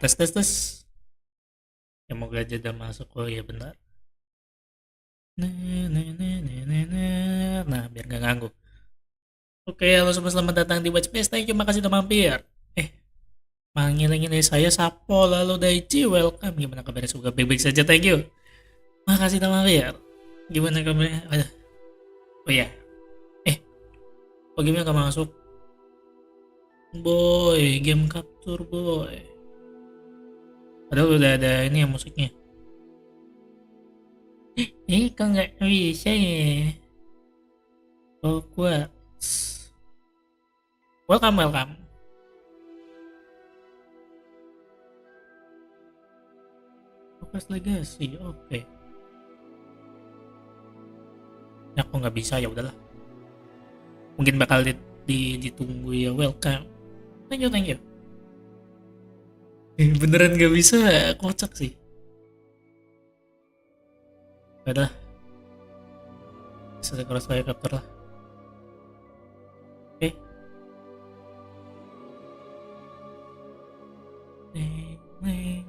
tes. Ya moga aja udah masuk. Oh iya benar. Nah, biar nggak ganggu. Oke, halo semua, selamat datang di Watch Space. Thank you, makasih udah mampir. Eh, manggil-manggil saya Sapo, lalu Daichi, welcome. Gimana kabarnya? Semoga baik-baik saja, thank you. Makasih udah mampir. Gimana kabarnya? Oh iya, eh, kok gamenya nggak masuk? Boy, game capture boy. Padahal udah ada ini ya musiknya. Kok nggak bisa ya? Hogwarts. Welcome. Hogwarts Legacy, oke. Ya aku nggak bisa, ya udahlah. Mungkin bakal ditunggu ya, welcome. Thank you. Beneran nggak bisa, kocak sih. Udah, selesai cross saya capture lah. Oke. Neng.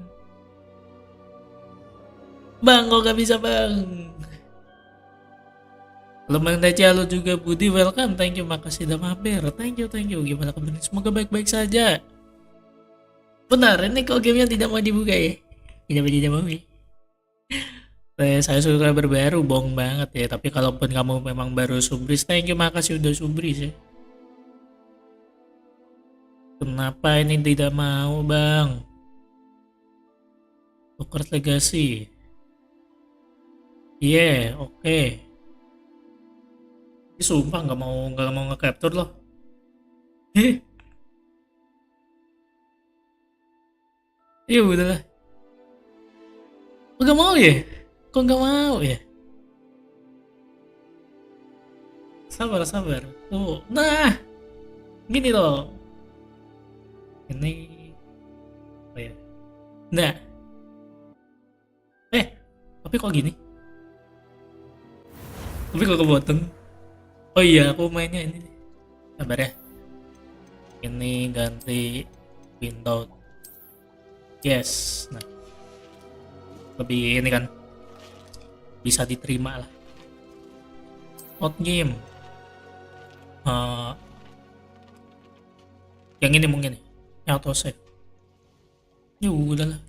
Bang, kok gak bisa bang? Lemang Dacia, lo juga Budi, welcome, thank you, makasih udah mampir, thank you, gimana kabarnya? Semoga baik-baik saja. Benar, ini kok gamenya tidak mau dibuka ya? Tidak mau ya? Saya suka baru, bohong banget ya, tapi kalaupun kamu memang baru subris, thank you, makasih udah subris ya. Kenapa ini tidak mau bang? Hogwarts Legacy. Iya, oke. Ini sumpah nggak mau nge-capture loh. Heh, iya udahlah. Kok nggak mau ya? Kok nggak mau ya? Sabar. Oh, nah, gini loh. Ini, oh ya. Nah, eh, tapi kok gini? Tapi kok kebotong? Oh iya, aku mainnya ini. Sabar ya. Ini ganti window. Yes. Nah, lebih ini kan bisa diterima lah. Out game. Eh, yang ini mungkin ya, auto save. Ya udahlah.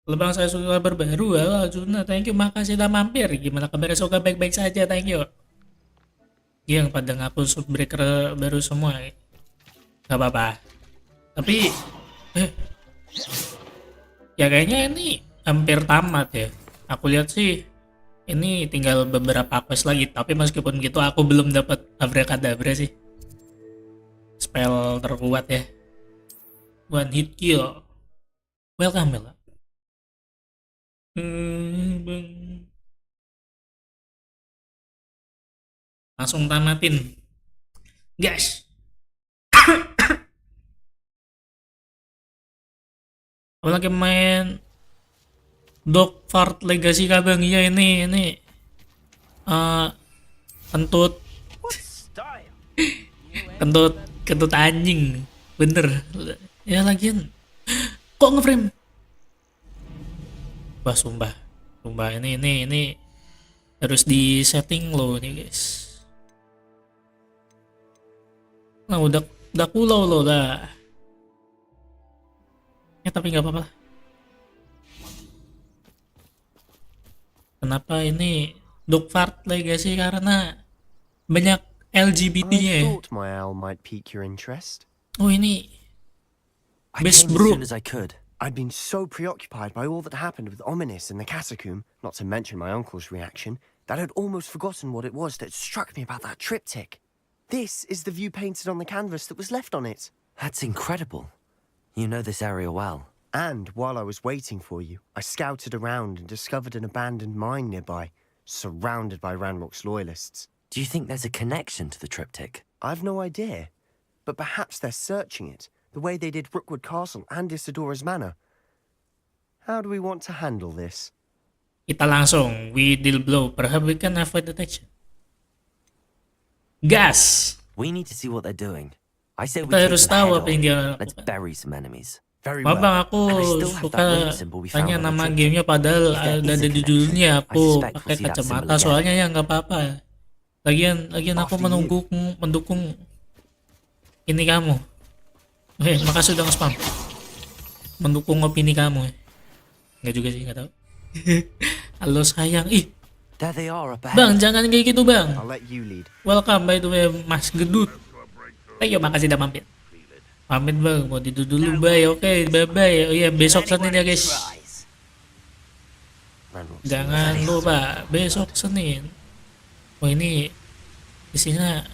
Lebang saya suka baru. Halo Juna, thank you, makasih udah mampir. Gimana kabarnya? Suka baik-baik saja, thank you. Yang pada ngaku breaker baru semua. Gak apa-apa. Tapi eh, ya kayaknya ini hampir tamat ya. Aku lihat sih ini tinggal beberapa quest lagi. Tapi meskipun gitu aku belum dapat abracadabra sih. Spell terkuat ya. One hit kill. Welcome. Bang. Langsung tamatin. Guys. Aku lagi main Hogwarts Legacy Kabang. Iya ini eh kentut kentut kentut anjing. Bener. Ya lagian kok ngeframe? Wah, sumpah ini harus di setting low nih guys. Nah, udah kulau loh dah. Ya tapi nggak apa-apa. Kenapa ini Hogwarts Legacy? Karena banyak LGBT-nya I ya. thought my owl might pique your interest. Oh ini I best came as bro. soon as I could. I'd been so preoccupied by all that happened with Ominis in the catacomb, not to mention my uncle's reaction, that I'd almost forgotten what it was that struck me about that triptych. This is the view painted on the canvas that was left on it. That's incredible. You know this area well. And while I was waiting for you, I scouted around and discovered an abandoned mine nearby, surrounded by Ranrock's loyalists. Do you think there's a connection to the triptych? I've no idea, but perhaps they're searching it, the way they did Rookwood Castle and Isidora's Manor. How do we want to handle this? Kita langsung we deal blow. Perhaps we can avoid detection. Gas. We need to see what they're doing. I say we Kita take harus them tahu head apa yang on. dia Let's lakukan. bury some enemies. Very Maaf well. bang, aku And I still have suka that rune symbol we found tanya on the nama triptych. gamenya padahal If there ada is a di connection, judulnya. I Aku suspect we'll pakai see that symbol kacamata again. soalnya ya nggak apa-apa. Lagian aku After you. mendukung ini kamu. Makasih udah nge-spam. Mendukung opini kamu. Nggak juga sih, nggak tahu. Halo sayang, ih There they are up ahead. bang jangan kayak gitu bang. I'll let you lead. Welcome by the way Mas Gedut. Ayo makasih udah mampir. Pamit bang, mau tidur dulu bye. Oke, bye bye. Oh iya besok Senin ya guys. Jangan lupa besok Senin. Oh ini isinya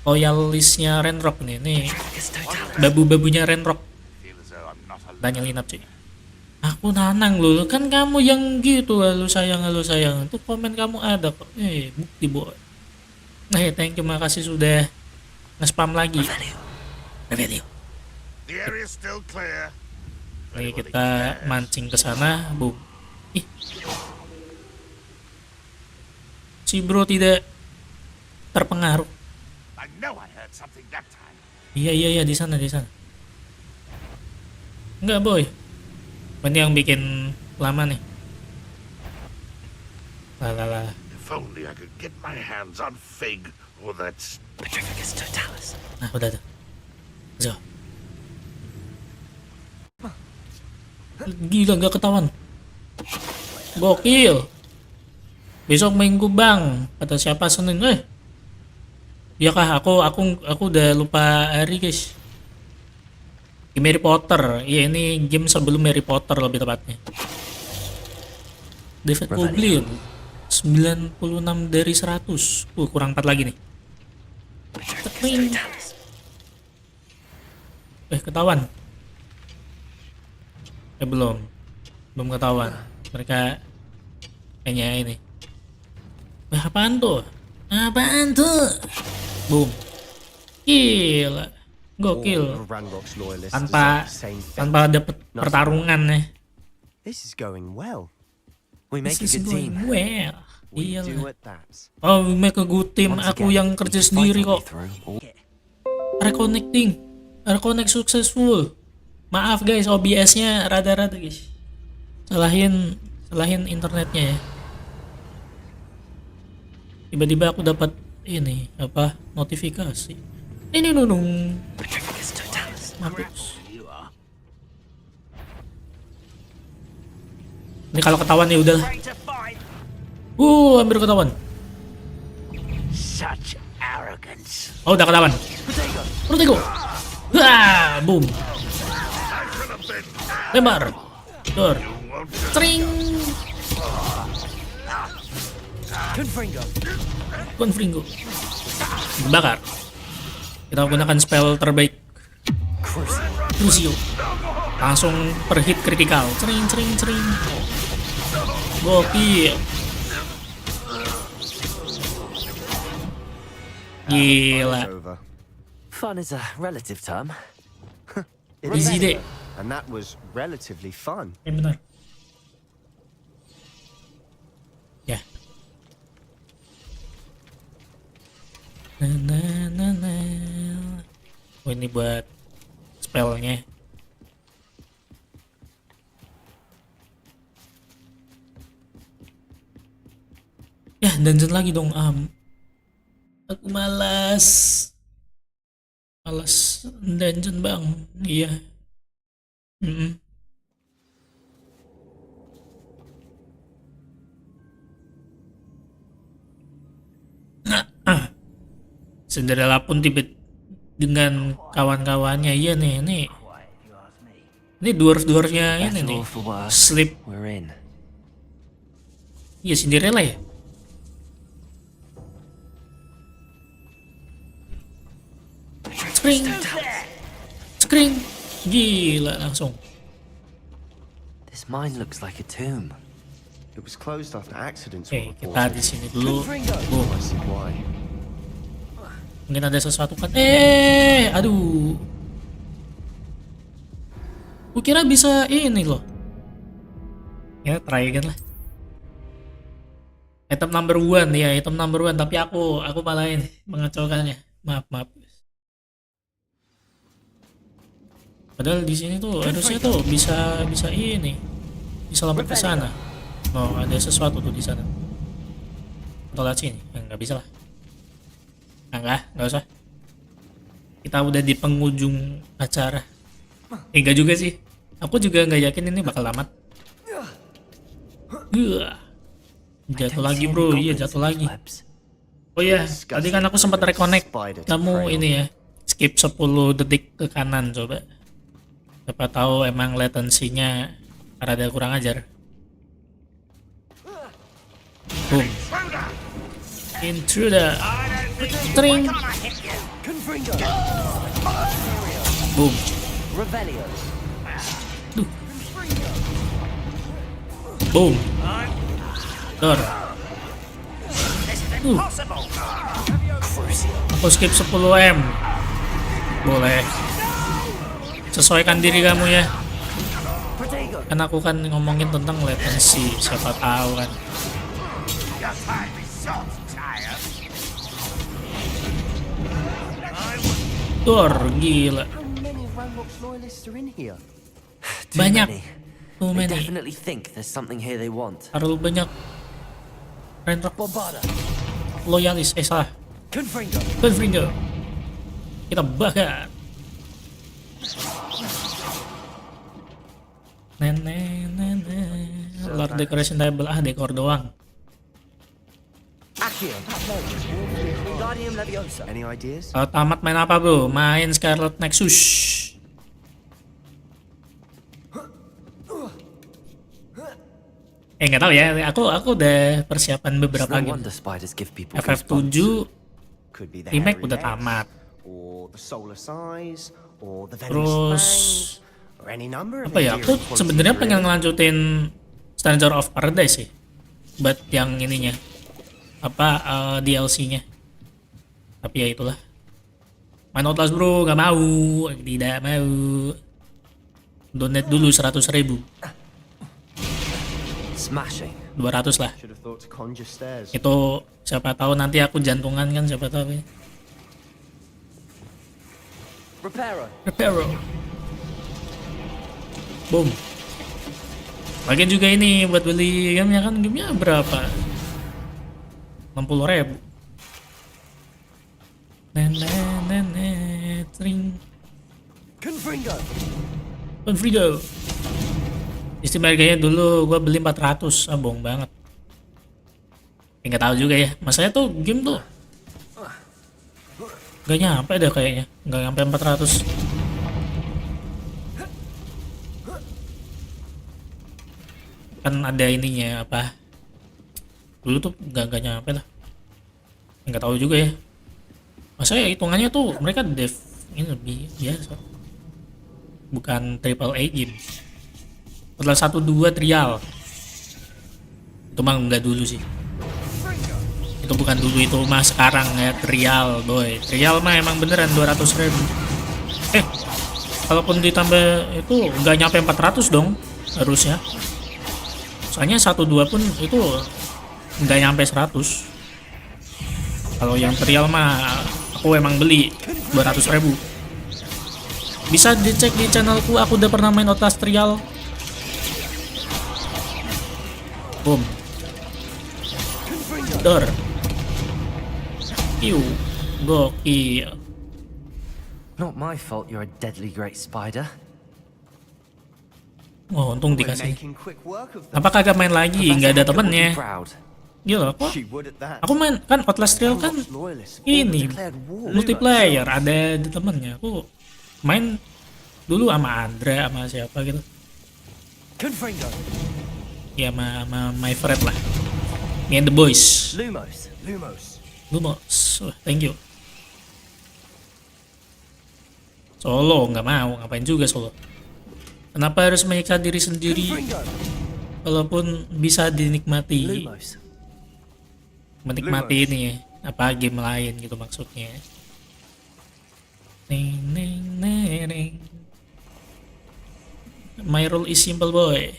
royal listnya Renrock nih. Babu-babunya Renrock. Dan nyelinap cuy. Aku nanang lu kan kamu yang gitu lu sayang itu komen kamu ada kok bukti boy. Thank you makasih sudah nge-spam lagi. Revenue. The area's still clear. Nih kita mancing ke sana, boom. Ih. Si bro tidak terpengaruh. I know I heard something that time. Iya di sana. Enggak boy. Ini yang bikin lama nih. Lah. If only I could get my hands on Fig or that Petrificus totalis. Nah udah tuh. So. Gila nggak ketahuan. Gokil. Besok minggu bang. Kata siapa Senin? Ya kah aku udah lupa hari guys. Game Harry Potter. Iya ini game sebelum Harry Potter lebih tepatnya. David Goblin 96 dari 100. Kurang 4 lagi nih. Ketahuan. Belum ketahuan. Mereka kayaknya ini. Apaan tuh? Boom. Gila. Gokil. All of Ranrock's loyalists Tanpa deserve the same fate. ada pertarungan nih. This is going well. We make a This is good team. going well. We Iya do lah. at that. Oh, we make a good team. Once Aku again, yang we kerja can sendiri fight our way kok. through all- Reconnect successful. Maaf guys, OBS-nya rada-rada guys. Salahin internetnya ya. Tiba-tiba aku dapat ini notifikasi. Ini nunung. Petrificus totalis. Mampus. Ini kalau ketahuan ya udah. Hampir ketahuan. such arrogance. Oh, udah ketahuan. Protego. Wah, boom. Lebar. Dor. String. Confringo. Dibakar. Kita gunakan spell terbaik. Crucio. Langsung per hit critical. Cering. Gokil. Gila. It's over. Fun is a relative term. It Easy is, day. and that was relatively fun. Benar. Ya. Na. Oh, ini buat spellnya. Ya, dungeon lagi dong. Aku malas dungeon bang. Iya. Cinderella pun tiba dengan kawan-kawannya. Iya nih, ini dwarf-dwarfnya ini Better nih. or for worse, Sleep. we're in. Iya Cinderella ya. Screen. Gila langsung. This mine looks like a tomb. It was closed after accidents Oke, were kita di reported. sini dulu. Boom. I see why. Mungkin ada sesuatu kan. Aduh. Kukira bisa ini loh. Ya, try again lah. Item number 1 ya, item number 1 tapi aku malah ini mengacaukannya. Maaf. Padahal di sini tuh harusnya tuh bisa ini, bisa lompat ke sana. Oh, ada sesuatu tuh di sana. Atau lewat sini? Nggak bisa lah. Nggak usah. Kita udah di penghujung acara. Enggak juga sih. Aku juga nggak yakin ini bakal tamat. Jatuh lagi bro, iya jatuh lagi. Oh iya, tadi kan aku sempat reconnect. Kamu ini ya, skip 10 detik ke kanan coba. Siapa tahu emang latensinya rada kurang ajar. Boom. Intruder. Tring. Boom. Duh. Boom. Dor. Aku skip 10M. Boleh. Sesuaikan diri kamu ya. Kan aku kan ngomongin tentang latency, siapa tahu kan. Dor, gila. Banyak. Too They many. definitely think there's something here they want. Terlalu banyak. Renrock loyalis, salah. Confringo. Kita bakar. Lord decoration table, dekor doang. Any ideas? Kalau tamat main apa bro? Main Scarlet Nexus. Nggak tahu ya. Aku udah persiapan It's beberapa no game. wonder spiders give people FF7 goosebumps. Could be the remake hairy udah legs, tamat. or the solar size, or the venomous Terus fangs, or any number of apa ya? Aku endearing qualities, sebenarnya pengen really. ngelanjutin Stranger of Paradise sih. But yang ininya DLC-nya. Tapi ya itulah. Main Outlast bro, gak mau. Tidak mau. Donate dulu 100.000. Smashing. 200 lah. Should have thought to conjure stairs. Itu siapa tahu nanti aku jantungan kan, siapa tahu ya. Reparo. Boom. Lagian juga ini buat beli gamenya kan, gamenya berapa? 60.000. Tring. Confringo. Istimewa harganya dulu gua beli 400, bohong banget. Nggak tahu juga ya. Masanya tuh game tuh nggak nyampe deh kayaknya, nggak nyampe 400. Kan ada ininya apa? Dulu tuh nggak nyampe lah. Nggak tahu juga ya. Masa ya hitungannya tuh mereka dev ini lebih biasa. Bukan triple A game. Setelah 1-2 trial. Itu mah nggak dulu sih. Itu bukan dulu, itu mah sekarang ya, trial boy. Trial mah emang beneran 200.000. Kalaupun ditambah itu nggak nyampe 400 dong harusnya. Soalnya 1-2 pun itu nggak nyampe 100. Kalau yang trial mah aku emang beli 200.000. Bisa dicek di channelku, aku udah pernah main Outlast trial. Boom. Dor. Gokil. Not my fault you're a deadly great spider. Oh, untung We're dikasih. making quick work of them. Apa kagak main lagi? Nggak ada Professor Hagrid would be temennya. proud. Gila, kok She would at that. aku main kan Outlast Trial kan Hogwarts loyalists all ini declared war. multiplayer, ada di temennya. Aku main dulu sama Andra, sama siapa gitu. Ya sama my friend lah. Me and the boys. Lumos. Lumos. Wah, thank you. Solo nggak mau, ngapain juga solo. Kenapa harus menyiksa diri sendiri walaupun bisa dinikmati, menikmati ini ya, apa game lain gitu maksudnya. Neng neng neng. My role is simple boy.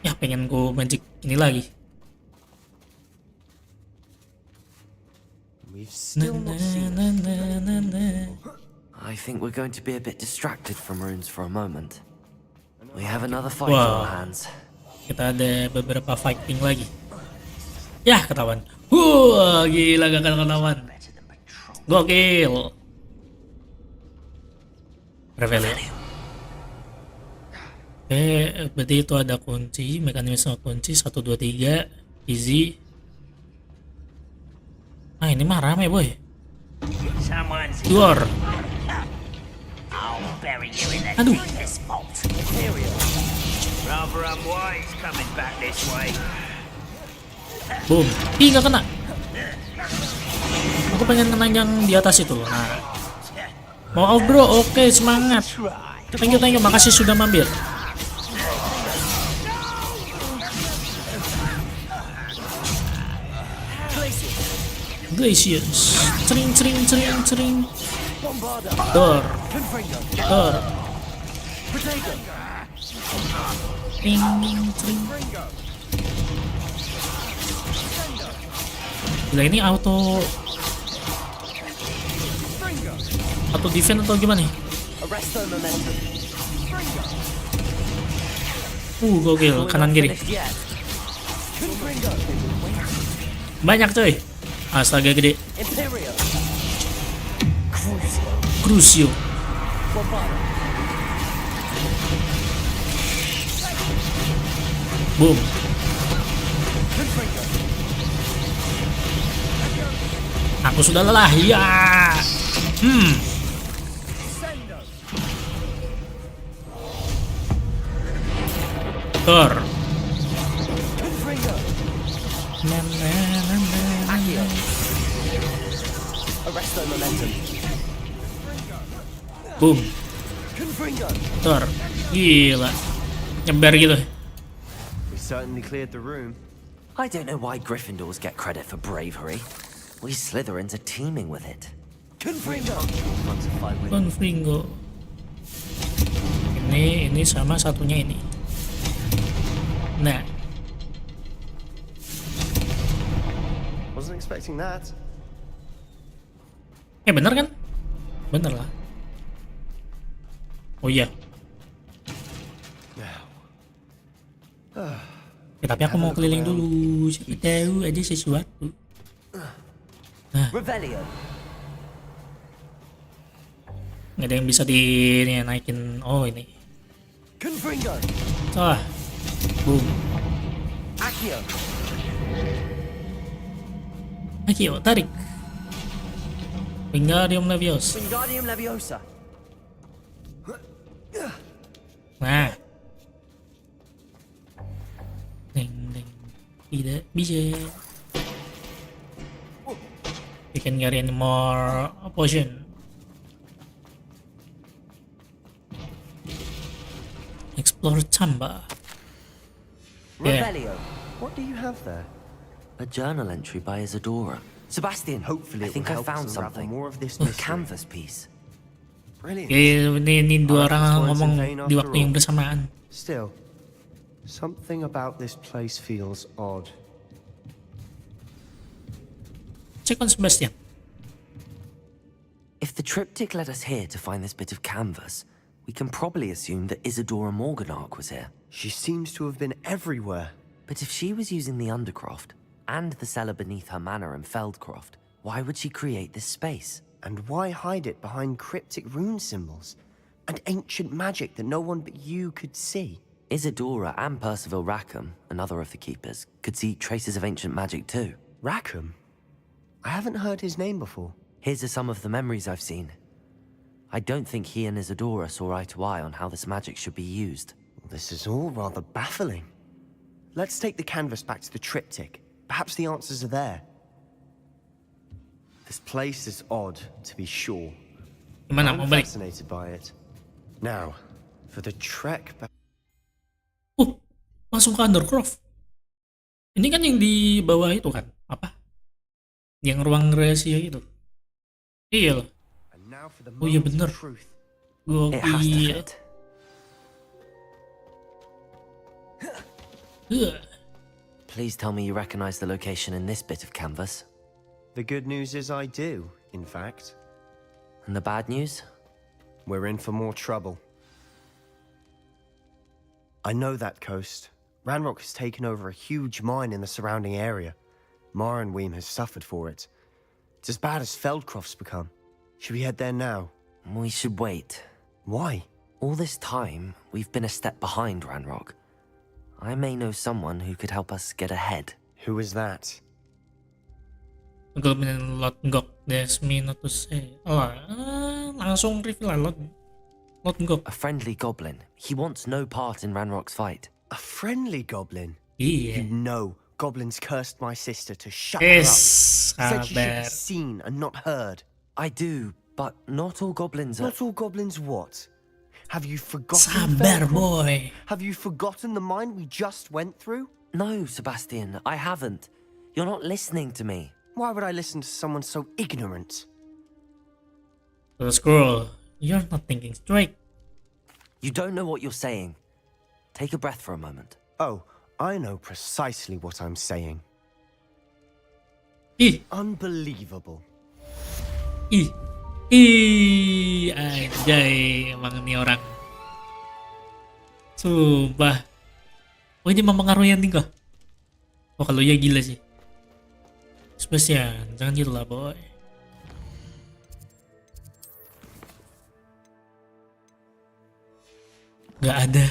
Ya pengen ku magic ini lagi. still not seen Na, it. na, na, na. I think we're going to be a bit distracted from runes for a moment. We have another fight Wow. on our hands. Kita ada beberapa fighting lagi. Ya, ketahuan. Gila gak ketahuan. Gokil. Revelio. Berarti itu ada kunci, mekanisme kunci 1 2 3, easy. Ah, ini mah rame, boy. Someone's Door. I'll bury you in the Aduh. deepest vault. Rather unwise coming back this way. Boom. Ih, gak kena. Aku pengen kena yang di atas itu. Nah. Mau out, bro. Oke, semangat. Thank you. Makasih sudah mampir. Glaciers. Cering. Door. Ring. Gila, ini auto defense atau gimana nih? Arresto momentum. Gokil, kanan kiri. Banyak coy. Astaga gede. Imperial. Crucio. Boom. Aku sudah lelah. Ya. Thor. Arresto momentum. Boom. Confringo. Thor. Gila. Nyebar gitu. We certainly cleared the room. I don't know why Gryffindors get credit for bravery. We Slytherins are teeming with it. Confringo. Want to fight with Confringo. Ini sama satunya ini. Nah, Wasn't expecting that. bener kan? Bener lah. Oh iya. Tapi aku mau keliling dulu. Siapa tahu ada sesuatu. Revelio. Nggak ada yang bisa di ini, naikin. Oh ini. Confringo. Ah. Boom. Accio. Ayo, tarik. Wingardium Leviosa. Wingardium Leviosa. Nah. Ding. Tidak bisa. You can get any more potion. Explore chamber. Yeah. Revelio. What do you have there? A journal entry by Isadora. Sebastian, Hopefully I it think will I help found us unravel something. more of this A mystery. canvas piece. Brilliant. Ini dua orang ngomong di waktu yang all. bersamaan. Still, something about this place feels odd. Check on Sebastian. If the triptych led us here to find this bit of canvas, we can probably assume that Isadora Morganark was here. She seems to have been everywhere. But if she was using the Undercroft, and the cellar beneath her manor in Feldcroft, why would she create this space? And why hide it behind cryptic rune symbols? And ancient magic that no one but you could see? Isadora and Percival Rackham, another of the keepers, could see traces of ancient magic too. Rackham? I haven't heard his name before. Here's are some of the memories I've seen. I don't think he and Isadora saw eye to eye on how this magic should be used. This is all rather baffling. Let's take the canvas back to the triptych. Perhaps the answers are there. This place is odd, to be sure. Gimana I'm mau balik? fascinated by it. Now, for the trek back. Langsung ke Undercroft. Ini kan yang di bawah itu kan? Apa? Yang ruang rahasia itu. Iya loh. And now for the Oh iya moment bener. of truth. It has to Gokil. fit. Huh. Please tell me you recognize the location in this bit of canvas. The good news is I do, in fact. And the bad news? We're in for more trouble. I know that coast. Ranrock has taken over a huge mine in the surrounding area. Marrenweem has suffered for it. It's as bad as Feldcroft's become. Should we head there now? We should wait. Why? All this time, we've been a step behind Ranrock. I may know someone who could help us get ahead. Who is that? Goblin Lotgok, there's me not to say. Langsung reveal lah Lotgok. A friendly goblin. He wants no part in Ranrock's fight. A friendly goblin? Iya. You know, goblins cursed my sister to shut her up. Said she should be Sabar. seen and not heard. I do, but not all goblins are... Not all goblins what? Have you forgotten Sabar, Feldcroft? boy. Have you forgotten the mine we just went through? No, Sebastian, I haven't. You're not listening to me. Why would I listen to someone so ignorant? The scroll. You're not thinking straight. You don't know what you're saying. Take a breath for a moment. Oh, I know precisely what I'm saying. Ih, Unbelievable. ih, ih, anjay, emang ini orang. Sumpah. Oh, ini mempengaruhi ending kah? Oh, kalau ya gila sih. Sebastian, jangan gitu lah, boy. Gak ada.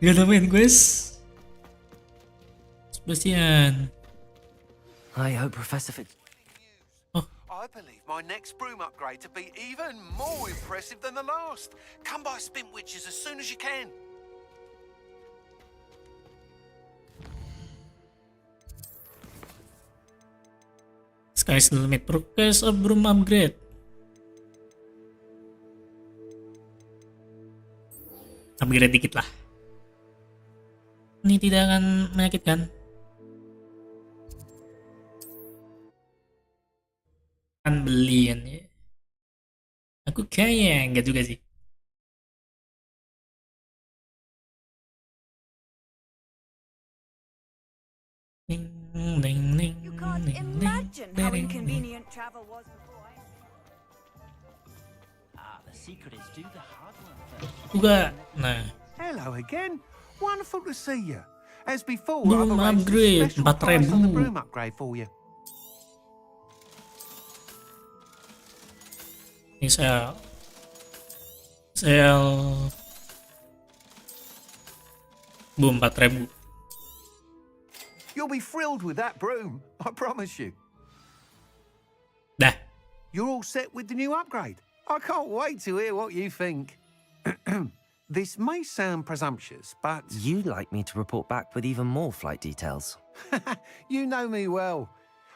Gak ada main quest. Sebastian. I hope Professor Fitz... I believe my next broom upgrade to be even more impressive than the last. Come by Spint Witches as soon as you can. Sky's the limit. Progress of broom upgrade. Upgrade dikit lah. Ini tidak akan menyakitkan. Kan belian ya. Aku kaya, enggak juga sih. Ning, ning, ning, You can't ning, ning, imagine how ning, ning. inconvenient travel was before The secret is do the hard work first. Juga, nah, Hello again. Wonderful to see you. As before, Broom I've arranged upgrade, a special price on the 4.000. broom upgrade for you. ini sel boom 4.000. You'll be thrilled with that broom, I promise you. Dah. You're all set with the new upgrade. I can't wait to hear what you think. This may sound presumptuous, but You'd like me to report back with even more flight details. you know me well.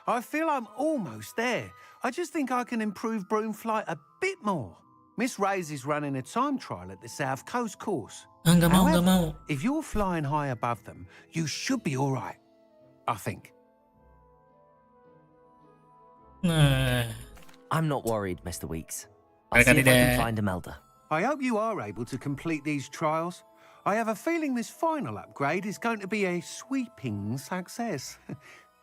I feel I'm almost there. I just think I can improve broom flight a bit more. Miss Ray's is running a time trial at the South Coast course. Enggak mau, enggak However, mau. if you're flying high above them, you should be all right. I think. Nah, I'm not worried, Mr. Weeks. I'll Mereka see if I can tidak- find Imelda. I hope you are able to complete these trials. I have a feeling this final upgrade is going to be a sweeping success.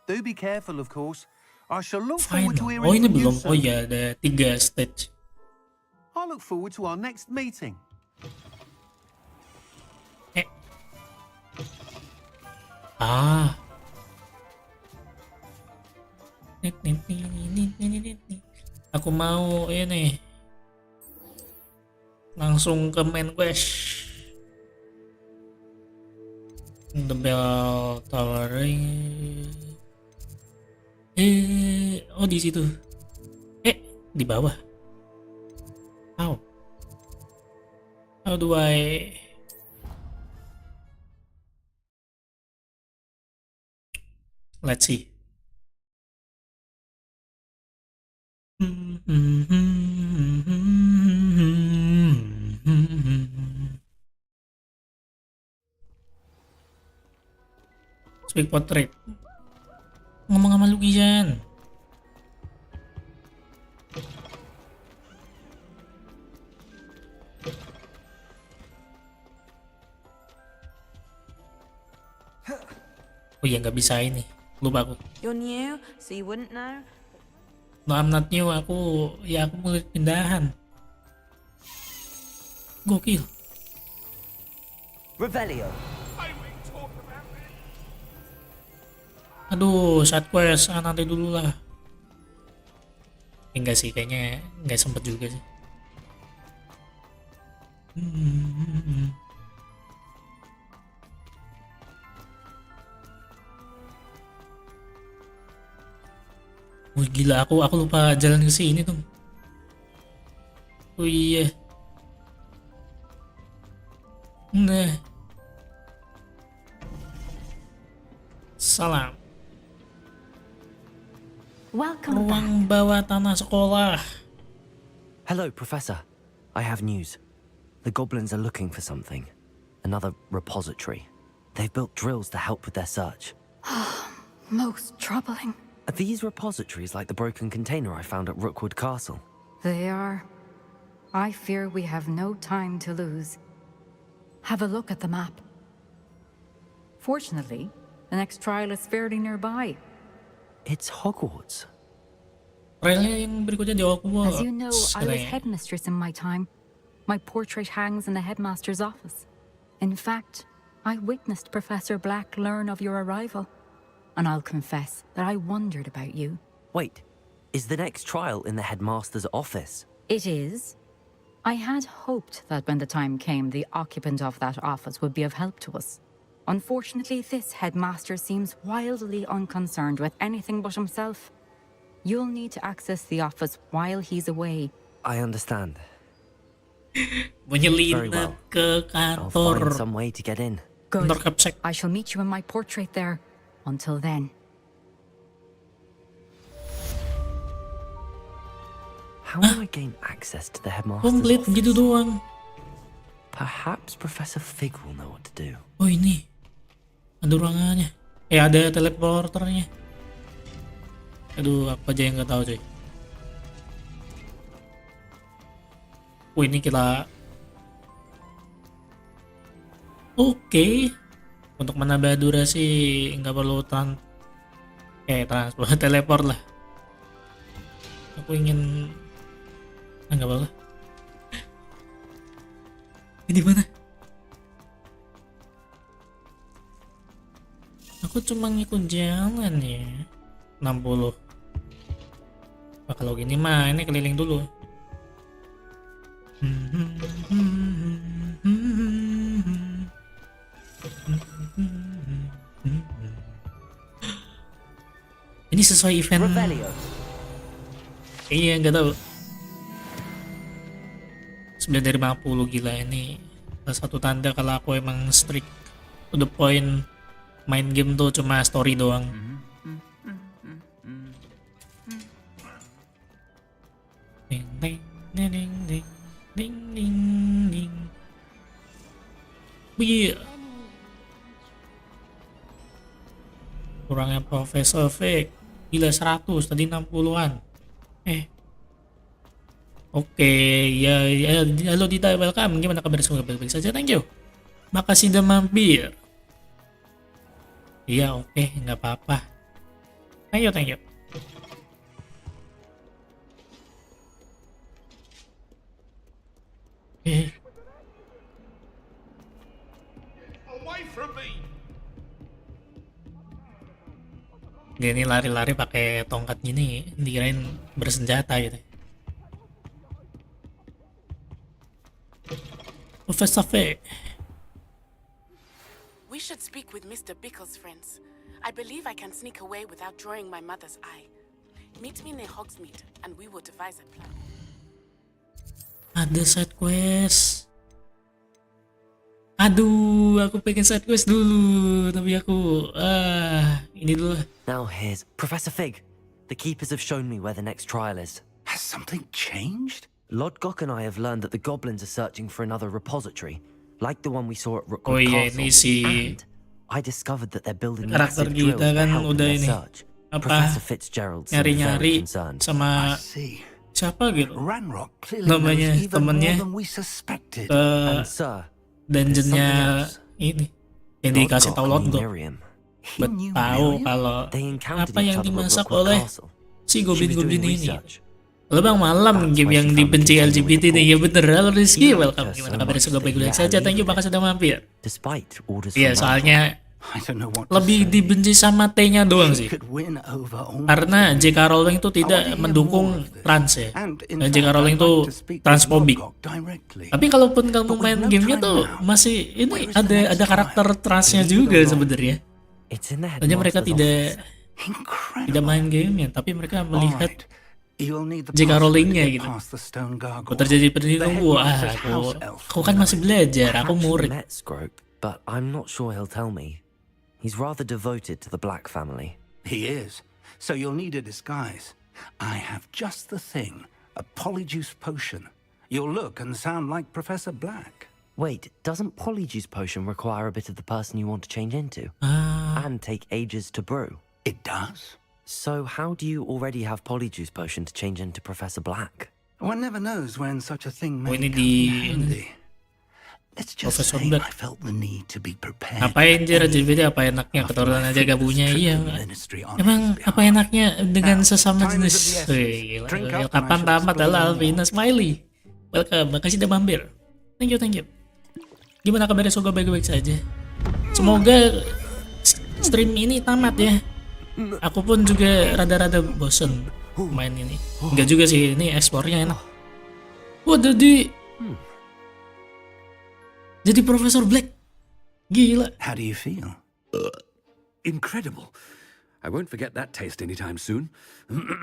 Do be careful, of course. I shall look forward to final. hearing Oh, ini from you belum. Oh soon. iya, ada 3 stage. I look forward to our next meeting. Eh. Ah. Aku mau ini. Langsung ke main quest. The bell towering. Oh di situ. Di bawah. How? How do I? Let's see. Speak portrait. Ngomong sama lukisan. Oh iya nggak bisa ini. Lupa aku. You're new, so you wouldn't know. No, I'm not new. Aku mulai pindahan. Gokil. Revelio. Aduh, side quest. Nanti dulu lah. Enggak sih, kayaknya nggak sempet juga sih. Wih gila, aku lupa jalan ke sini tuh. Oh iya. Nah. Salam. Welcome back. Ruang bawah tanah sekolah. Hello, Professor. I have news. The goblins are looking for something. Another repository. They've built drills to help with their search. Most troubling. Are these repositories like the broken container I found at Rookwood Castle? They are. I fear we have no time to lose. Have a look at the map. Fortunately, the next trial is fairly nearby. It's Hogwarts. Relnya yang berikutnya di Hogwarts. As you know, I was Keren. headmistress in my time. My portrait hangs in the headmaster's office. In fact, I witnessed Professor Black learn of your arrival. And I'll confess that I wondered about you. Wait, is the next trial in the headmaster's office? It is. I had hoped that when the time came, the occupant of that office would be of help to us. Unfortunately, this headmaster seems wildly unconcerned with anything but himself. You'll need to access the office while he's away. I understand. Menyelinap Very well. ke I'll kantor. find some way to get in. Good. Kantor Kapsek. I shall meet you in my portrait there. Until then. How do I gain access to the headmaster's Komplit office? gitu doang. Perhaps Professor Fig will know what to do. Oh ini. Ada ruangannya. Ada teleporternya. Aduh, apa aja yang nggak tahu cuy. Ini kita. Oke. Untuk menambah durasi nggak perlu transport teleport lah. Aku ingin nggak apa-apa. Ini mana? Aku cuma ngikut jalan ya. 60. Nah, kalau gini mah ini keliling dulu. Ini sesuai event. Revelio. Iya, nggak tahu. 9 dari 50, gila ini. Salah satu tanda kalau aku emang strict to the point, main game tuh cuma story doang. Ding ding ding ding ding ding ding ding. Iya. Kurangnya Profesor Fake. Gila 100, tadi 60-an. Oke, ya, halo Dita, welcome. Gimana kabar? Semoga baik-baik saja, thank you. Makasih udah mampir. Iya, oke, nggak apa-apa. Thank you. Away from me! Dia ini lari-lari pakai tongkat gini, dikirain bersenjata gitu. Profesor V. We should speak with Mr. Bickle's friends. I believe I can sneak away without drawing my mother's eye. Meet me near Hogsmeade, and we will devise a plan. Ada side quest. Aduh, aku pengen side quest dulu, tapi aku ini dulu. Now here's Professor Fig. The keepers have shown me where the next trial is. Has something changed? Lodgok and I have learned that the goblins are searching for another repository, like the one we saw at Oh Rookwood iya, Castle. ini si And I discovered that they're building karakter massive drills kita to kan help in udah their ini search. apa Professor Fitzgerald seemed very nyari-nyari concerned. sama I see. siapa gitu Ranrock clearly namanya knows even temennya more than we suspected. ke And sir, dungeonnya ini yang dikasih tahu Lodgok knew Lodgok Miriam. He buat knew tahu Miriam? kalau They encountered apa each yang other at dimasak Rookwood oleh Castle. She was doing goblin-goblin ini. research. Halo Bang Malam, That's game why yang she found dibenci me continuing LGBT with nih. the Ya talk. bener, halo Rizky, He welcome. liked her Gimana so kabar? much Semoga that he baik-baik let her saja. Thank you, leave makasih again, udah mampir. despite orders Iya, from soalnya I don't know what to lebih say. dibenci sama T-nya doang sih. Could win over almost Karena J.K. Rowling tuh tidak I want to hear mendukung more of this. trans ya. And in Dan J.K. fact, Rowling I'd tuh like to speak with transfobik. Logok directly. Tapi kalaupun kamu But with main no gamenya time tuh now, masih ini where is the ada next karakter trial? transnya Is it juga either wrong? sebenarnya. It's in the Hanya mereka headmaster's tidak office. tidak Incredible. main gamenya, tapi mereka All melihat right. You'll need the J.K. password to Rowling-nya get gitu. past the stone gargoyle. Kok terjadi seperti itu? The Wah, headmaster's house elf aku kan masih belajar, aku I've murid. actually met Scrope, but I'm not sure he'll tell me. He's rather devoted to the Black family. He is. So you'll need a disguise. I have just the thing. A polyjuice potion. You'll look and sound like Professor Black. Wait, doesn't Polyjuice Potion require a bit of the person you want to change into? And take ages to brew? It does. So how do you already have Polyjuice Potion to change into Professor Black? One never knows when such a thing may ini come di- in handy. Let's just Professor say Black. I felt the need to be prepared. Ngapain for LGBT? anything Apa enaknya after keturunan my aja gak frivolous punya? trip Iya. to the ministry on Emang his apa behalf. enaknya dengan Now, sesama time is jenis? of the essence. Wih, gila, Drink gila. up and I Kapan shall tamat explain adalah more. Alvina Smiley. Welcome, makasih udah mampir. Thank you, thank you. Gimana kabarnya? Semoga baik-baik saja. Semoga stream ini tamat ya. Aku pun juga rada-rada bosen main ini. Enggak juga sih, ini explore-nya enak. Wah, jadi Profesor Black. Gila. How do you feel? Incredible. I won't forget that taste anytime soon.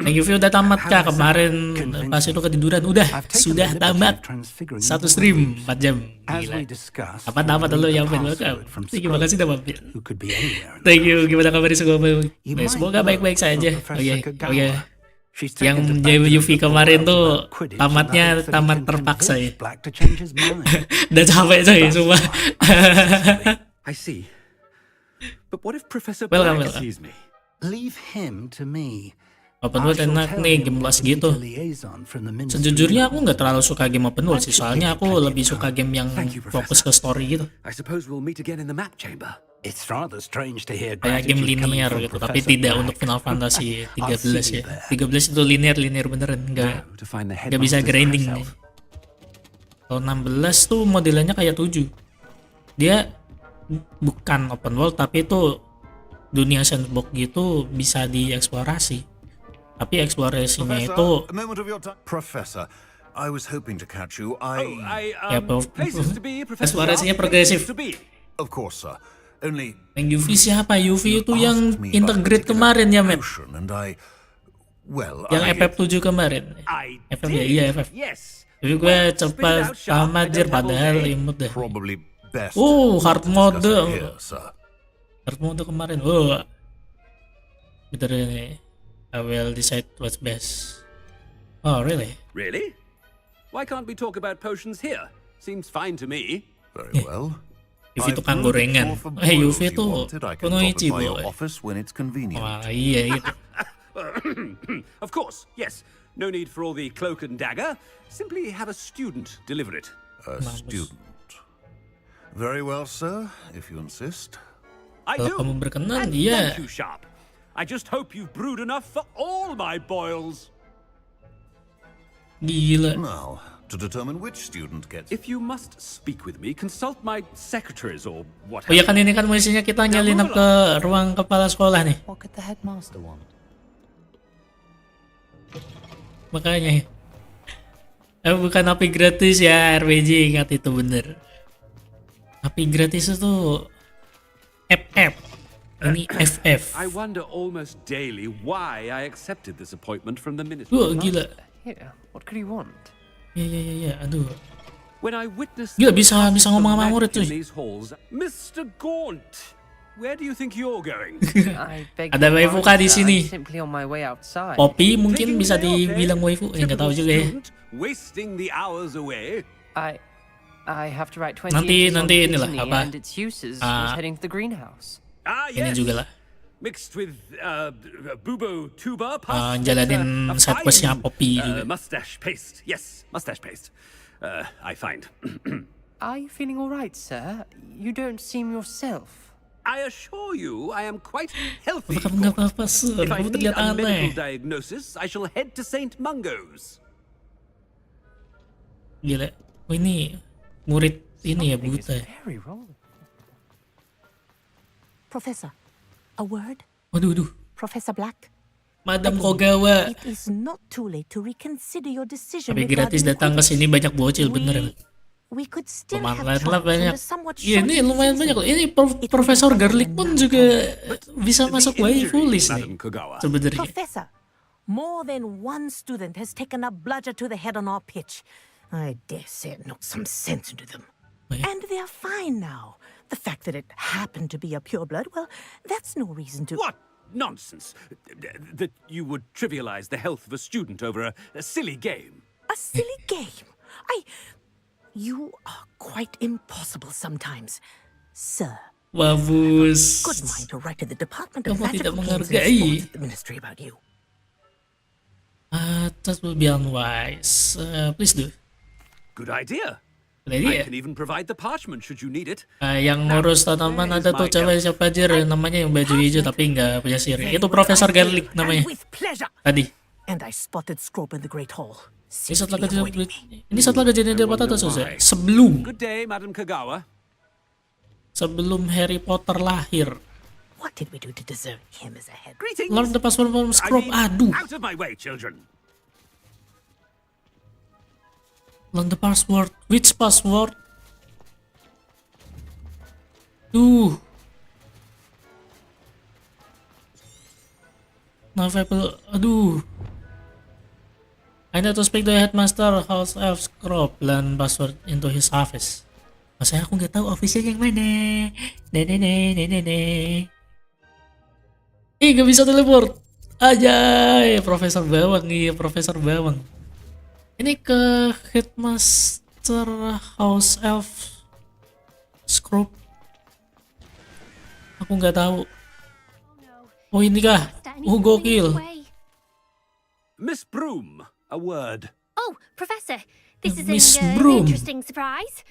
Thank you, Vio, udah tamat kah kemarin pas itu ketiduran. Udah, I've taken sudah the liberty tamat. of transfiguring Satu into stream one. 4 jam. As Gila. we discussed, Apa tamat you'll lo need yang the main password welcome. from Terima kasih udah mampir. who could be anywhere in the Thank you, world. gimana kabarnya semoga baik. You Baik, might semoga look baik-baik for saja. Professor Oke, Kagawa. oke. She's Yang taken to JUV baptism kemarin before tuh about Quidditch and tamatnya the hope that he tamat can terpaksa ya. convince Black to change his mind. Udah capek coy, sumpah. I see. But what if Professor Welcome, Black welcome. sees me? Leave him to me. Open world enak nih, game luas gitu. Sejujurnya aku nggak terlalu suka game open world sih, soalnya aku lebih suka game yang fokus ke story gitu. I suppose we'll meet again in the map chamber. It's rather strange to hear Kayak game gratitude coming linear from gitu, tapi Professor tidak Black. untuk Final Fantasy 13 I'll see ya. you there. 13 itu linear beneran, Now to find the nggak bisa headmaster's grinding nih. herself. Kalau 16 tuh modelannya kayak 7. Dia bukan open world tapi itu dunia sandbox gitu, bisa dieksplorasi. Tapi eksplorasinya itu a moment of your time. Professor, I was hoping to catch you. ya eksplorasinya progresif. Of course, sir. Only Yang UV siapa? UV itu asked yang me about a integrate particular kemarin ya, men. potion, and well, Yang I- FF7 kemarin. FF ya, iya FF. Tapi gue cepat tamat jer padahal imut dah. probably best. Hard to mode. discuss it here, sir. Hard mode kemarin. Bener ini. I will decide what's best. Oh, really? Really? Why can't we talk about potions here? Seems fine to me. Very well. UV I've tukang brewed a gorengan. cure for UV boils you tuh wanted. I can penuh drop it ichi, by your boy. office when it's convenient. Wah, iya gitu. Of course, yes. No need for all the cloak and dagger. Simply have a student deliver it. A student. Very well, sir, if you insist. I Kalau do. kamu berkenan, And iya. thank you, Sharp. I just hope you've brewed enough for all my boils. Gila. Now, to determine which student gets If you must speak with me, consult my secretaries or what Oh ya kan ini kan misinya kita nyelinap ke ruang kepala sekolah nih. What could the headmaster want? Makanya. Bukan api gratis ya, RPG, ingat itu bener. Api gratis itu FF. Ini FF. I wonder almost daily why I accepted this appointment from the ministry. Wah, gila. Here, what could he want? Ya, aduh. When I witnessed Gila, bisa ngomong sama the murid, magic in cuy. these halls, Mr. Gaunt, where do you think you're going? I beg Ada your waifu pardon, kah di sir. sini? I'm simply on my way outside. Poppy mungkin Taking bisa the day off, eh? dibilang waifu, nggak tahu juga ya. Student, wasting the hours away. I have to write 20 Nanti inches on inilah, Disney apa? and its uses Ah. was heading to the greenhouse. Ini juga lah. Mixed with bubo tuber pus. Jalanin a side questnya fine, Poppy juga. mustache paste. Yes, mustache paste. I find. Are you feeling all right, sir? You don't seem yourself. I assure you, I am quite healthy. Apa kamu nggak apa-apa, Sir? If I Kamu need terlihat a medical aneh. diagnosis, I shall head to St. Mungo's. Gila. Oh, ini murid ini ya, Something is buta. very wrong. Professor, a word? Waduh, waduh. Professor Black? Madam Kogawa. It is not too late to reconsider your decision Tapi gratis regarding datang ke Quidditch. sini banyak bocil, bener. We could still Lumayan have lah trials banyak. in the somewhat Iya, ini shortened lumayan season. banyak loh. Ini It would Profesor be Garlic pun another juga time. bisa masuk The way injury, foolish Madam nih. Kogawa. Sebenarnya. Professor, more than one student has taken a bludger to the head on our pitch. I dare say it knocked some sense into them. Wait. And they're fine now. The fact that it happened to be a pureblood, well, that's no reason to... What nonsense! That you would trivialize the health of a student over a silly game. A silly game? You are quite impossible sometimes, sir. Babus. Good mind to write to the Department of Kamu tidak Magical Games and menghargai. Sports at the Ministry about you. That will be unwise. Please do. Good idea. Good I idea. can even provide the parchment should you need it. Yang ngurus tanaman ada tuh cewek siapa aja namanya yang baju hijau tapi nggak punya sirih. Itu Profesor Garlic namanya. And with pleasure. Tadi. And I spotted Scrope in the Great Hall. Ini setelah secretly kejadian avoiding me. ini setelah kejadian di Potato wonder selesai. why. Sebelum Good day, Madam Kogawa. Harry Potter lahir. What did we do to deserve him as a head? Greetings. Learn the password from I Scrope. mean, Aduh. out of my way, children. Learn the password. Which password? Duh. Available. Aduh. I need to speak to the headmaster House of Scrope. Learn password into his office. Masa aku nggak tahu office-nya yang mana. Gak bisa teleport. Ajay, Profesor Bawang. Iya, Profesor Bawang. Ini ke headmaster House of Scrope. Aku nggak tahu. Oh, ini kah? Oh, gokil. Miss Broom, a word. Oh, Professor, this is Miss an Broom. interesting surprise.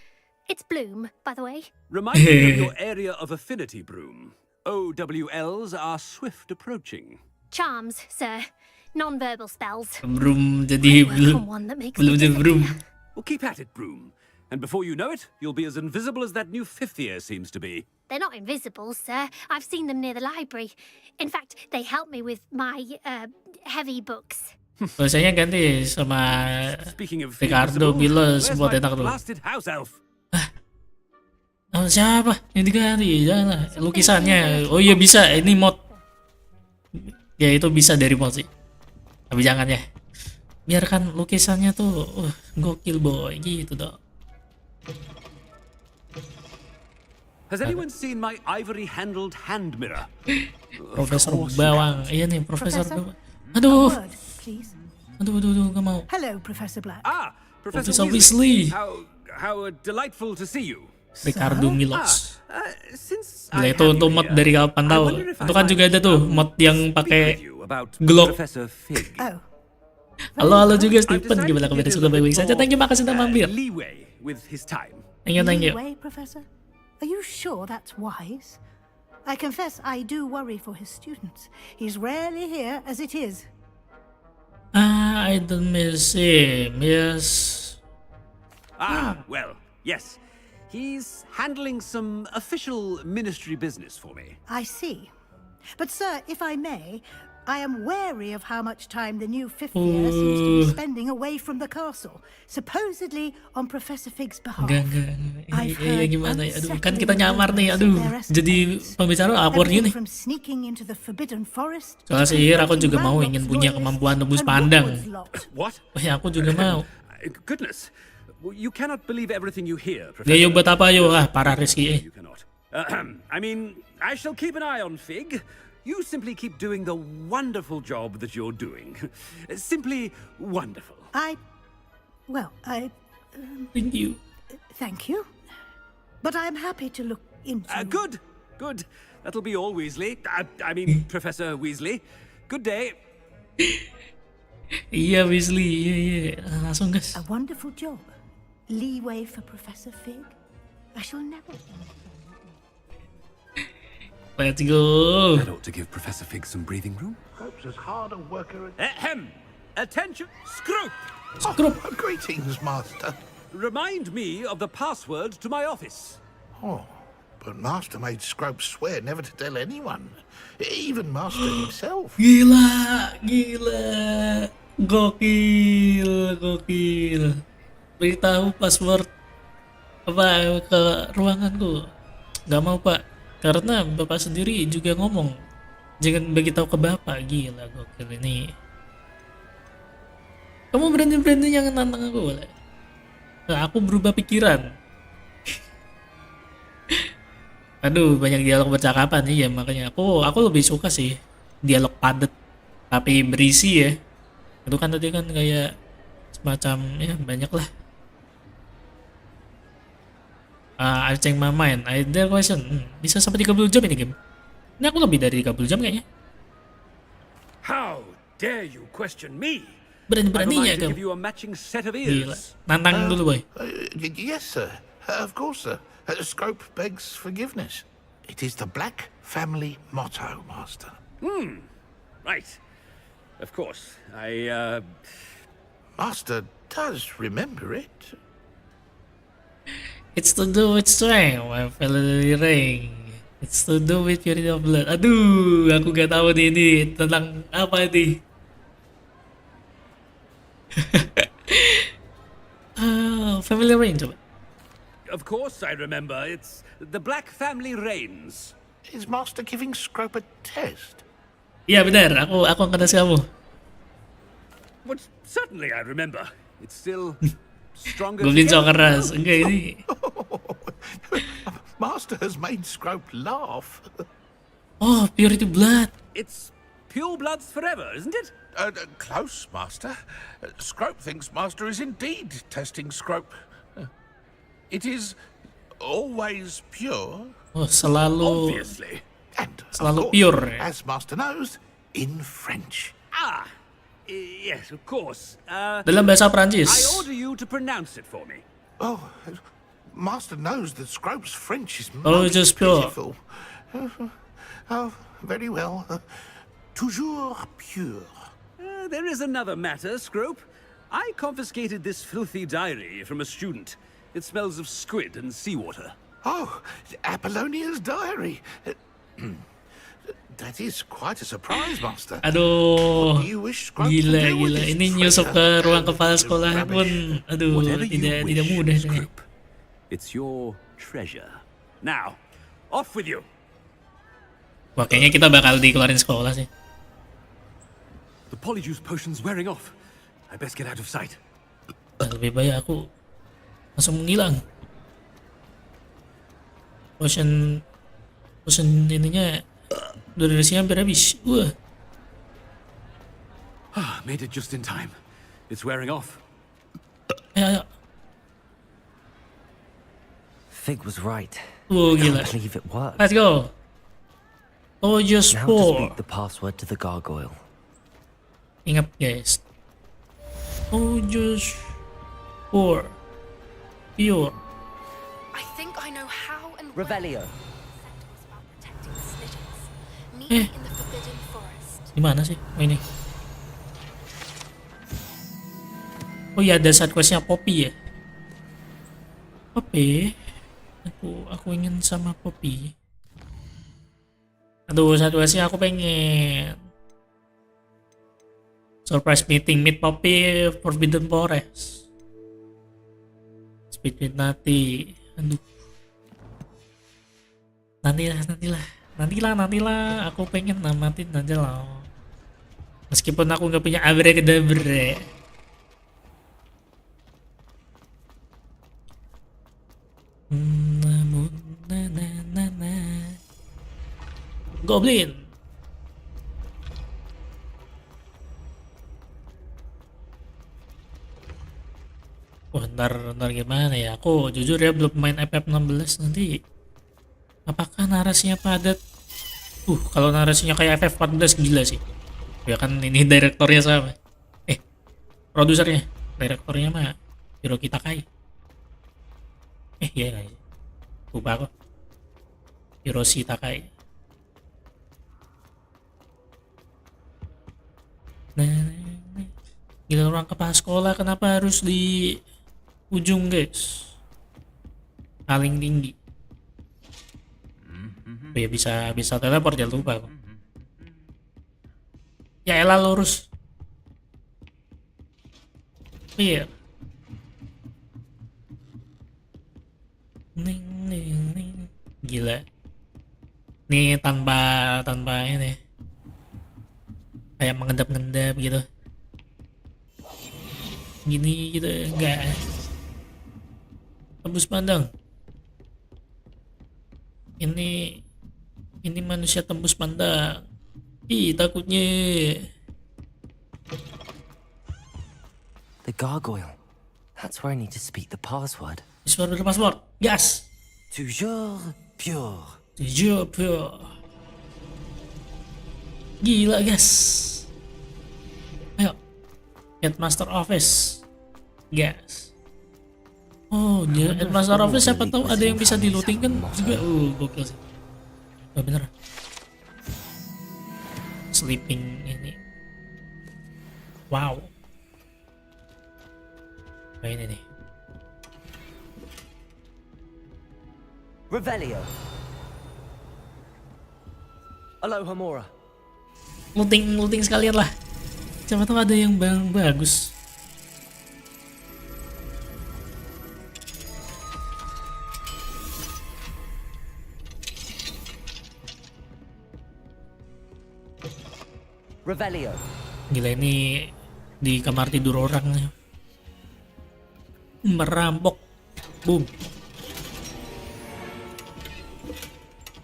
It's Bloom, by the way. Remind me of your area of affinity, Broom. OWLs are swift approaching. Charms, sir. Non-verbal spells. Belum jadi Work on one that makes belum me jadi belum. disappear. Well, keep at it, Broom. And before you know it, you'll be as invisible as that new fifth year seems to be. They're not invisible, sir. I've seen them near the library. In fact, they help me with my heavy books. Biasanya ganti sama Speaking of Ricardo invisible, Bilos where's buat my enak tuh. blasted house elf? Siapa? Yang diganti? Jangan. Lukisannya. Oh iya bisa. Ini mod. Ya itu bisa dari mod sih. Tapi jangan ya. Biarkan lukisannya tuh gokil boy gitu dong. Has anyone seen my ivory-handled hand mirror? Profesor Of course you Bawang. haven't. Iya nih Profesor Professor? Bawang. Aduh. A word, please. Aduh, gak mau. Hello, Professor Black. Professor Professor Weasley. Weasley. How delightful to see you. Ricardo Milos. Since Gila I itu have untuk you mod here, dari kapan I tahu. wonder if Itu I kan might, juga ada tuh mod yang speak pakai with you about Glock. Professor Fig. Oh. Halo juga I've Stephen, decided gimana to kabar? give him Sudah a bit baik-baik saja. more, Thank you, makasih udah mampir. leeway with his time. Thank you. Leeway, Professor? Are you sure that's wise? I confess I do worry for his students. He's rarely here as it is. I don't miss him. Yes. Well, yes. He's handling some official ministry business for me. I see. But, sir, if I may, I am wary of how much time the new fifth year seems to be spending away from the castle, supposedly on Professor Fig's behalf. Enggak. I've Ya heard gimana ya? Aduh, kan unsettling kita nyamar nih. rumors of Aduh, their jadi escapades. pembicara awkward Everything gini. from sneaking into the Forbidden Forest Soalnya to sihir aku converting juga mau Matlock's ingin punya loyalists kemampuan tembus and pandang. Hogwarts lot. What? Oh ya, aku juga mau. Goodness. You cannot believe everything you hear, Professor. Ya yuk buat apa yuk? Parah Rizky. You cannot. I mean, I shall keep an eye on Fig. You simply keep doing the wonderful job that you're doing. Simply wonderful. Thank you. Thank you. But I'm happy to look into... Good. That'll be all, Weasley. I mean, Professor Weasley. Good day. Iya Weasley, iya. Langsung guys. A wonderful job. Leeway for Professor Fig. I shall never... Let's go. That ought to give Professor Fig some breathing room. Scrope's as hard a worker as... Ahem! Attention! Scrope! Greetings, Master. Remind me of the password to my office. Oh, but Master made Scrope swear never to tell anyone. Even Master himself. Gila. Gokil. Beritahu password apa ke ruanganku. Gak mau, Pak. Karena Bapak sendiri juga ngomong jangan beritahu ke Bapak. Gila, gokil ini. Kamu berani-beraninya nantang aku, boleh? Nah, aku berubah pikiran. Aduh, banyak dialog percakapan sih ya, makanya aku lebih suka sih dialog padat tapi berisi ya. Itu kan tadi kan kayak semacam ya banyak lah. I change my mind. I dare question. Bisa sampai 30 jam ini game. Ini aku lebih dari 30 jam kayaknya. How dare you question me? Berani-beraninya I'd like to kamu. give you a matching set of Gila. ears. Nantang dulu, boy. Yes, sir. Of course, sir. Scrope begs forgiveness. It is the Black family motto, Master. Right. Of course. Master does remember it. It's to do with strength, my family ring. It's to do with purity of blood. Aduh, aku gak tahu nih ini tentang apa nih. Family ring coba. Of course I remember. It's the Black family reigns. Is Master giving Scrope a test? Iya benar, aku akan tes kamu. But certainly I remember. It's still stronger. Goblin so keras, enggak ini. Master has made Scrope laugh. Oh, purity blood. It's pure bloods forever, isn't it? Close, Master. Scrope thinks Master is indeed testing Scrope. It is always pure. Oh, selalu Obviously. And, Selalu of course, pure. as Master knows, in French. Yes, of course. dalam bahasa I Prancis. order you to pronounce it for me. Oh, Master knows that Scrope's French is Oh, most just pure. pitiful. Oh, very well. Toujours pure. There is another matter, Scrope. I confiscated this filthy diary from a student. It smells of squid and seawater. Oh, Apollonia's diary. That is quite a surprise, Master. Aduh, What do you wish Scrope to gila. do with this Ini nyusup ke treasure? ruang kepala sekolah pun, aduh, Whatever you tidak wish, mudah. Scrope. It's your treasure. Now, off with you. Wah, kayaknya kita bakal dikeluarin sekolah sih. The polyjuice potion's wearing off. I best get out of sight. Lebih baik aku langsung menghilang. Potion ininya durasinya hampir habis. Wah. Made it just in time. It's wearing off. Ayo. Fig was right. Wah, I gila. can't believe it worked. Let's go. Oh, just Now to four. speak the password to the gargoyle. Ingat guys. Oh, just four. Pure. I think I know how and Revelio. about protecting the snitters. Meet Eh. me in the Forbidden Forest. Di mana sih? Oh ini. Oh iya, ada side questnya Poppy ya. Poppy. Aku ingin sama Poppy. Aduh, side questnya aku pengen. Surprise meeting, meet Poppy, Forbidden Forest. Speed with Nati. Aduh. Nantilah. Aku pengen namatin aja lah. Meskipun aku nggak punya abracadabra. Namun, Goblin. Wah, ntar gimana ya? Aku jujur ya belum main FF16 nanti. Apakah narasinya padat? Kalau narasinya kayak FF14 gila sih. Ya kan ini direktornya sama. Produsernya. Direktornya mah Hiroki Takai. Iya nggak sih? Lupa aku. Hiroshi Takai. Gila, ruang kepala sekolah kenapa harus di ujung, guys? Paling tinggi. Oh ya, bisa teleport, ya lupa aku. Ya elah, lurus. Iya. Ning ning ning. Gila. Nih tanpa ini. Kayak mengendap-ngendap gitu. Gini gitu enggak. Tembus pandang. Ini manusia tembus pandang. Ih, takutnya. The gargoyle. That's where I need to speak the password. Password. Gas. Toujours pure. Toujours pure. Gila, guys. Ayo. Headmaster Office. Gas. Oh, dia Headmaster Office, siapa tahu ada yang bisa diluting kan juga. Gokil sih. Oh, bener. Sleeping ini. Wow. Nah, ini nih. Revelio. Aloha Mora. Looting sekalian lah. Siapa tahu ada yang bagus. Revelio. Gila, ini di kamar tidur orang nih. Merampok. Boom.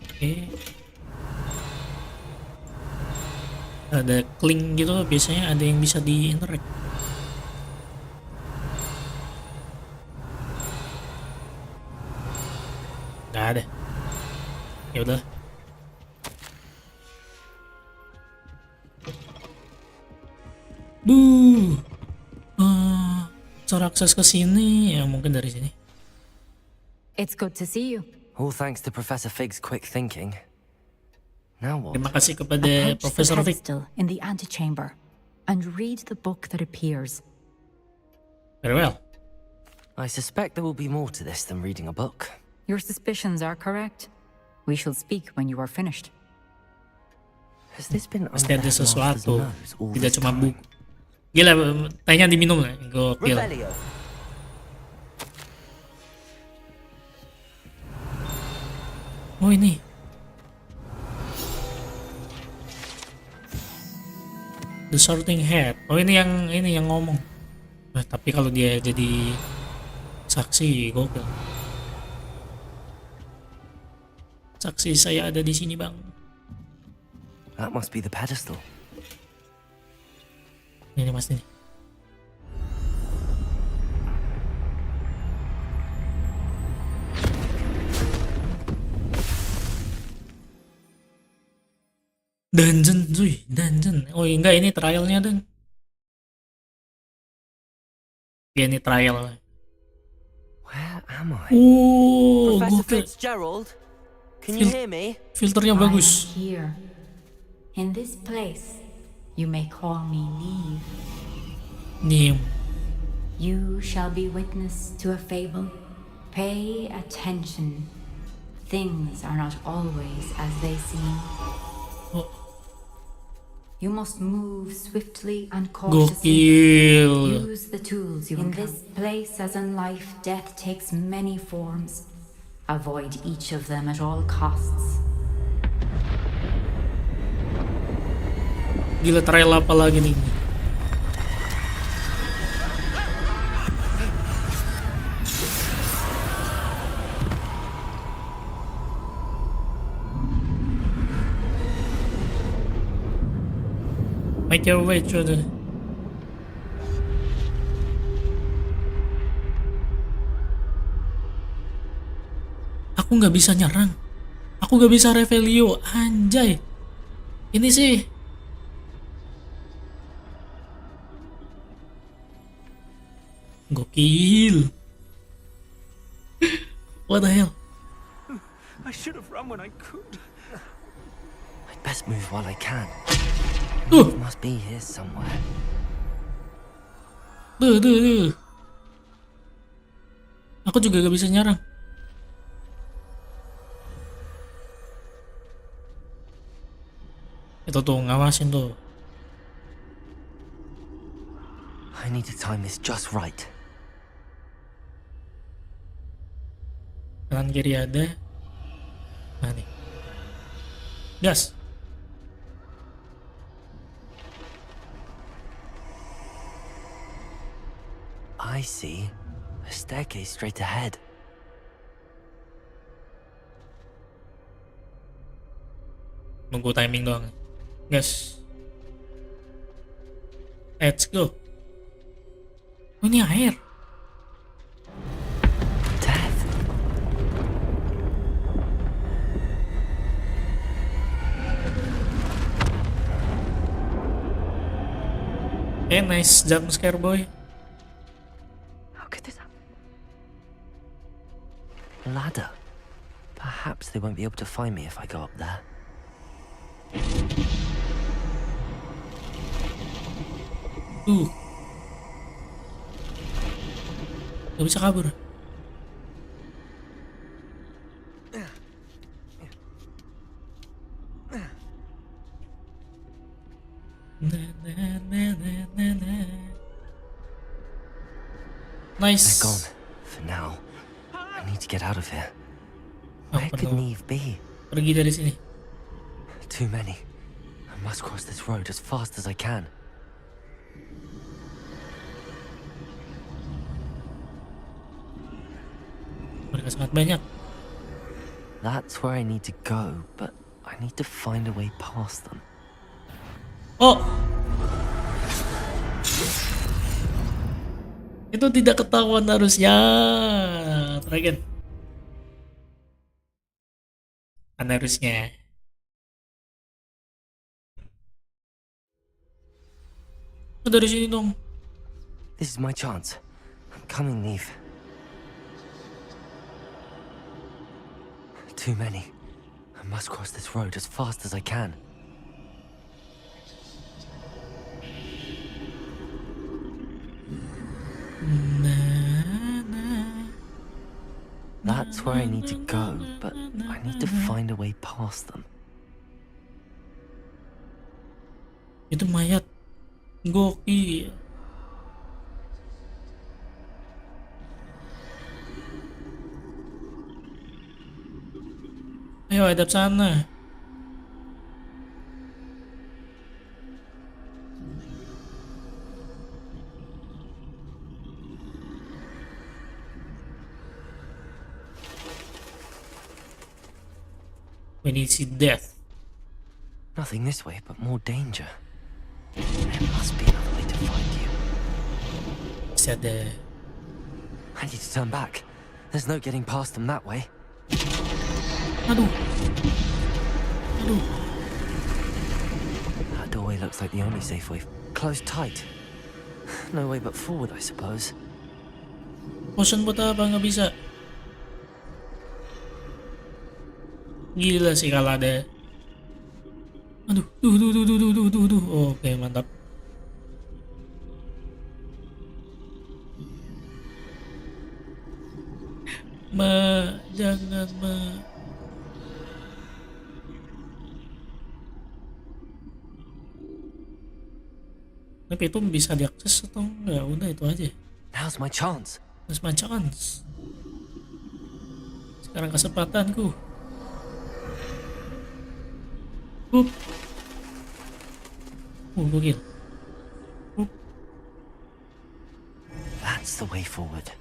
Oke. Ada kling gitu, biasanya ada yang bisa di interact. Nggak ada. Ya udah. Cara akses ke sini ya mungkin dari sini. It's good to see you. All thanks to Professor Fig's quick thinking. Now what? Terima kasih kepada Approach Profesor the Fig. pedestal in the antechamber and read the book that appears. Very well. I suspect there will be more to this than reading a book. Your suspicions are correct. We shall speak when you are finished. Has this been Pasti under ada the headmaster's sesuatu. nose all Tidak this cuma time? buku. Gila, tanya diminum lah. Gokil. Revelio. Oh, ini. The Sorting Hat. Oh, ini yang ngomong. Nah, tapi kalau dia jadi saksi, gokil. Saksi saya ada di sini, Bang. That must be the pedestal. Ini Mas ini. Dungeon, cuy, dungeon. Oh enggak, ini trialnya dan. Ya, ini trial. Where am I? Gokil. Fitzgerald, can you hear me? Filternya bagus. Here, in this place, you may call me Neve. Nim. You shall be witness to a fable. Pay attention. Things are not always as they seem. Oh. You must move swiftly and cautiously. Gokil. Use the tools you in this place, as in life, death takes many forms. Avoid each of them at all costs. Gila, trial apa lagi nih? Make your way through the... Aku nggak bisa nyerang. Aku nggak bisa Revelio. Anjay. Ini sih. Gokil. What the hell? I should have run when I could. I'd best move while I can. It must be here somewhere. Duh. Aku juga gak bisa nyerang. Itu tuh, ngawasin tuh. I need to time this just right. Kanan kiri ada. Nah nih. Gas. I see. A staircase straight ahead. Nunggu timing doang. Gas. Let's go. Oh, ini air. Death. Nice jump scare, boy. How could this happen? Ladder. Perhaps they won't be able to find me if I go up there. Gak bisa kabur. Nice. They're gone. For now. I need to get out of here. Where could Neve be? Pergi dari sini. Too many. I must cross this road as fast as I can. Mereka sangat banyak. That's where I need to go, but I need to find a way past them. Oh! Itu tidak ketahuan harusnya. Dragon. Kan harusnya. Oh, dari sini dong. This is my chance. I'm coming, Neve. Too many. I must cross this road as fast as I can. That's where I need to go, but I need to find a way past them. Itu mayat. Gokil. Ayo hadap sana. We need to see death. Nothing this way, but more danger. There must be another way to find you. Said I need to turn back. There's no getting past them that way. Aduh. That doorway looks like the only safe way. Closed tight. No way but forward, I suppose. Potion buat apa? Nggak bisa. Gila sih kalau ada. Aduh, duh. Oke, mantap. Jangan. Tapi itu bisa diakses atau enggak? Udah itu aja. Now's my chance. Now's my chance. Sekarang kesempatanku. Hup. Gokil. Hup. That's the way forward.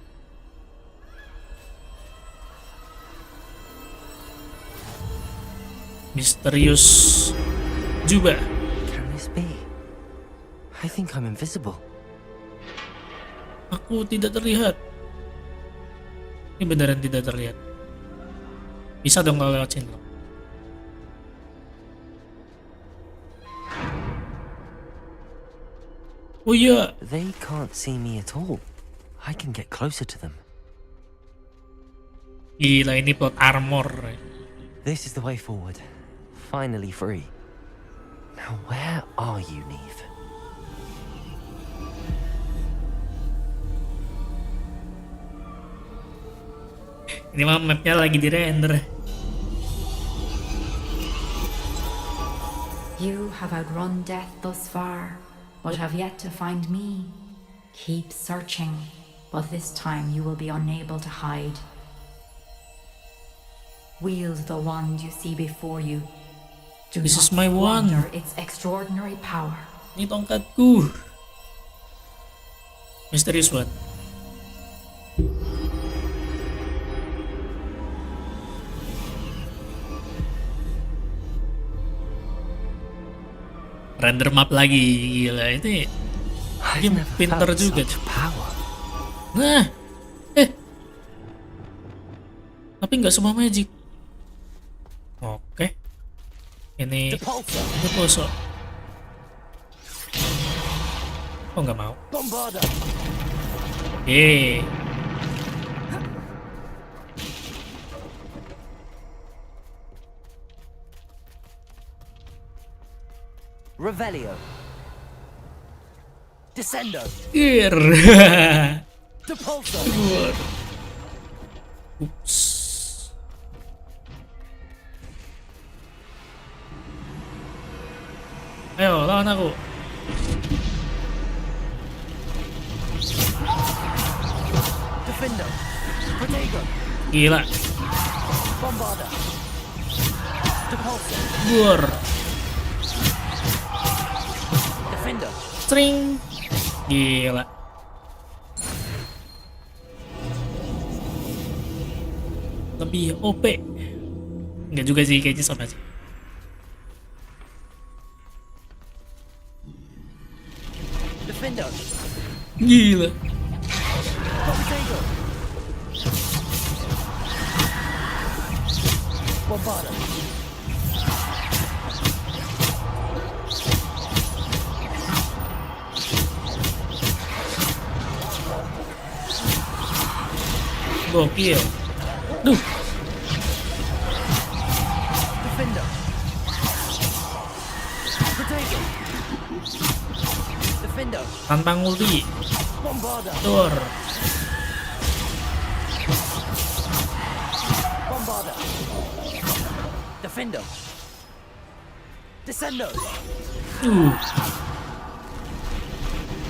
Misterius Juba. Can this be? I think I'm invisible. Aku tidak terlihat. Ini beneran tidak terlihat. Bisa dong kalau lewat sini. Oh iya. They can't see me at all. I can get closer to them. Gila, ini plot armor. This is the way forward. Finally free. Now where are you, Neve? Ini mah mapnya lagi di render. You have outrun death thus far, but have yet to find me. Keep searching, but this time you will be unable to hide. Wield the wand you see before you. Do This is not my wand. squander its extraordinary power. Ini tongkatku. Mysterious what? Render map lagi, gila itu. Game pinter juga. Nah, tapi nggak semua magic. Oke, ini pulso. Oh nggak mau. Revelio. Descendo. Depulso. Ups. Ayo lawan aku. Defendo. Protego. Gila. Bombarda. Depulso. Bur. Defendo. String. Gila. Lebih OP. Enggak juga sih, kayaknya sama sih. Defendo. Gila. Protego. Bombarda. Gokil. Duh. Defender. Protego. Defender. Tanpa ngulti. Bombarda. Tur. Bombarda. Defender. Descendo.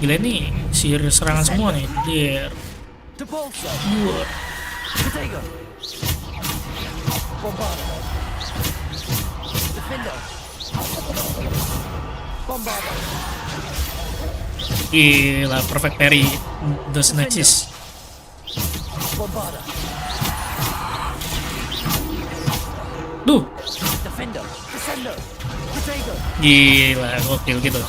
Gila nih, sihir serangan semua nih. Dir. Depulso. Bur. Protego. Bombarda. Defender. Bombarda. Gila, perfect parry. Doesn't exist. Bombarda. Duh. Defender. Descendo. Protego. Gila, gokil gitu.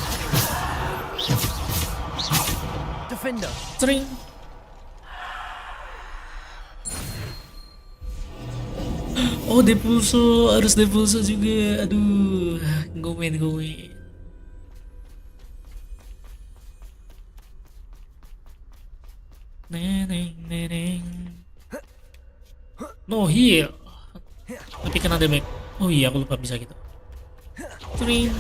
Defender. String. Oh, depulso, harus depulso juga. Aduh, gomen. Neneng. No heal. Tapi kena damage. Oh iya, aku lupa bisa gitu. String.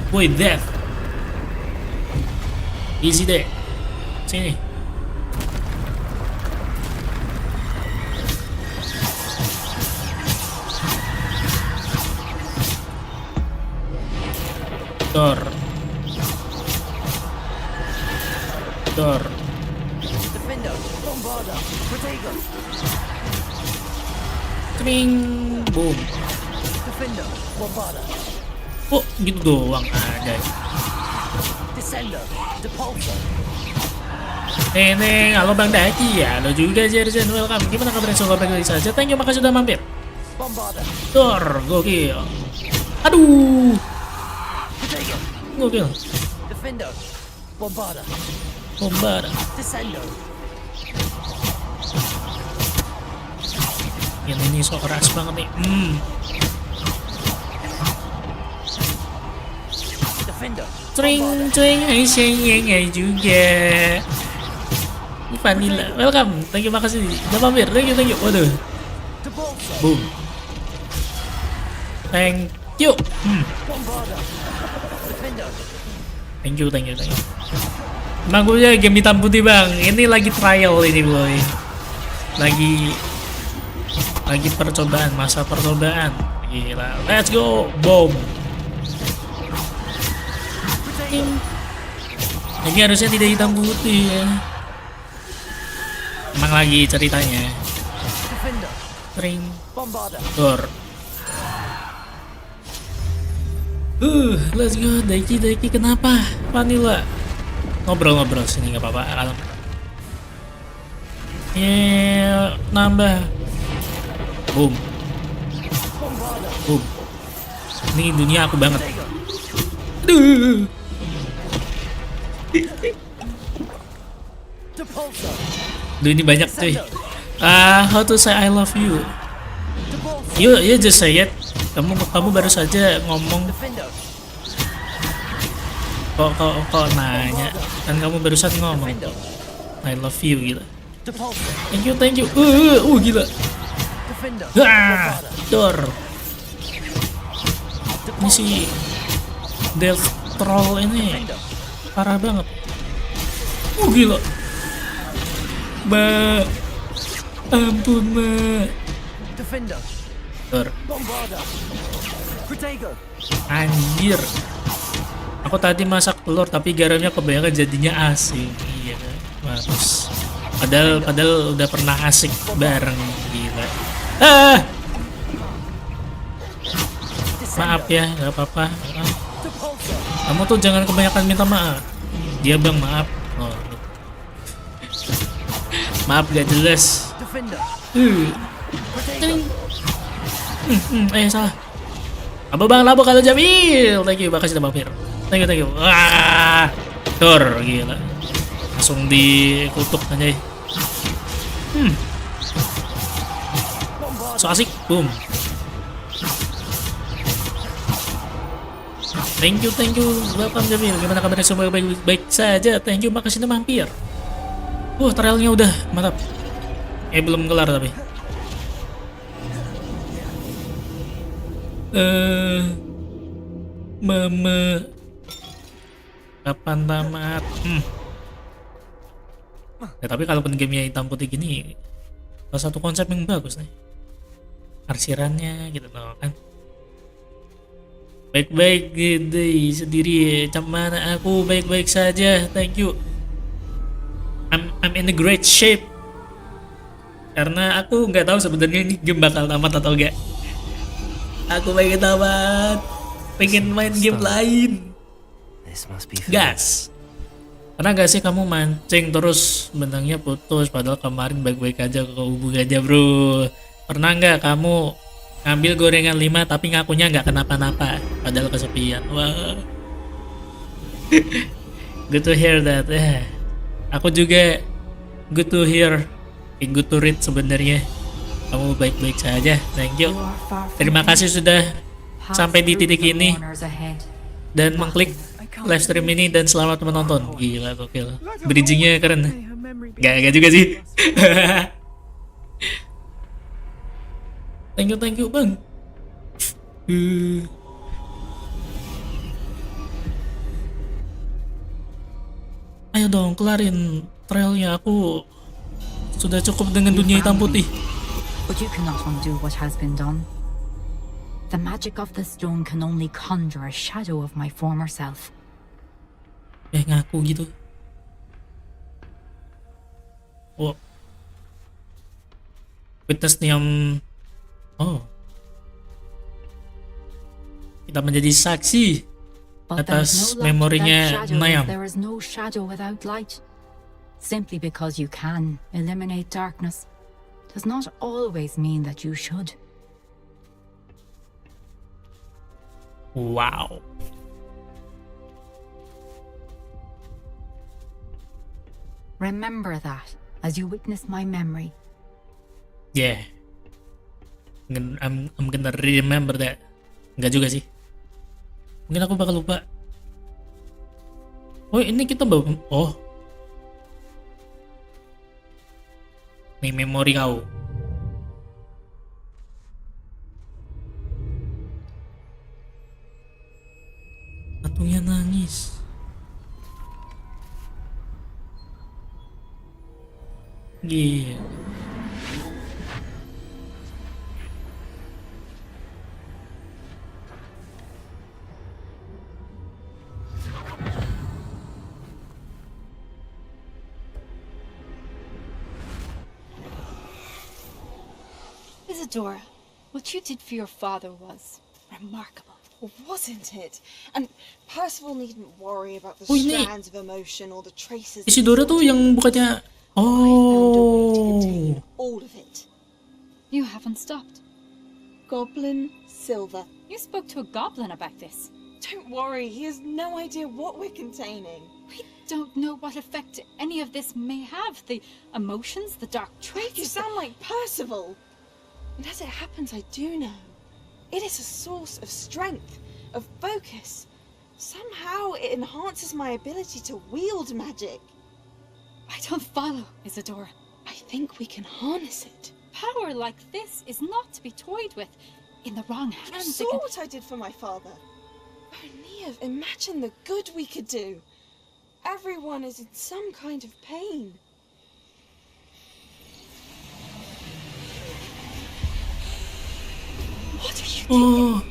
Boy, death. Easy deh. Sini. Door. Defender. Bombarda. Protego. Kring. Boom. Defender. Bombarda. Oh, gitu doang aja. Descendo. Depulso. Neneng, halo Bang Daki ya. Halo juga Jerzen, welcome. Gimana kabarnya sobat baik saja? Thank you, makasih sudah mampir. Bombarda. Door, gokil. Aduh. Protego. Gokil. Defender. Bombarda. Descendo. Yang ini so keras banget nih. Defender. Cring, ay juga. Ini Vanilla, welcome. Thank you, makasih. Udah mampir, thank you. Waduh. Boom. Thank you. Bombarda. Defender. Thank you. Emang gue game hitam putih bang. Ini lagi trial ini boy. Lagi percobaan, masa percobaan. Gila, let's go, boom. Ini harusnya tidak hitam putih ya. Emang lagi ceritanya. Ring, door. Let's go, Daiki kenapa? Vanilla. Ngobrol sini nggak apa-apa. Kalem. Nambah. Boom. Boom. Ini dunia aku banget. Duh. Duh, ini banyak cuy. How to say I love you? You just say it. Kamu baru saja ngomong. Kok nanya? Kan kamu barusan ngomong. I love you gila. Thank you. Gila. Door. Ini si Death Troll ini parah banget. Gila. Ampun, Door. Anjir. Aku tadi masak telur tapi garamnya kebanyakan jadinya asin. Iya kan. Bagus. Padahal udah pernah asik bareng gila. Maaf ya, nggak apa-apa. Kamu tuh jangan kebanyakan minta maaf. Dia bang maaf. Oh. Maaf gak jelas. Salah. Apa bang labo kalau Jamil? Thank you, makasih Bang Fir. Thank you. Dor gila. Langsung dikutuk aja. So asik, boom. Thank you. Welcome Jamil. Gimana kabarnya semua baik saja? Thank you, makasih udah mampir. Trailnya udah mantap. Belum kelar tapi. Mama kapan tamat? Ya, tapi kalaupun gamenya hitam putih gini, salah satu konsep yang bagus nih. Arsirannya gitu loh kan. Baik-baik gede sendiri. Mana aku baik-baik saja. Thank you. I'm in a great shape. Karena aku nggak tahu sebenarnya ini game bakal tamat atau enggak. Aku pengen tamat. Pengen main game lain. Gas. Pernah gak sih kamu mancing terus benangnya putus padahal kemarin baik-baik aja ke hubungannya bro? Pernah nggak kamu ngambil gorengan 5 tapi ngakunya nggak kenapa-napa padahal kesepian? Wah. Good to hear that. Aku juga good to hear, good to read sebenarnya. Kamu baik-baik saja. Thank you. Terima kasih sudah sampai di titik ini dan mengklik live stream ini dan selamat menonton. Gila gokil. Bridgingnya keren. Gak juga sih. Thank you bang. Ayo dong kelarin trailnya. Aku sudah cukup dengan dunia hitam putih. But you cannot undo what has been done. The magic of the stone can only conjure a shadow of my former self. Ngaku gitu. Witness nih kita menjadi saksi atas memorinya Nayam. There is no shadow without light. Simply because you can eliminate darkness does not always mean that you should. Wow. Remember that as you witness my memory. Yeah. I'm gonna remember that. Enggak juga sih. Mungkin aku bakal lupa. Ini kita bawa. Nih memori kau. Patungnya nangis. Iya. Isadora, what you did for your father was remarkable. Wasn't it? And Percival needn't worry about the Oh, ini strands of emotion or the traces. Isidora tuh yang bukannya All of it. You haven't stopped. Goblin silver. You spoke to a goblin about this. Don't worry, he has no idea what we're containing. We don't know what effect any of this may have. The emotions, the dark traits. You sound like Percival. And as it happens, I do know. It is a source of strength, of focus. Somehow it enhances my ability to wield magic. I don't follow, Isadora. I think we can harness it. Power like this is not to be toyed with. In the wrong You hands, saw what I did for my father. Oh, Neve, imagine the good we could do. Everyone is in some kind of pain. What are you doing?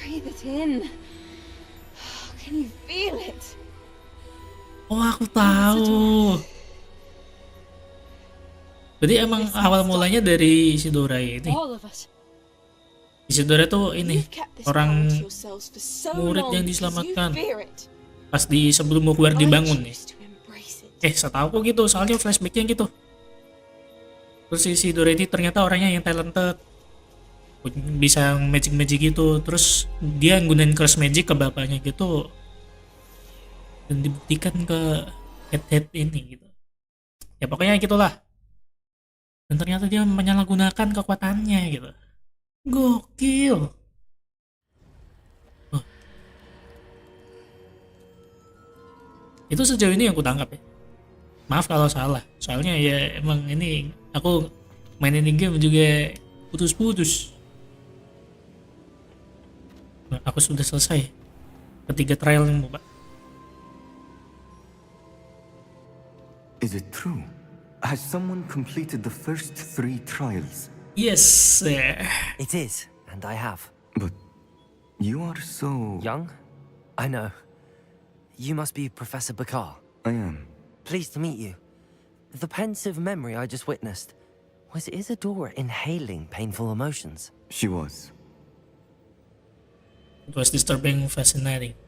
Breathe it in. Can you feel it? Oh, aku tahu. Berarti emang awal mulanya dari Isidora ini. All of us. Isidora tuh ini orang murid yang diselamatkan pas sebelum mau keluar dibangun nih. Setahu gitu, soalnya flashbacknya gitu. Terus Isidora ini ternyata orangnya yang talented, bisa magic gitu. Terus dia nggunain curse magic ke bapaknya gitu, dan dibuktikan ke head ini gitu. Ya pokoknya gitulah. Dan ternyata dia menyalahgunakan kekuatannya gitu. Gokil. Itu sejauh ini yang aku tangkap ya. Maaf kalau salah. Soalnya ya emang ini aku mainin game juga putus-putus. Nah, aku sudah selesai ketiga trial yang Pak. Is it true? Has someone completed the first 3 trials? Yes, sir. It is, and I have. But you are so... Young? I know. You must be Professor Bakar. I am. Pleased to meet you. The pensive memory I just witnessed, was Isadora inhaling painful emotions? She was. It was disturbing, fascinating.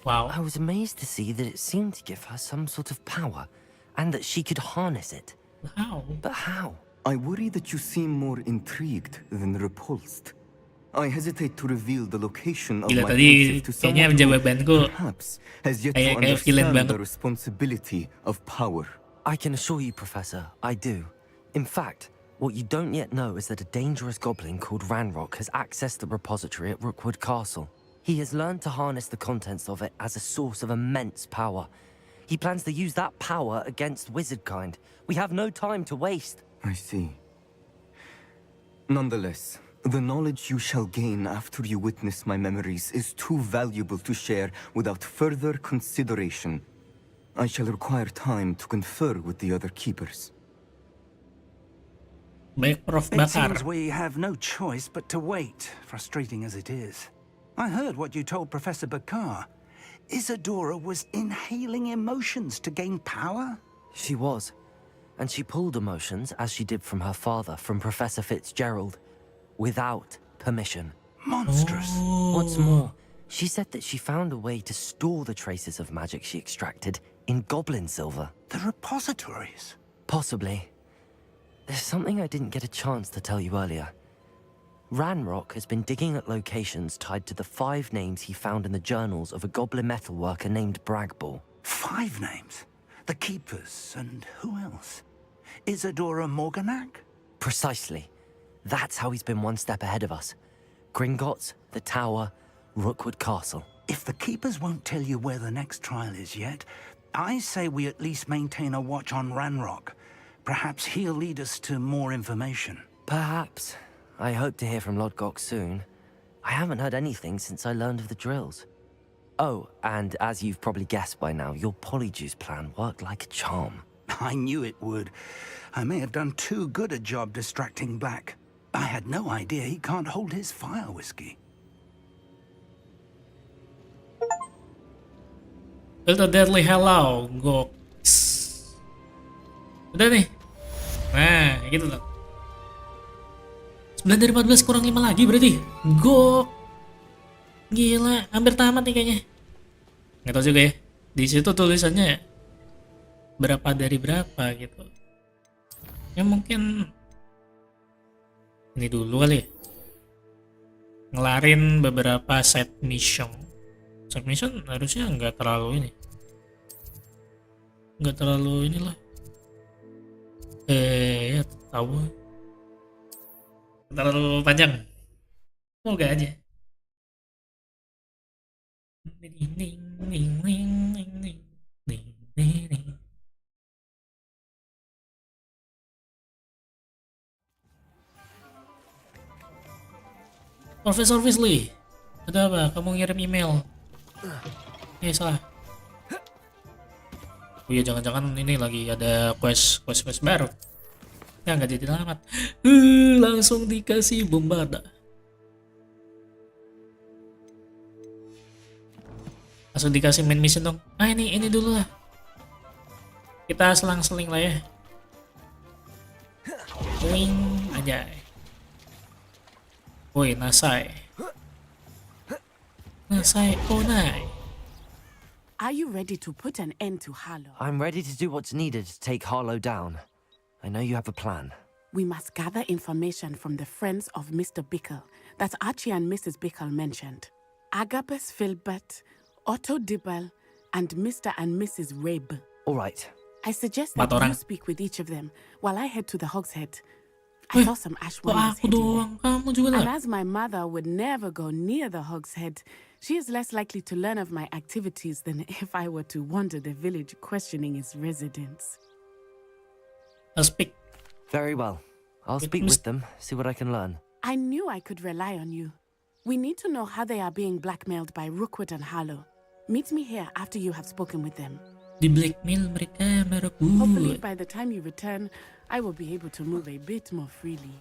Wow. I was amazed to see that it seemed to give her some sort of power, and that she could harness it. How? But how? I worry that you seem more intrigued than repulsed. I hesitate to reveal the location of Gila, my tadi pensive to kayaknya someone who jawabanku perhaps has yet to kayak villain understand banget. the responsibility of power. I can assure you, Professor, I do. In fact, what you don't yet know is that a dangerous goblin called Ranrock has accessed the repository at Rookwood Castle. He has learned to harness the contents of it as a source of immense power. He plans to use that power against wizardkind. We have no time to waste. I see. Nonetheless, the knowledge you shall gain after you witness my memories is too valuable to share without further consideration. I shall require time to confer with the other keepers. Baik, Prof. It Bakar. seems we have no choice but to wait, frustrating as it is. I heard what you told Professor Bakar. Isadora was inhaling emotions to gain power? She was. And she pulled emotions, as she did from her father, from Professor Fitzgerald, without permission. Monstrous. What's more, she said that she found a way to store the traces of magic she extracted in goblin silver. The repositories? Possibly. There's something I didn't get a chance to tell you earlier. Ranrock has been digging at locations tied to the 5 names he found in the journals of a goblin metalworker named Bragball. 5 names? The Keepers, and who else? Isadora Morganac? Precisely. That's how he's been one step ahead of us. Gringotts, the Tower, Rookwood Castle. If the Keepers won't tell you where the next trial is yet, I say we at least maintain a watch on Ranrock. Perhaps he'll lead us to more information. Perhaps. I hope to hear from Lodgok soon. I haven't heard anything since I learned of the drills. Oh, and as you've probably guessed by now, your polyjuice plan worked like a charm. I knew it would. I may have done too good a job distracting Black. I had no idea he can't hold his fire whiskey. Build a deadly hello, goks. Udah nih. Nah, gitu loh. 9 dari 14 kurang 5 lagi berarti. Gok. Gila, hampir tamat nih kayaknya. Nggak tahu juga ya. Di situ tulisannya berapa dari berapa gitu. Ya mungkin ini dulu kali ya. Ngelarin beberapa set mission. Set mission harusnya nggak terlalu ini. Nggak terlalu inilah. Ya tahu. Terlalu panjang. Semoga aja. Profesor Weasley, ada apa? Kamu ngirim email? Salah. Oh iya, jangan-jangan ini lagi ada quest baru. Ya nggak jadi tamat. Langsung dikasih bombarda. Langsung dikasih main mission dong. Ini dulu lah. Kita selang-seling lah ya. Wing aja. Woi, Nasai. Nasai Onai. Are you ready to put an end to Harlow? I'm ready to do what's needed to take Harlow down. I know you have a plan. We must gather information from the friends of Mr. Bickle that Archie and Mrs. Bickle mentioned. Agabus Filbert, Otto Dibble, and Mr. and Mrs. Rabe. All right. I suggest that you speak with each of them while I head to the Hogshead. I saw some ash warriors heading there. And as my mother would never go near the Hogshead, she is less likely to learn of my activities than if I were to wander the village questioning its residents. I'll speak. Very well. I'll speak with them, see what I can learn. I knew I could rely on you. We need to know how they are being blackmailed by Rookwood and Harlow. Meet me here after you have spoken with them. Di blackmail mereka Rookwood. Hopefully by the time you return, I will be able to move a bit more freely.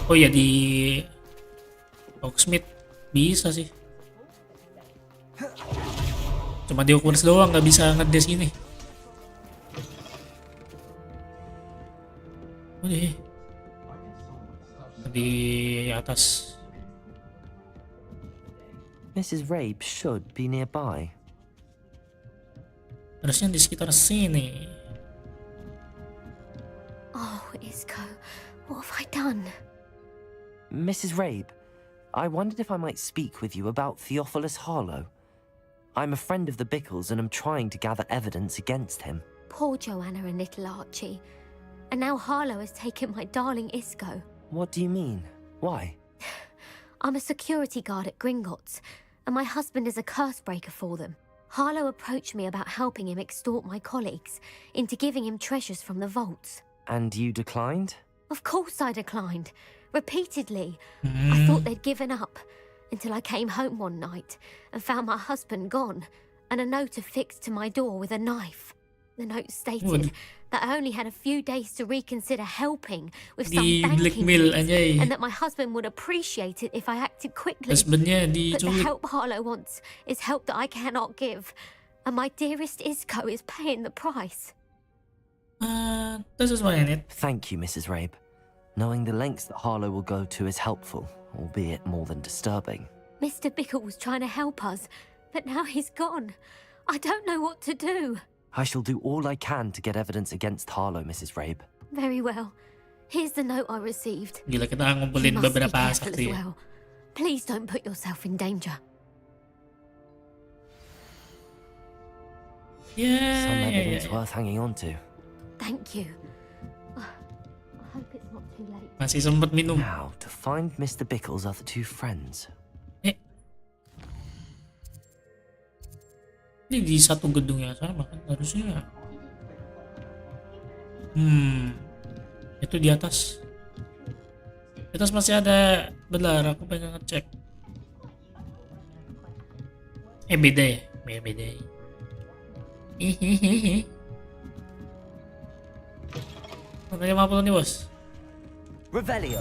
Oh ya, di Hogsmeade bisa sih. Cuma di Hogwarts doang nggak bisa ngedes gini. Udah di atas. Mrs. Rabe should be nearby. Harusnya di sekitar sini. Oh, Isco, what have I done? Mrs. Rabe, I wondered if I might speak with you about Theophilus Harlow. I'm a friend of the Bickles and am trying to gather evidence against him. Poor Joanna and little Archie. And now Harlow has taken my darling Isco. What do you mean? Why? I'm a security guard at Gringotts, and my husband is a curse breaker for them. Harlow approached me about helping him extort my colleagues into giving him treasures from the vaults. And you declined? Of course I declined. Repeatedly. I thought they'd given up, until I came home one night and found my husband gone, and a note affixed to my door with a knife. The note stated that I only had a few days to reconsider helping with some banking needs, and that my husband would appreciate it if I acted quickly. But the help Harlow wants is help that I cannot give, and my dearest Isco is paying the price. This is what I need. Thank you, Mrs. Rabe. Knowing the lengths that Harlow will go to is helpful, albeit more than disturbing. Mr. Bickle was trying to help us, but now he's gone. I don't know what to do. I shall do all I can to get evidence against Harlow, Mrs. Rabe. Very well. Here's the note I received. Gila, kita ngumpulin beberapa saksi. Well. Please don't put yourself in danger. Some evidence worth hanging on to. Thank you. I hope it's not too late. Masih sempat minum. Now, to find Mr. Bickle's other two friends. Ini di satu gedung yang sama kan harusnya. Itu di atas. Di atas masih ada. Bentar, aku pengen ngecek. Beda ya? Beda ya. Hihihihi. 150 nih, bos. Revelio.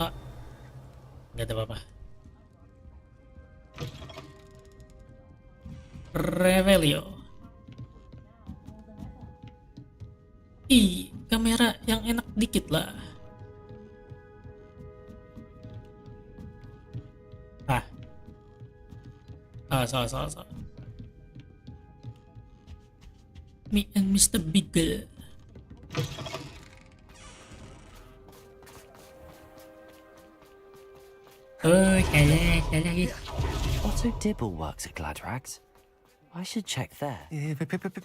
Ah, nggak ada apa-apa. Revelio. Ih, kamera yang enak dikit lah. Salah. Me and Mr. Beagle. Oh, kalah lagi. Otto Dibble works at Gladrags. I should check there.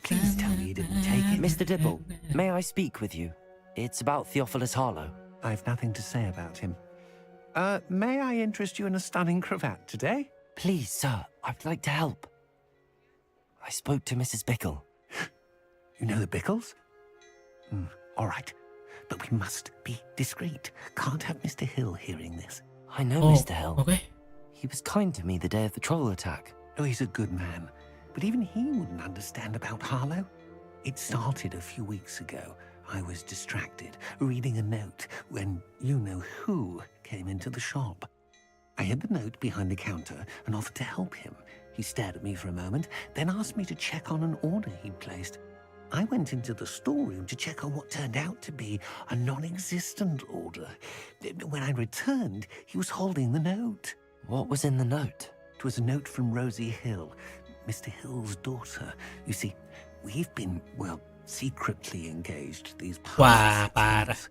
Please tell me you didn't take it. Mr. Dibble, may I speak with you? It's about Theophilus Harlow. I've nothing to say about him. May I interest you in a stunning cravat today? Please, sir, I'd like to help. I spoke to Mrs. Bickle. You know the Bickles? All right. But we must be discreet. Can't have Mr. Hill hearing this. I know Mr. Hill. Okay. He was kind to me the day of the troll attack. Oh, he's a good man. But even he wouldn't understand about Harlow. It started a few weeks ago. I was distracted, reading a note, when you-know-who came into the shop. I hid the note behind the counter and offered to help him. He stared at me for a moment, then asked me to check on an order he'd placed. I went into the storeroom to check on what turned out to be a non-existent order. When I returned, he was holding the note. What was in the note? It was a note from Rosie Hill, Mr. Hill's daughter. You see, we've been, well, secretly engaged these past 6 months.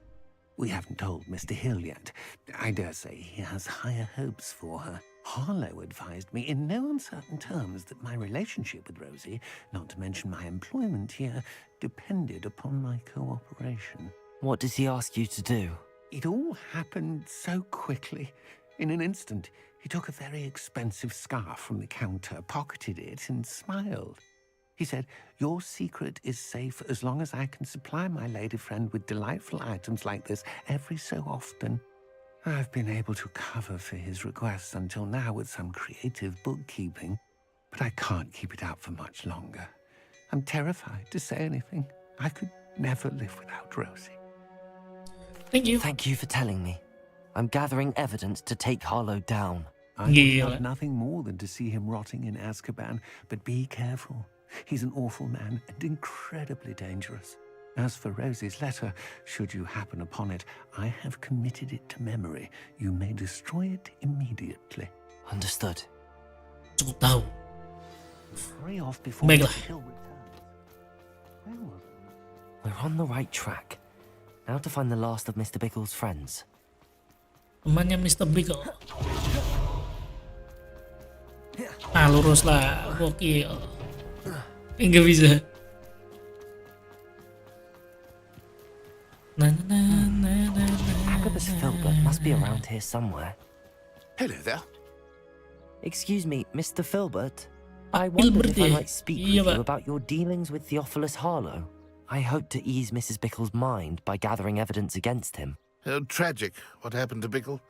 We haven't told Mr. Hill yet. I dare say he has higher hopes for her. Harlow advised me in no uncertain terms that my relationship with Rosie, not to mention my employment here, depended upon my cooperation. What does he ask you to do? It all happened so quickly. In an instant, he took a very expensive scarf from the counter, pocketed it, and smiled. He said, "Your secret is safe as long as I can supply my lady friend with delightful items like this every so often." I've been able to cover for his requests until now with some creative bookkeeping, but I can't keep it out for much longer. I'm terrified to say anything. I could never live without Rosie. Thank you. Thank you for telling me. I'm gathering evidence to take Harlow down. I would love nothing more than to see him rotting in Azkaban, but be careful. He's an awful man and incredibly dangerous. As for Rosie's letter, should you happen upon it, I have committed it to memory. You may destroy it immediately. Understood. Cukup tahu. Hurry off before Baiklah. Mr. Hill returns. Where was I? We're on the right track. Now to find the last of Mr. Bickle's friends. Temannya Mr. Beagle. Ah, lurus lah. Gokil. Enggak bisa. Agabus Filbert must be around here somewhere. Hello there. Excuse me, Mr. Filbert. I wondered if I might speak with Pak. you about your dealings with Theophilus Harlow. I hope to ease Mrs. Bickle's mind by gathering evidence against him. Tragic, what happened to Bickle.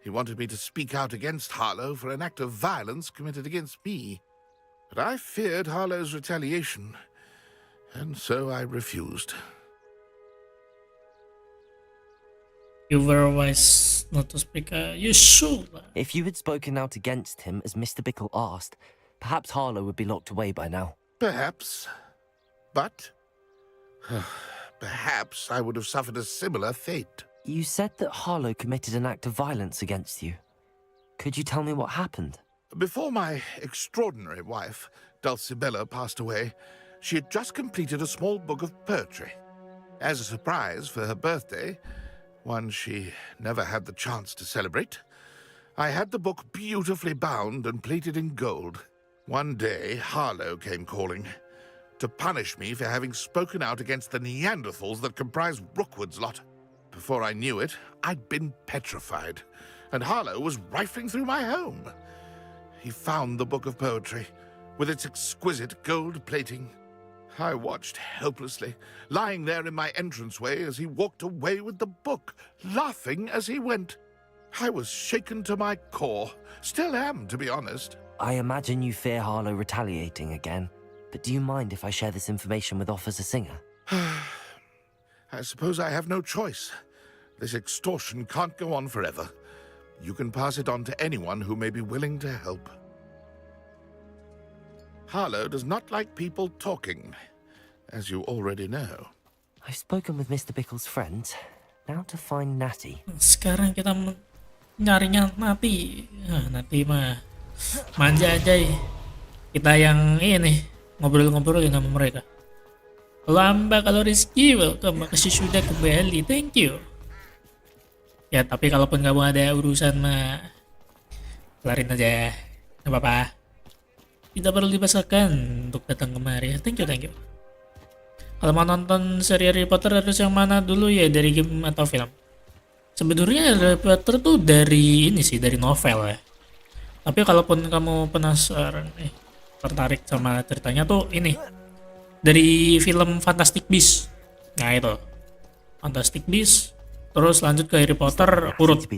He wanted me to speak out against Harlow for an act of violence committed against me. But I feared Harlow's retaliation, and so I refused. You were wise not to speak. You should. If you had spoken out against him as Mr. Bickle asked, perhaps Harlow would be locked away by now. Perhaps. But perhaps I would have suffered a similar fate. You said that Harlow committed an act of violence against you. Could you tell me what happened? Before my extraordinary wife, Dulcibella, passed away, she had just completed a small book of poetry. As a surprise for her birthday, one she never had the chance to celebrate, I had the book beautifully bound and plated in gold. One day, Harlow came calling to punish me for having spoken out against the Neanderthals that comprise Rookwood's lot. Before I knew it, I'd been petrified, and Harlow was rifling through my home. He found the book of poetry, with its exquisite gold plating. I watched helplessly, lying there in my entranceway as he walked away with the book, laughing as he went. I was shaken to my core. Still am, to be honest. I imagine you fear Harlow retaliating again, but do you mind if I share this information with Officer Singer? I suppose I have no choice. This extortion can't go on forever. You can pass it on to anyone who may be willing to help. Harlow does not like people talking, as you already know. I've spoken with Mr. Bickle's friends. Now to find Natty. Sekarang kita nyarinya Natty. Natty mah manja aja. Kita yang ini ngobrol-ngobrolin sama mereka. Kalau Amba, kalau Rizky, welcome. Makasih sudah kembali. Thank you. Ya, tapi kalaupun kamu ada urusan mah kelarin aja. Gak apa-apa. Tidak perlu dipaksakan untuk datang kemari. Thank you. Kalau mau nonton seri Harry Potter harus yang mana dulu ya, dari game atau film? Sebenarnya Harry Potter tuh dari ini sih, dari novel ya. Tapi kalaupun kamu penasaran, tertarik sama ceritanya tuh ini dari film Fantastic Beasts. Nah itu Fantastic Beasts, terus lanjut ke Harry Potter urut 1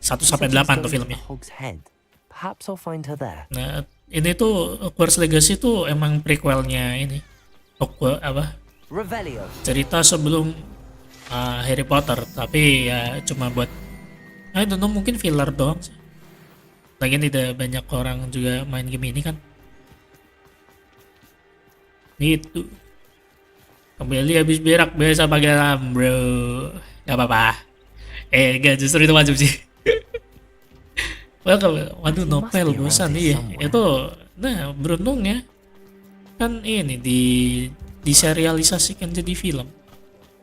sampai 8 tuh filmnya. Nah ini tuh Hogwarts Legacy tuh emang prequelnya ini cerita sebelum Harry Potter, tapi ya cuma buat I don't know, mungkin filler doang sih. Lagian tidak banyak orang juga main game ini kan. Gitu. Kembali habis berak biasa pakai alarm, bro. Gak apa-apa. Gak, justru itu wajib sih. Waduh, novel bosan iya. Itu, nah beruntung ya. Kan ini diserialisasikan jadi film.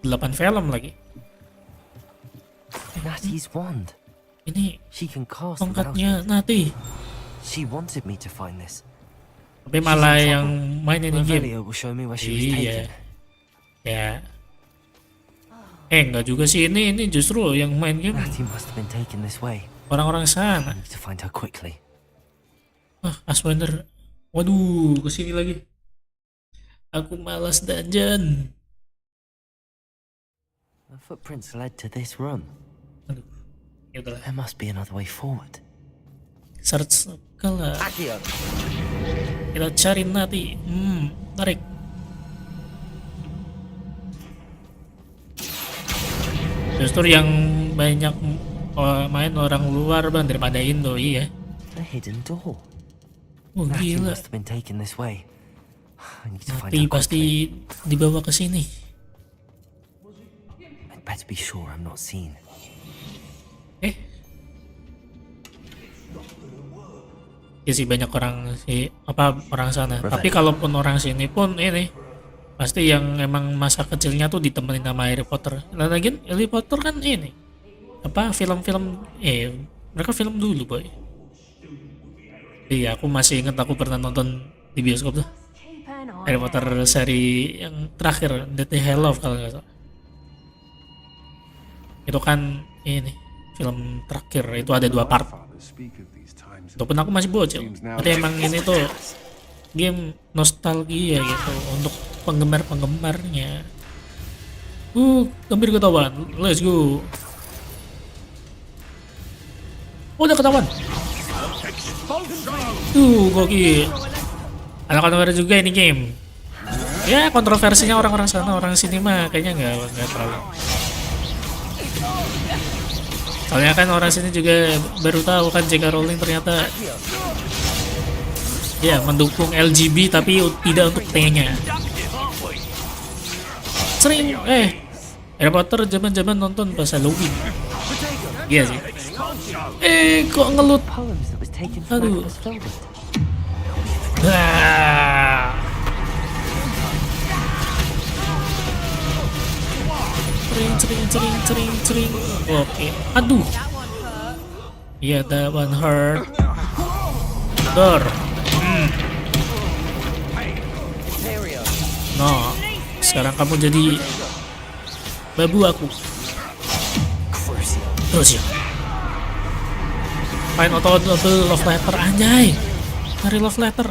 8 film lagi. Natty's wand. Ini She can cast tongkatnya Natty. She wanted me to find this. Tapi malah yang main ini game. Iya. Ya. Enggak juga sih, ini justru yang main game. Natty must have been taken this way. Orang-orang sana. I need to find her quickly. Aswender. Waduh, kesini lagi. Aku malas dungeon. The footprints led to this room. Aduh. Yaudahlah. There must be another way forward. Search color. Kita cari Natty. Tarik. Justru yang banyak main orang luar bang daripada Indo, iya. A hidden door. Oh gila. Natty pasti dibawa ke sini. I'd better be sure I'm not seen. Ya sih banyak orang orang sana. Tapi kalaupun orang sini pun ini pasti yang emang masa kecilnya tuh ditemenin sama Harry Potter. Dan lagi Harry Potter kan ini film-film mereka film dulu boy. Iya, aku masih ingat aku pernah nonton di bioskop tuh Harry Potter seri yang terakhir, Deathly Hallows kalau nggak salah. Itu kan ini film terakhir, itu ada 2 part. Walaupun aku masih bocil, tapi emang ini tuh game nostalgia gitu untuk penggemar-penggemarnya. Hampir ketahuan. Let's go. Udah ketahuan. Gokil. Anak-anak juga ini game. Ya kontroversinya orang-orang sana, orang sini mah kayaknya nggak terlalu. Soalnya kan orang sini juga baru tahu kan J.K. Rowling ternyata ya mendukung LGB tapi tidak untuk T-nya. Sering Harry Potter zaman-zaman nonton pas Halloween. Iya sih. Kok ngelut. Aduh. Cering. Oke. Aduh. Iya, that one hurt. Door. No. Sekarang kamu jadi babu aku. Terus ya. Find auto double love letter, anjay. Cari love letter.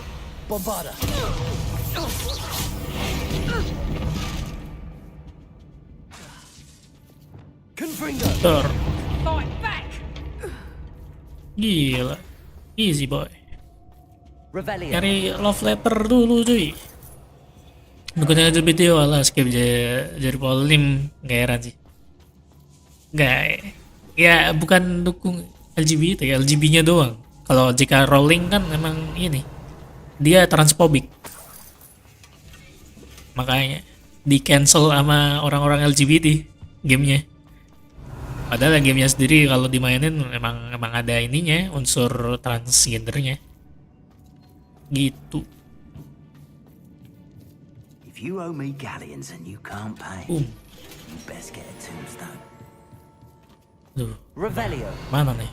Tor. Gila. Easy boy. Cari love letter dulu cuy. Bukannya aja video ala skip jadi polim. Gak heran sih. Gak. Ya bukan dukung LGBT ya, LGB-nya doang. Kalau jika Rowling kan emang ini. Dia transfobik. Makanya di cancel sama orang-orang LGBT gamenya. Padahal gamenya sendiri kalau dimainin emang ada ininya, unsur transgendernya. Gitu. If you owe me galleons and you can't pay, you best get a tombstone. Duh. Revelio. Mana nih?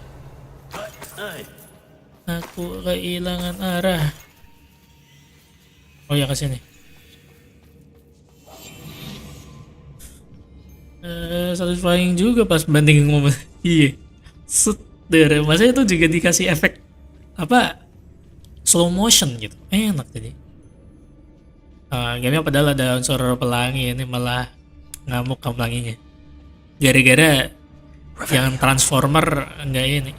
Aku kehilangan arah. Oh ya, kesini. Satisfying juga pas bandingin momen. Iya. Sudah, masa itu juga dikasih efek apa? Slow motion gitu. Enak jadi. Gamenya padahal ada unsur pelangi, ini malah ngamuk pelanginya. Gara-gara yang Transformer enggak ini.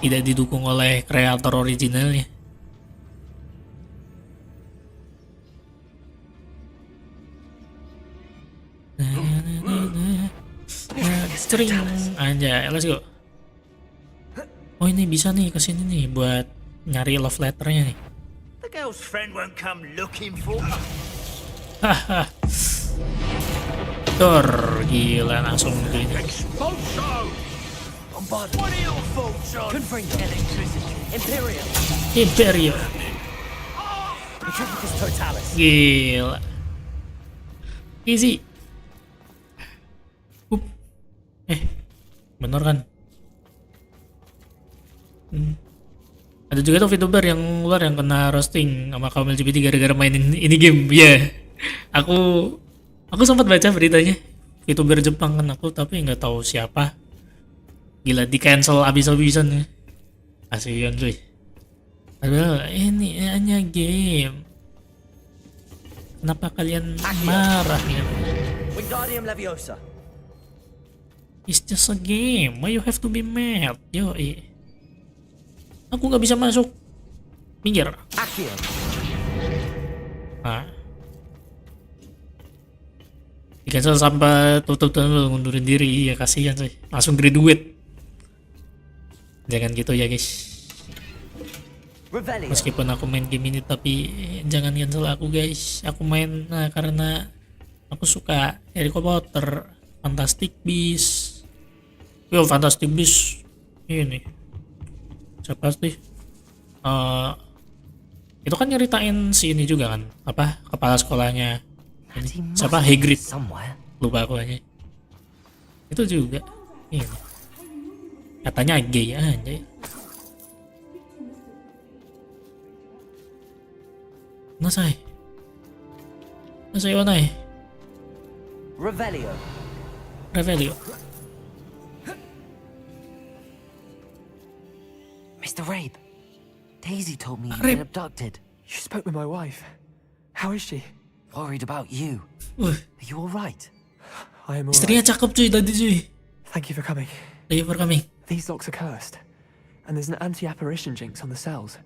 Tidak didukung oleh kreator originalnya. String aja, let's go. Oh ini bisa nih kesini nih buat nyari love letternya nih. The girl's friend won't come looking for me. Haha. Tor, gila langsung gini. What are your thoughts on conferring electricity? Imperial. Imperial. Petrificus totalis. Gila. Easy. Bener kan? Ada juga tuh vtuber yang luar yang kena roasting sama kaum LGBT gara-gara mainin ini game. Ya, yeah. Aku sempat baca beritanya. VTuber Jepang kan aku, tapi nggak tahu siapa. Gila di cancel abis-abisan ya. Kasihan cuy. Padahal ini hanya game. Kenapa kalian marah ya? Wingardium Leviosa. It's just a game. Why you have to be mad? Yo, aku nggak bisa masuk. Minggir. Nah. Di-cancel sampai tutup ngundurin diri. Iya, kasihan sih. Langsung graduate. Jangan gitu ya, guys. Meskipun aku main game ini, tapi jangan cancel aku, guys. Aku main karena aku suka Harry Potter, Fantastic Beasts. Yo, Fantastic Beasts ini siapa sih? Itu kan nyeritain si ini juga kan, apa kepala sekolahnya ini. Siapa? Hagrid, lupa aku aja. Itu juga ini katanya gay aja. Nasai onai. Revelio. Mr. Rabe, Daisy told me you've been abducted. You spoke with my wife. How is she? Worried about you. Are you all right? I am all Istrinya right. cakep cuy tadi cuy. Thank you for coming. Thank you for coming. These locks are cursed, and there's an anti-apparition jinx on the cells.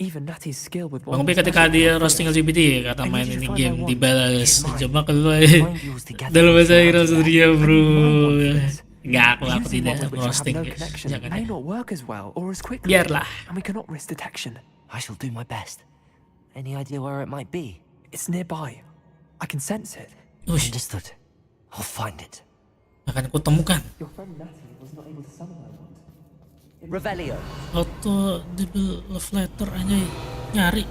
Even Natty's skill with Bang P ketika dia roasting LGBT kata main ini game dibalas coba keluar dalam bahasa Inggris dia bro. Enggak, aku tidak roasting. Jangan may ya. not work as well or as quickly. Biarlah. And we cannot risk detection. I shall do my best. Any idea where it might be? It's nearby. I can sense it. Understood. I'll find it. Akan ku temukan. Your friend Natty was not able to summon her wand. Revelio. Auto double love letter aja nyari.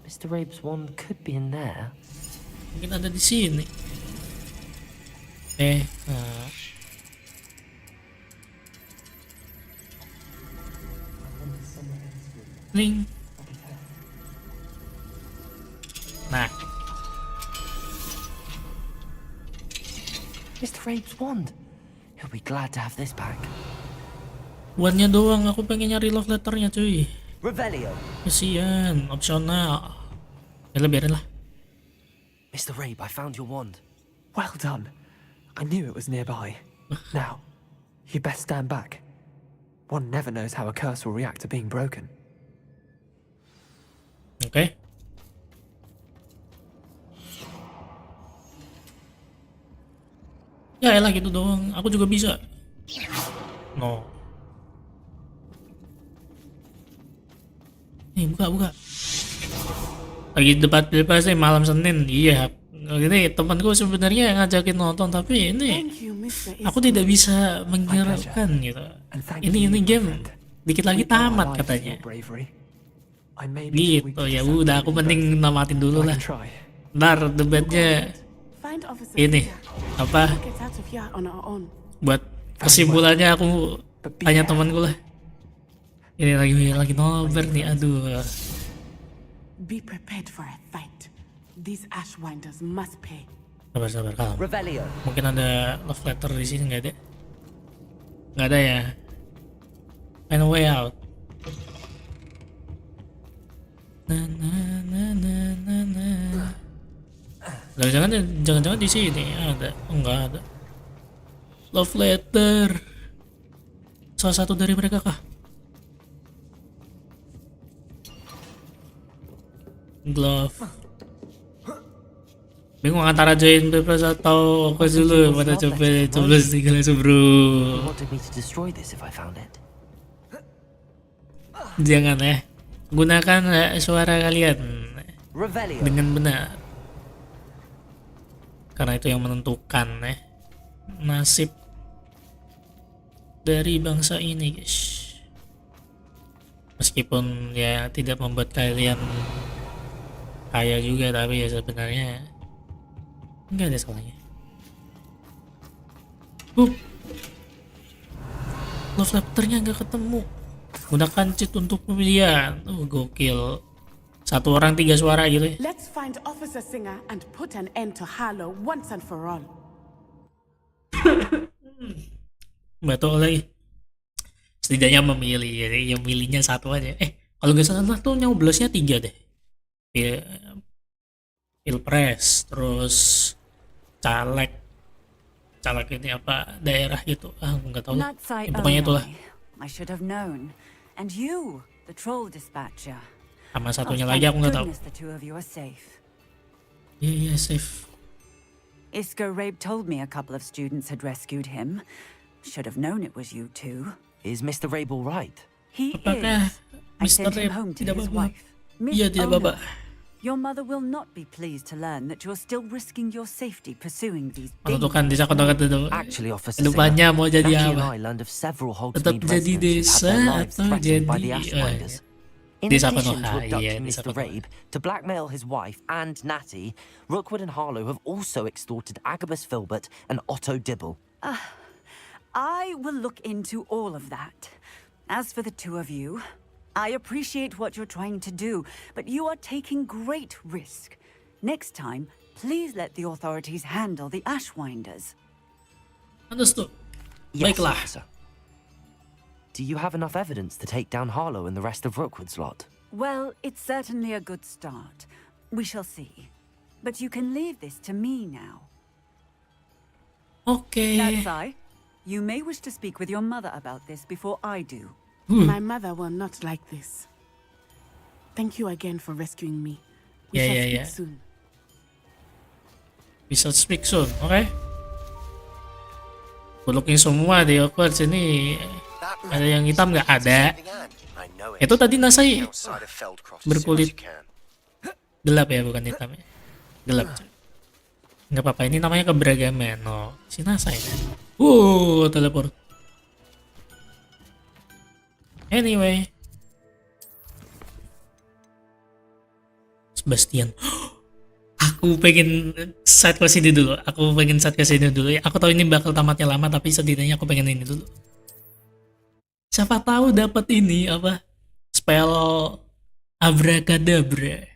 Mr. Rabe's wand could be in there. Mungkin ada di sini. Link. Nah. Mr. Rabe's wand. He'll be glad to have this back. Wandnya doang, aku pengen nyari love letternya cuy. Revelio. Kesian, opsional. Biarin lah. Mr. Rabe, I found your wand. Well done. I knew it was nearby. Now, you best stand back. One never knows how a curse will react to being broken. Oke. Ya elah gitu doang. Aku juga bisa. No. Nih buka. Lagi debat sih malam Senin. Iya. Ini temanku sebenarnya ngajakin nonton tapi ini aku tidak bisa menggerakkan gitu. Ini game dikit lagi tamat katanya. Gitu ya udah aku mending namatin dulu lah. Ntar debatnya ini apa buat kesimpulannya aku tanya temanku lah. Ini lagi nobar nih, aduh. Be prepared for a fight. These Ashwinders must pay. Sabar kalem. Mungkin ada love letter di sini, nggak ada? Nggak ada ya. Find a way out. Jangan di sini ada. Oh, nggak ada. Love letter. Salah satu dari mereka kah? Glove. Bingung antara join bebas atau apa dulu. Pada coba tinggal langsung bro. Jangan ya. Gunakan suara kalian dengan benar. Karena itu yang menentukan nasib dari bangsa ini, guys. Meskipun ya tidak membuat kalian kaya juga, tapi ya sebenarnya nggak ada salahnya. Love letternya nggak ketemu. Gunakan cheat untuk pemilihan. Gokil. Satu orang 3 suara gitu ya. Let's find Officer Singer and put an end to Harlow once and for all. Betul lagi. Setidaknya memilih, yang milihnya satu aja. Kalau nggak salah tuh nyoblosnya 3 deh. Pilpres, terus caleg ini apa daerah gitu, nggak tahu. Pokoknya itulah. I should have known. And you, the troll dispatcher. Sama satunya lagi aku nggak tahu. Iya, safe. Isco Rabe told me a couple of students had rescued him. Should have known it was you two. Is Mr. Rabe all right? He Apakah is. I Mr. sent him Rabe home to tidak his apa-apa? wife. Miss Iya, tidak Ono. apa-apa. Your mother will not be pleased to learn that you're still risking your safety pursuing these Menentukan desa kota-kota itu. Actually, Officer Depannya mau Singer, jadi Jackie and apa? I learned of several Tetap Hogsmeade jadi residents who've desa had their lives atau threatened by the jadi Ashwinders. In desa addition Konoha, to abducting iya, desa Mr. Konoha. Rabe to blackmail his wife and Natty, Rookwood and Harlow have also extorted Agabus Filbert and Otto Dibble. I will look into all of that. As for the two of you, I appreciate what you're trying to do, but you are taking great risk. Next time, please let the authorities handle the Ashwinders. Understood. Yes, Baiklah. officer. Do you have enough evidence to take down Harlow and the rest of Rookwood's lot? Well, it's certainly a good start. We shall see. But you can leave this to me now. Okay. Natsai, you may wish to speak with your mother about this before I do. My mother will not like this. Thank you again for rescuing me. We shall speak soon. We shall speak soon, oke? Buluknya semua di Hogwarts ini ada yang hitam nggak ada. Itu tadi Nasai berkulit gelap ya, bukan hitam ya. Gelap. Nggak apa-apa, ini namanya keberagaman. No, si Nasai. Teleport. Anyway, Sebastian. Aku pengen side quest ini dulu. Aku tahu ini bakal tamatnya lama, tapi setidaknya aku pengen ini dulu. Siapa tahu dapat ini apa? Spell abracadabra.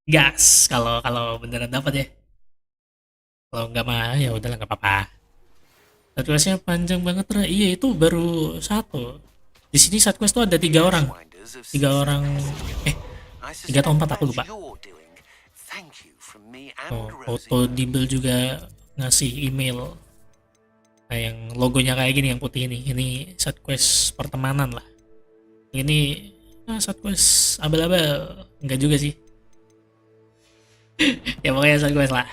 Gas kalau beneran dapat ya. Kalau nggak mah ya udahlah, nggak apa-apa. Side questnya panjang banget, Ra. Iya, itu baru 1. Di sini side quest tuh ada 3 orang. 3 atau 4 aku lupa. Thank you from me and Rosie. Audible juga ngasih email. Nah, yang logonya kayak gini, yang putih ini side quest pertemanan lah. Ini side quest abal-abal, enggak juga sih. Ya pokoknya side quest lah.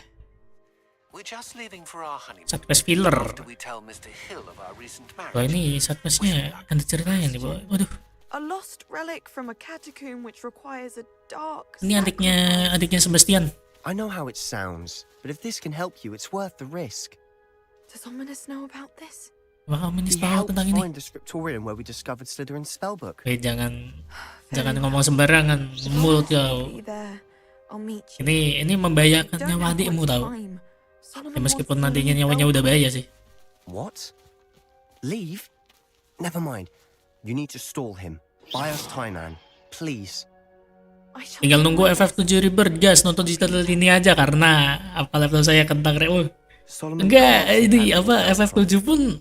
We're just leaving for our honeymoon. Side quest filler. After we tell Mr. Hill of our recent marriage. Wah, ini side questnya ada ceritanya nih, boy. Waduh. A lost relic from a catacomb which requires a dark. Ini adiknya Sebastian. I know how it sounds, but if this can help you, it's worth the risk. Does Ominous know about this? Wah, Ominous He tahu helped tentang ini. find the scriptorium where we discovered Slytherin's spellbook. Jangan ngomong sembarangan, mulut kau. Be there. I'll meet you. Ini membahayakan nyawa adikmu tahu. Ya, meskipun nantinya nyawanya udah bahaya sih. What? Leave? Never mind. You need to stall him. Buy us time, Anne. Please. Tinggal nunggu FF7 Rebirth, guys. Nonton digital ini aja karena apa laptop saya kentang reu. Enggak, ini apa FF7 pun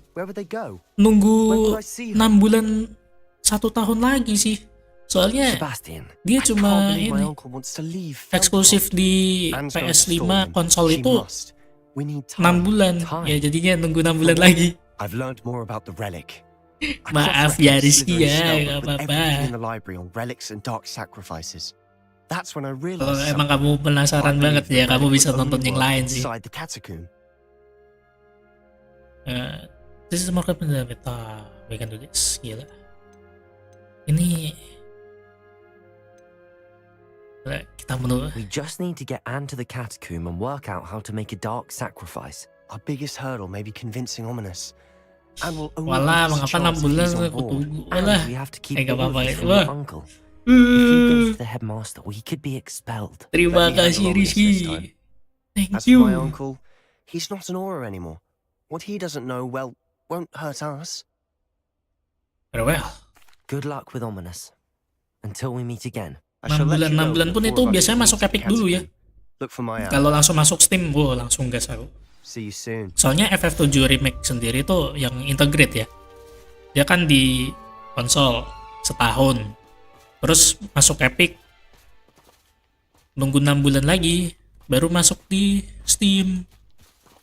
nunggu 6 bulan 1 tahun lagi sih. Soalnya dia cuma ini eksklusif di PS5 konsol itu 6 bulan. Ya jadinya nunggu 6 bulan lagi. Maaf ya Rizky ya, gak apa-apa. Kalau emang kamu penasaran banget ya, kamu bisa nonton yang lain sih. This is more than the beta. We can do this. Gila. Ini kita menurut. We just need to get Anne to the catacomb and work out how to make a dark sacrifice. Our biggest hurdle may be convincing Ominous. Walah, mengapa 6 bulan aku tunggu? Walah, gak apa-apa ya. Wah. If he goes to the headmaster, we could be expelled. Terima kasih Rizky. Thank As you. for my uncle, he's not an Auror anymore. What he doesn't know, well, won't hurt us. Farewell. Good luck with Ominous. Until we meet again. 6 bulan pun itu biasanya masuk Epic dulu ya. Kalau langsung masuk Steam, langsung gas aku. See you soon. Soalnya FF7 Remake sendiri tuh yang integrate ya. Dia kan di konsol setahun. Terus masuk Epic. Nunggu 6 bulan lagi baru masuk di Steam.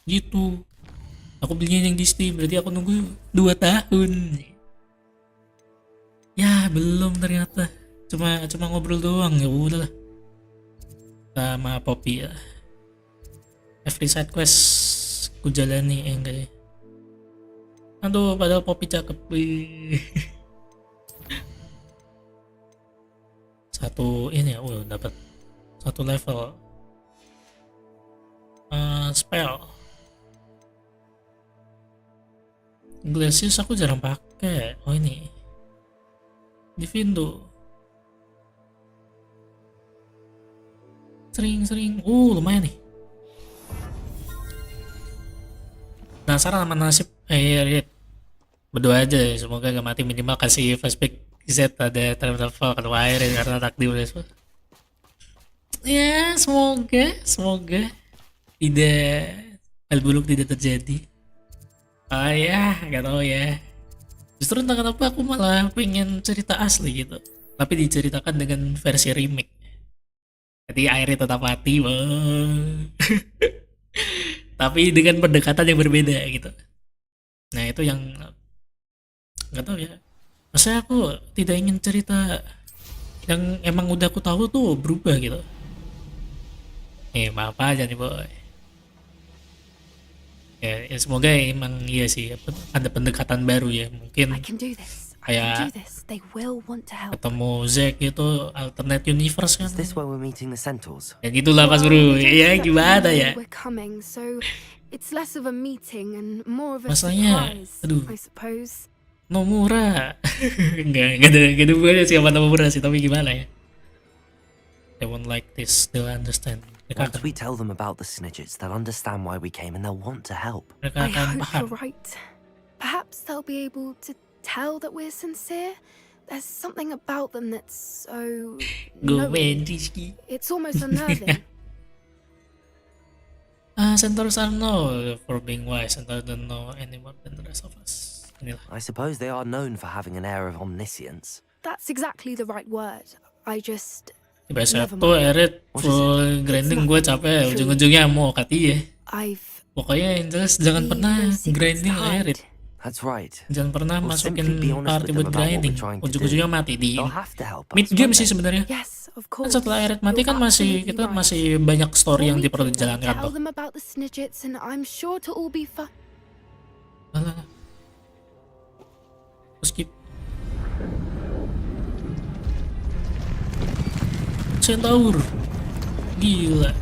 Gitu. Aku belinya yang di Steam, berarti aku nunggu 2 tahun. Ya, belum ternyata. Cuma ngobrol doang, ya udahlah. Sama Poppy ya. Every side quest ku jalani enggak ya. Aduh, padahal Poppy cakep. Satu ini ya, dapat 1 level. Spell. Glacius aku jarang pakai. Oh ini. Divindo. Sering. Lumayan nih. Penasaran sama nasib berdoa aja ya, semoga gak mati, minimal kasih flashback Z ada time travel ke air ya, karena takdir ya, semoga tidak hal buruk tidak terjadi. Ya gak tahu ya, justru entah kenapa aku malah pengen cerita asli gitu tapi diceritakan dengan versi remake, jadi airnya tetap mati tapi dengan pendekatan yang berbeda gitu. Nah itu yang nggak tahu ya, maksudnya aku tidak ingin cerita yang emang udah aku tahu tuh berubah gitu. Maaf aja nih boy. Ya semoga emang iya sih ada pendekatan baru ya, mungkin kayak ketemu Zack gitu, alternate universe kan. Ya gitulah pas bro. Ya gimana ya? Masalahnya, aduh, Nomura. Nggak ada hubungannya siapa Nomura sih, tapi gimana ya? They won't like this, they'll understand. Once we tell them about the snitches, they'll understand why we came and they'll want to help. Mereka akan paham. You're right. Perhaps they'll be able to tell that we're sincere. There's something about them that's so knowing. It's almost unnerving. Centaurs are known for being wise and I don't know any more than the rest of us. I suppose they are known for having an air of omniscience. That's exactly the right word. Biasa tuh Eret full grinding gue capek, ujung-ujungnya mau kati ya. Pokoknya yang jelas jangan pernah grinding Eret. That's right. Jangan pernah We'll masukin simply be honest party with buat them about what grinding. we're trying to do. Ujung-ujungnya mati di They'll have to help mid us, game won't sih they? sebenarnya. Kan setelah Eret mati kan masih kita masih banyak story yang perlu dijalankan Tell tuh. them about the snidgets, and I'm sure to all be fine. Alah. Skip. Centaur. Gila.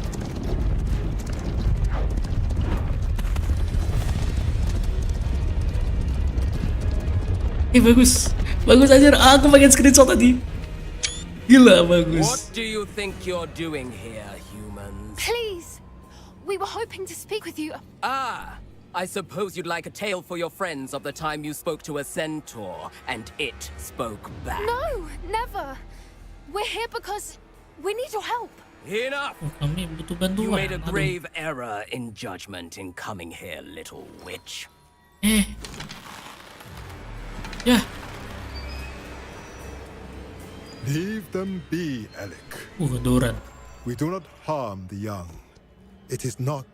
Bagus. Bagus aja. Aku pengen screenshot tadi. Gila, bagus. What do you think you're doing here, humans? Please, we were hoping to speak with you. Ah, I suppose you'd like a tale for your friends of the time you spoke to a centaur and it spoke back. No, never. We're here because we need your help. Enough! Kami butuh bantuan. You made a Aduh. grave error in judgment in coming here, little witch. Yeah. Leave them be, Alec. Doran. We do not harm the young. It is not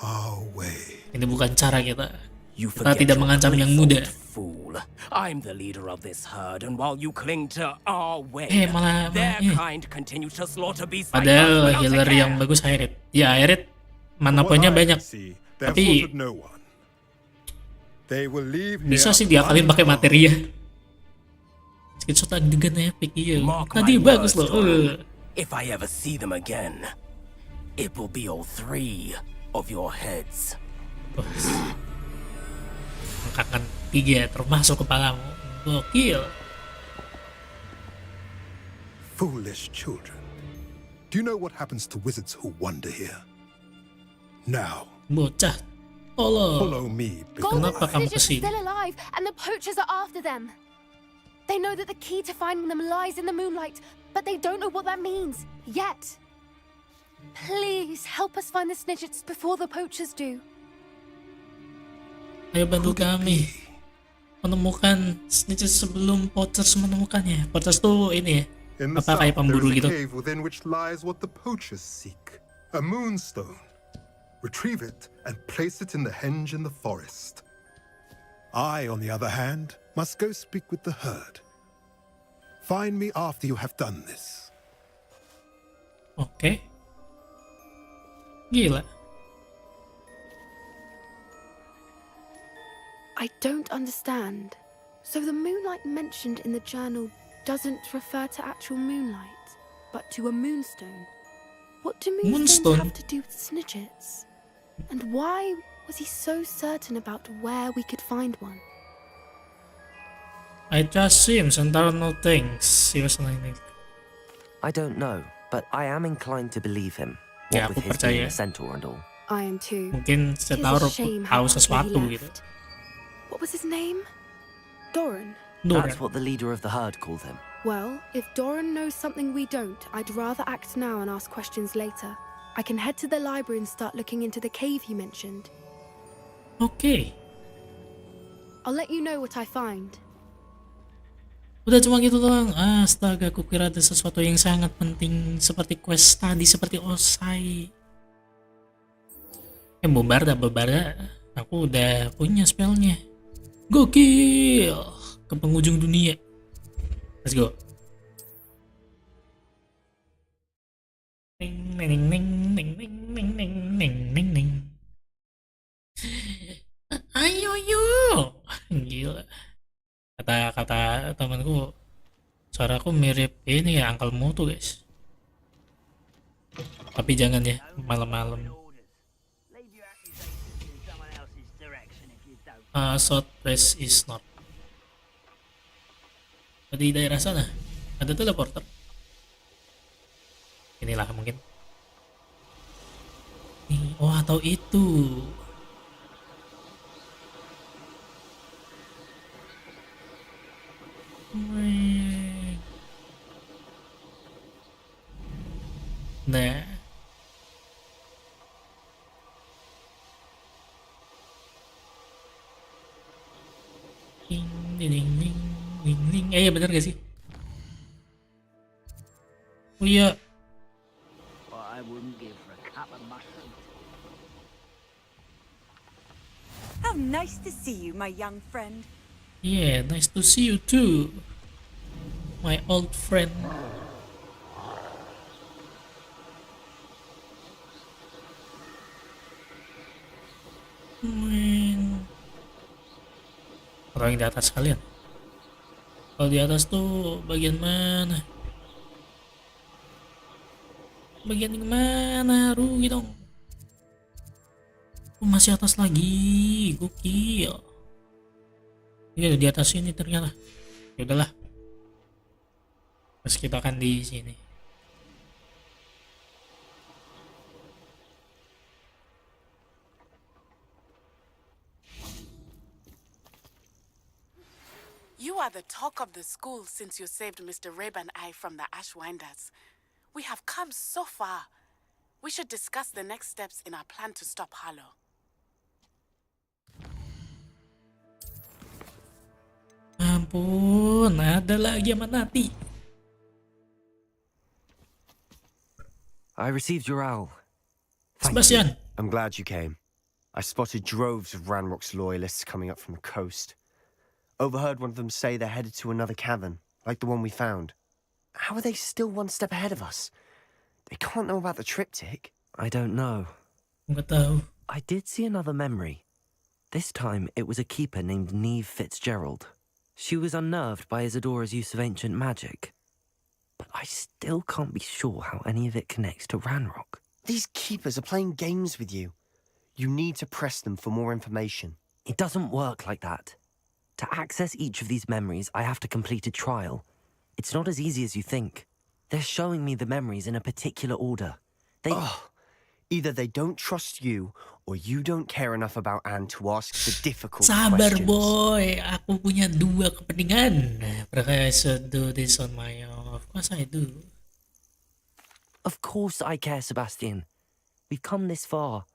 our way. Ini bukan cara kita. You Kita forget tidak your mengancam yang muda. fool. I'm the leader of this herd, and while you cling to our way, malah their kind continue to slaughter beasts like us Padahal without a healer care. yang bagus Airit. Ya Airit mana poinnya banyak. Tapi No one. They will leave bisa here sih diakalin pakai materi ya. Screenshot adegan epic iya. Tadi bagus loh. If I ever see them again, it will be all 3 of your heads. Angkatan 3 termasuk kepalamu. Gokil. Foolish children. Do you know what happens to wizards who wander here? Now, Bocah. Tolong. follow me. Kenapa kamu Snidgets are kesini? still alive, and the poachers are after them. They know that the key to finding them lies in the moonlight, but they don't know what that means yet. Please help us find the snidgets before the poachers do. Ayo bantu kami menemukan snitches sebelum poachers menemukannya. Poachers tuh ini ya. In the Apa kayak south, there pemburu is a gitu? cave within which lies what the poachers seek. A moonstone. Retrieve it and place it in the henge in the forest. I, on the other hand, must go speak with the herd. Find me after you have done this. Oke. Gila. I don't understand. So the moonlight mentioned in the journal doesn't refer to actual moonlight, but to a moonstone. What do moonstones Moonstone? have to do with snidgets? And why was he so certain about where we could find one? I trust him, Centaur no thanks. He was like, I don't know, but I am inclined to believe him. Ya, What aku with his being percaya. a centaur and all. I am too. Mungkin Centaur It's a shame tahu how quickly he sesuatu left. gitu. What was his name? Doran. That's what the leader of the herd called him. Well, if Doran knows something we don't, I'd rather act now and ask questions later. I can head to the library and start looking into the cave you mentioned. Oke. I'll let you know what I find. Udah cuma gitu doang. Astaga, aku kira ada sesuatu yang sangat penting seperti quest tadi, seperti Osai. Bombarda. Aku udah punya spellnya. Gokil. Ke penghujung dunia. Let's go. Ning ning ning ning ning ning ning ning ning ning. Ayo yo. Gila. Kata temanku, suaraku mirip ini ya Uncle Mutu guys. Tapi jangan ya malam-malam. Southwest is not. Di daerah sana ada teleporter. Inilah mungkin. Oh atau itu. Nah. Ding ding ding ding ding. Iya bener gak sih? Oh iya. What I wouldn't give for a cup of mushroom. How nice to see you, my young friend. Yeah, nice to see you too, my old friend. Atau yang di atas kalian? Kalau di atas tuh bagian mana? Bagian yang mana? Rugi dong. Oh, masih atas lagi, gokil. Ini ada di atas sini ternyata. Ya udahlah. Terus kita akan di sini. You are the talk of the school since you saved Mr. Reb and I from the Ashwinders. We have come so far. We should discuss the next steps in our plan to stop Harlow. Ampun, ada lagi yang mati. I received your owl. Sebastian. I'm glad you came. I spotted droves of Ranrock's loyalists coming up from the coast. Overheard one of them say they're headed to another cavern, like the one we found. How are they still one step ahead of us? They can't know about the triptych. I don't know. Nggak tahu. I did see another memory. This time it was a keeper named Neve Fitzgerald. She was unnerved by Isadora's use of ancient magic. But I still can't be sure how any of it connects to Ranrock. These keepers are playing games with you. You need to press them for more information. It doesn't work like that. To access each of these memories, I have to complete a trial. It's not as easy as you think. They're showing me the memories in a particular order. Either they don't trust you, or you don't care enough about Anne to ask the difficult Sabar questions. boy, aku punya dua kepentingan. Professor do this on my own. Of course I do. Of course I care, Sebastian. We've come this far.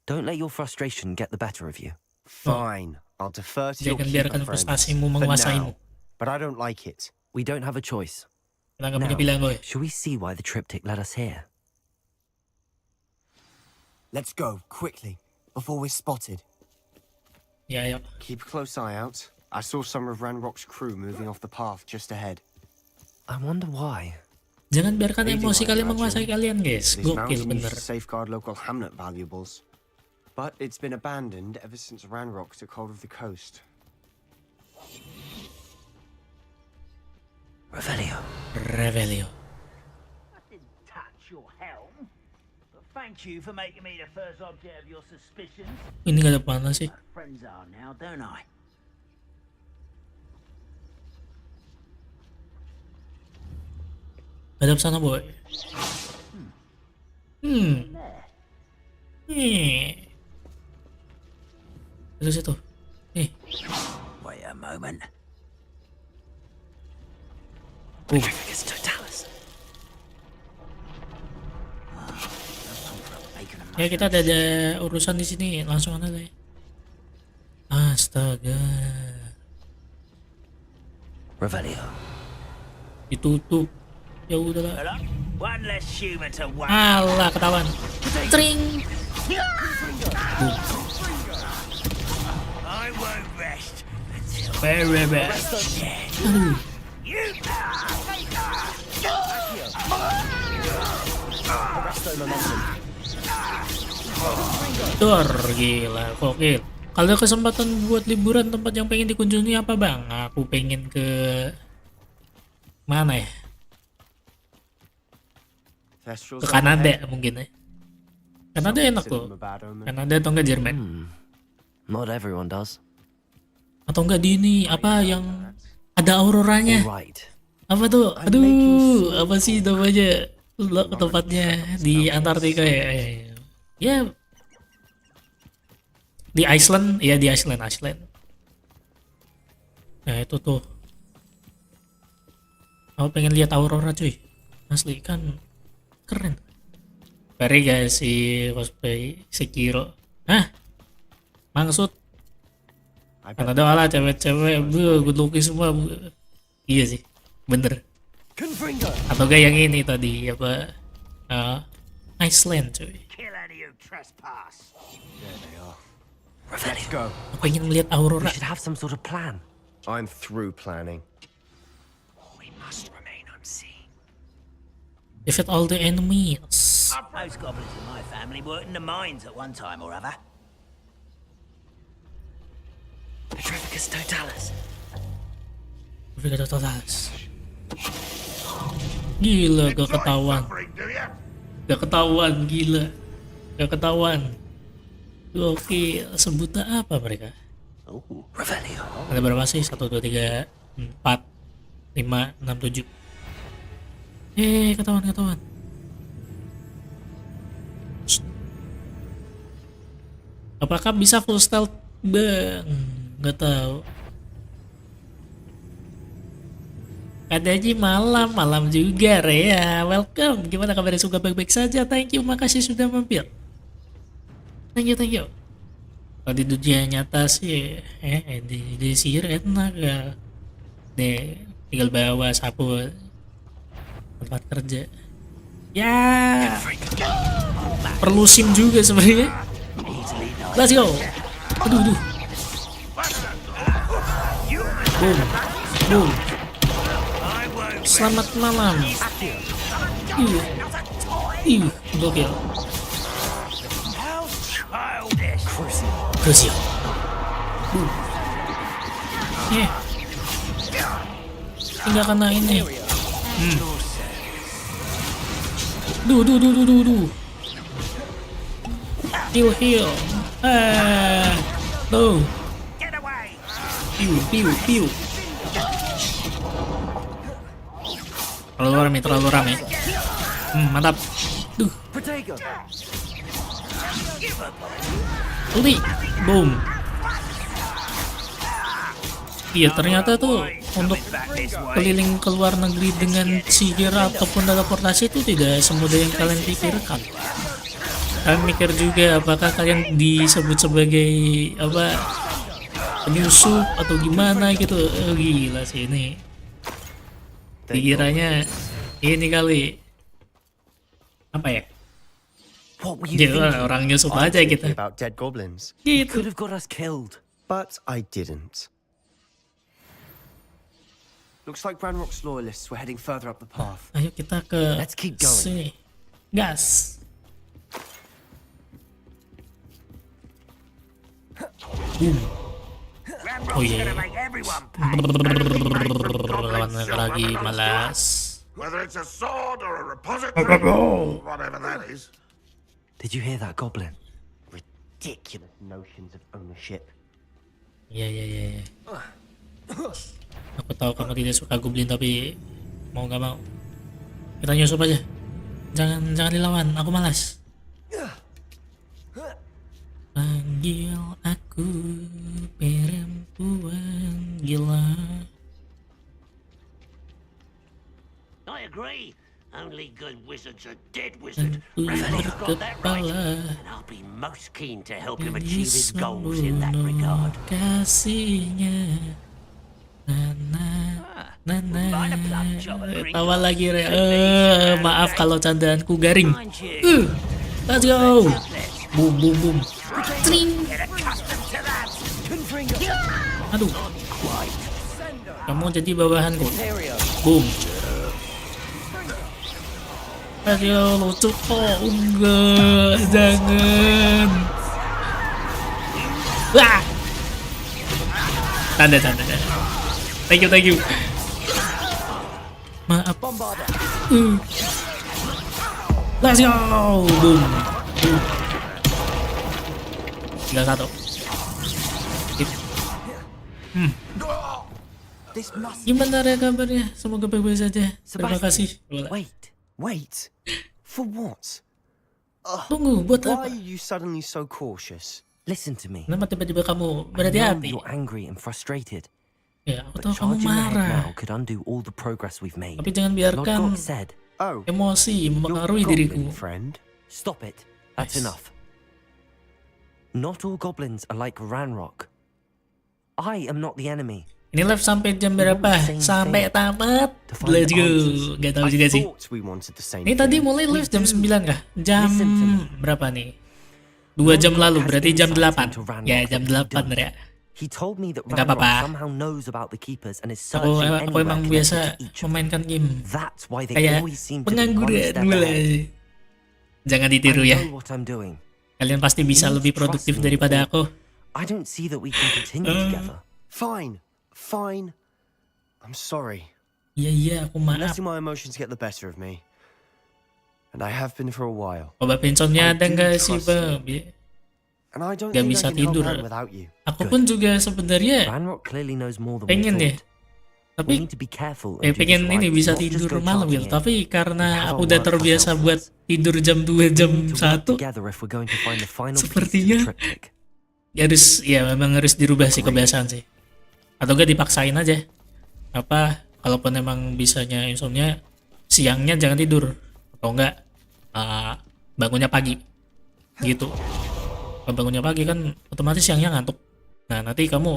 Don't let your frustration get the better of you. Fine, I'll defer to your Jangan keeper biarkan friends frustasimu for menguasaimu. now, but I don't like it. We don't have a choice. Kita nggak punya pilihan boy. Shall we see why the triptych led us here? Let's go, quickly, before we're spotted. Yeah. Keep a close eye out. I saw some of Ranrock's crew moving off the path just ahead. I wonder why. Jangan biarkan emosi kalian menguasai kalian guys. This Gokil mountain used bener. to safeguard local hamlet valuables. But it's been abandoned ever since Ranrock took hold of the coast. Revelio. I didn't touch your helm. But thank you for making me the first object of your suspicions. Ini gak ada panas sih. Friends are now, don't I? Hadap sana boy. Terus itu. Wait a moment. Ya kita ada urusan di sini, langsung aja deh. Astaga. Revelio. Ditutup. Ya udahlah. One less human to worry. Alah, ketahuan. Tring. I won't rest until Very bad. Aduh. Dor, gila, kokil. Kalau kesempatan buat liburan tempat yang pengen dikunjungi apa bang? Aku pengen ke mana ya? Ke Kanada mungkin ya. Kanada enak tuh. Kanada atau enggak Jerman? Not everyone does. Atau enggak di ini apa yang ada auroranya? Apa tuh? Aduh, apa sih namanya? Tempatnya di Antartika ya. Ya. Di Iceland, ya di Iceland. Nah itu tuh. Aku pengen lihat aurora cuy. Asli kan keren. Pari guys si cosplay Sekiro. Hah? Maksud? Kan ada malah cewek-cewek good looking semua. Iya sih, bener. Atau gak yang ini tadi apa? Iceland cuy. Kill any who trespass. There they are. Let's go. Aku ingin melihat Aurora. We should have some sort of plan. I'm through planning. We must remain unseen. Defeat all the enemies. Most goblins in my family worked in the mines at one time or other. Petrificus totalis. Petrificus totalis. Gila, gak ketahuan. Gak ketahuan, gila. Gak ketahuan. Oke, sebutan apa mereka? Revelio. Ada berapa sih? 1, 2, 3, 4, 5, 6, 7. Ketahuan. Apakah bisa full stealth? Bang, nggak tahu. Katanya malam juga, Rea. Welcome. Gimana kabarnya? Suka baik-baik saja. Thank you, makasih sudah mampir. Thank you. Kalau di dunia nyata sih, di sihir enak ya. Deh, tinggal bawa sapu tempat kerja. Ya, perlu SIM juga sebenarnya. Let's go. Aduh. Boom. Selamat malam. Gokil. Crucial. Tinggal kena ini. Duh. Heal. Tuh. Piu. Terlalu rame. Mantap. Duh. Ulti. Boom. Iya, ternyata tuh untuk keliling ke luar negeri dengan sihir ataupun teleportasi itu tidak semudah yang kalian pikirkan. Kalian mikir juga apakah kalian disebut sebagai apa, penyusup atau gimana gitu. Gila sih ini. Dikiranya ini kali apa ya? Dia orang nyusup aja gitu. About dead goblins. He could have got us killed. But I didn't. Looks like Ranrock's loyalists were heading further up the path. Ayo kita ke Let's keep going. sini. Gas. Oh iya. Lawan lagi malas. Whether it's a sword or a repository, whatever that is. Did you hear that goblin? Ridiculous notions of ownership. Iya. Aku tahu kamu tidak suka goblin, tapi mau nggak mau kita nyusup aja. Jangan dilawan, aku malas. Panggil aku perempuan gila. I agree. Only good wizards are dead wizard. Tentu Revelio's got that right, berkepala and I'll be most keen to help him achieve his goals in that regard. Kasihnya. Tawa lagi, maaf kalau candaanku garing. Let's go. Boom. Tring. Aduh. Kamu jadi bawahanku. Boom. Ayo lucu kok. Enggak, jangan. Wah. Tanda. Thank you. Maaf. Let's go. Boom. Tinggal satu. Gimana kabarnya? Semoga baik-baik saja. Terima kasih. Wait. For what? Tunggu, buat Why apa? are you suddenly so cautious? Listen to me. Kenapa tiba-tiba kamu I know berhati-hati? you're angry and frustrated. Ya, aku But tahu kamu charging ahead marah. now could undo all the progress we've made. Tapi jangan Lord biarkan Gok said, emosi mempengaruhi diriku. Friend. stop it. That's enough. Not all goblins are like Ranrock. I am not the enemy. Ini live sampai jam berapa? Sampai tamat. Let's go. Gak tahu juga sih. Ini tadi mulai live jam 9 kah? Jam berapa nih? 2 jam lalu, berarti jam 8. Ya, jam 8 ya. Gak apa-apa. Aku emang biasa memainkan game kayak pengangguran mulai. Jangan ditiru ya. Kalian pasti bisa lebih produktif daripada aku. Fine. I'm sorry. Iya, aku I'm maaf. letting my emotions get the better of me. And I have been for a while. Obat insomnia ada nggak sih, Bang? And I don't Gak think bisa I can help tidur. out without you. Aku pun juga sebenarnya pengen ya. Tapi pengen ini bisa tidur malam gitu. Tapi karena aku udah terbiasa buat tidur jam 2, jam 1, sepertinya memang harus dirubah sih kebiasaan sih. Atau enggak dipaksain aja. Kalaupun emang bisanya insomnia, siangnya jangan tidur. Atau enggak bangunnya pagi. Gitu. Kalau bangunnya pagi kan otomatis siangnya ngantuk. Nah, nanti kamu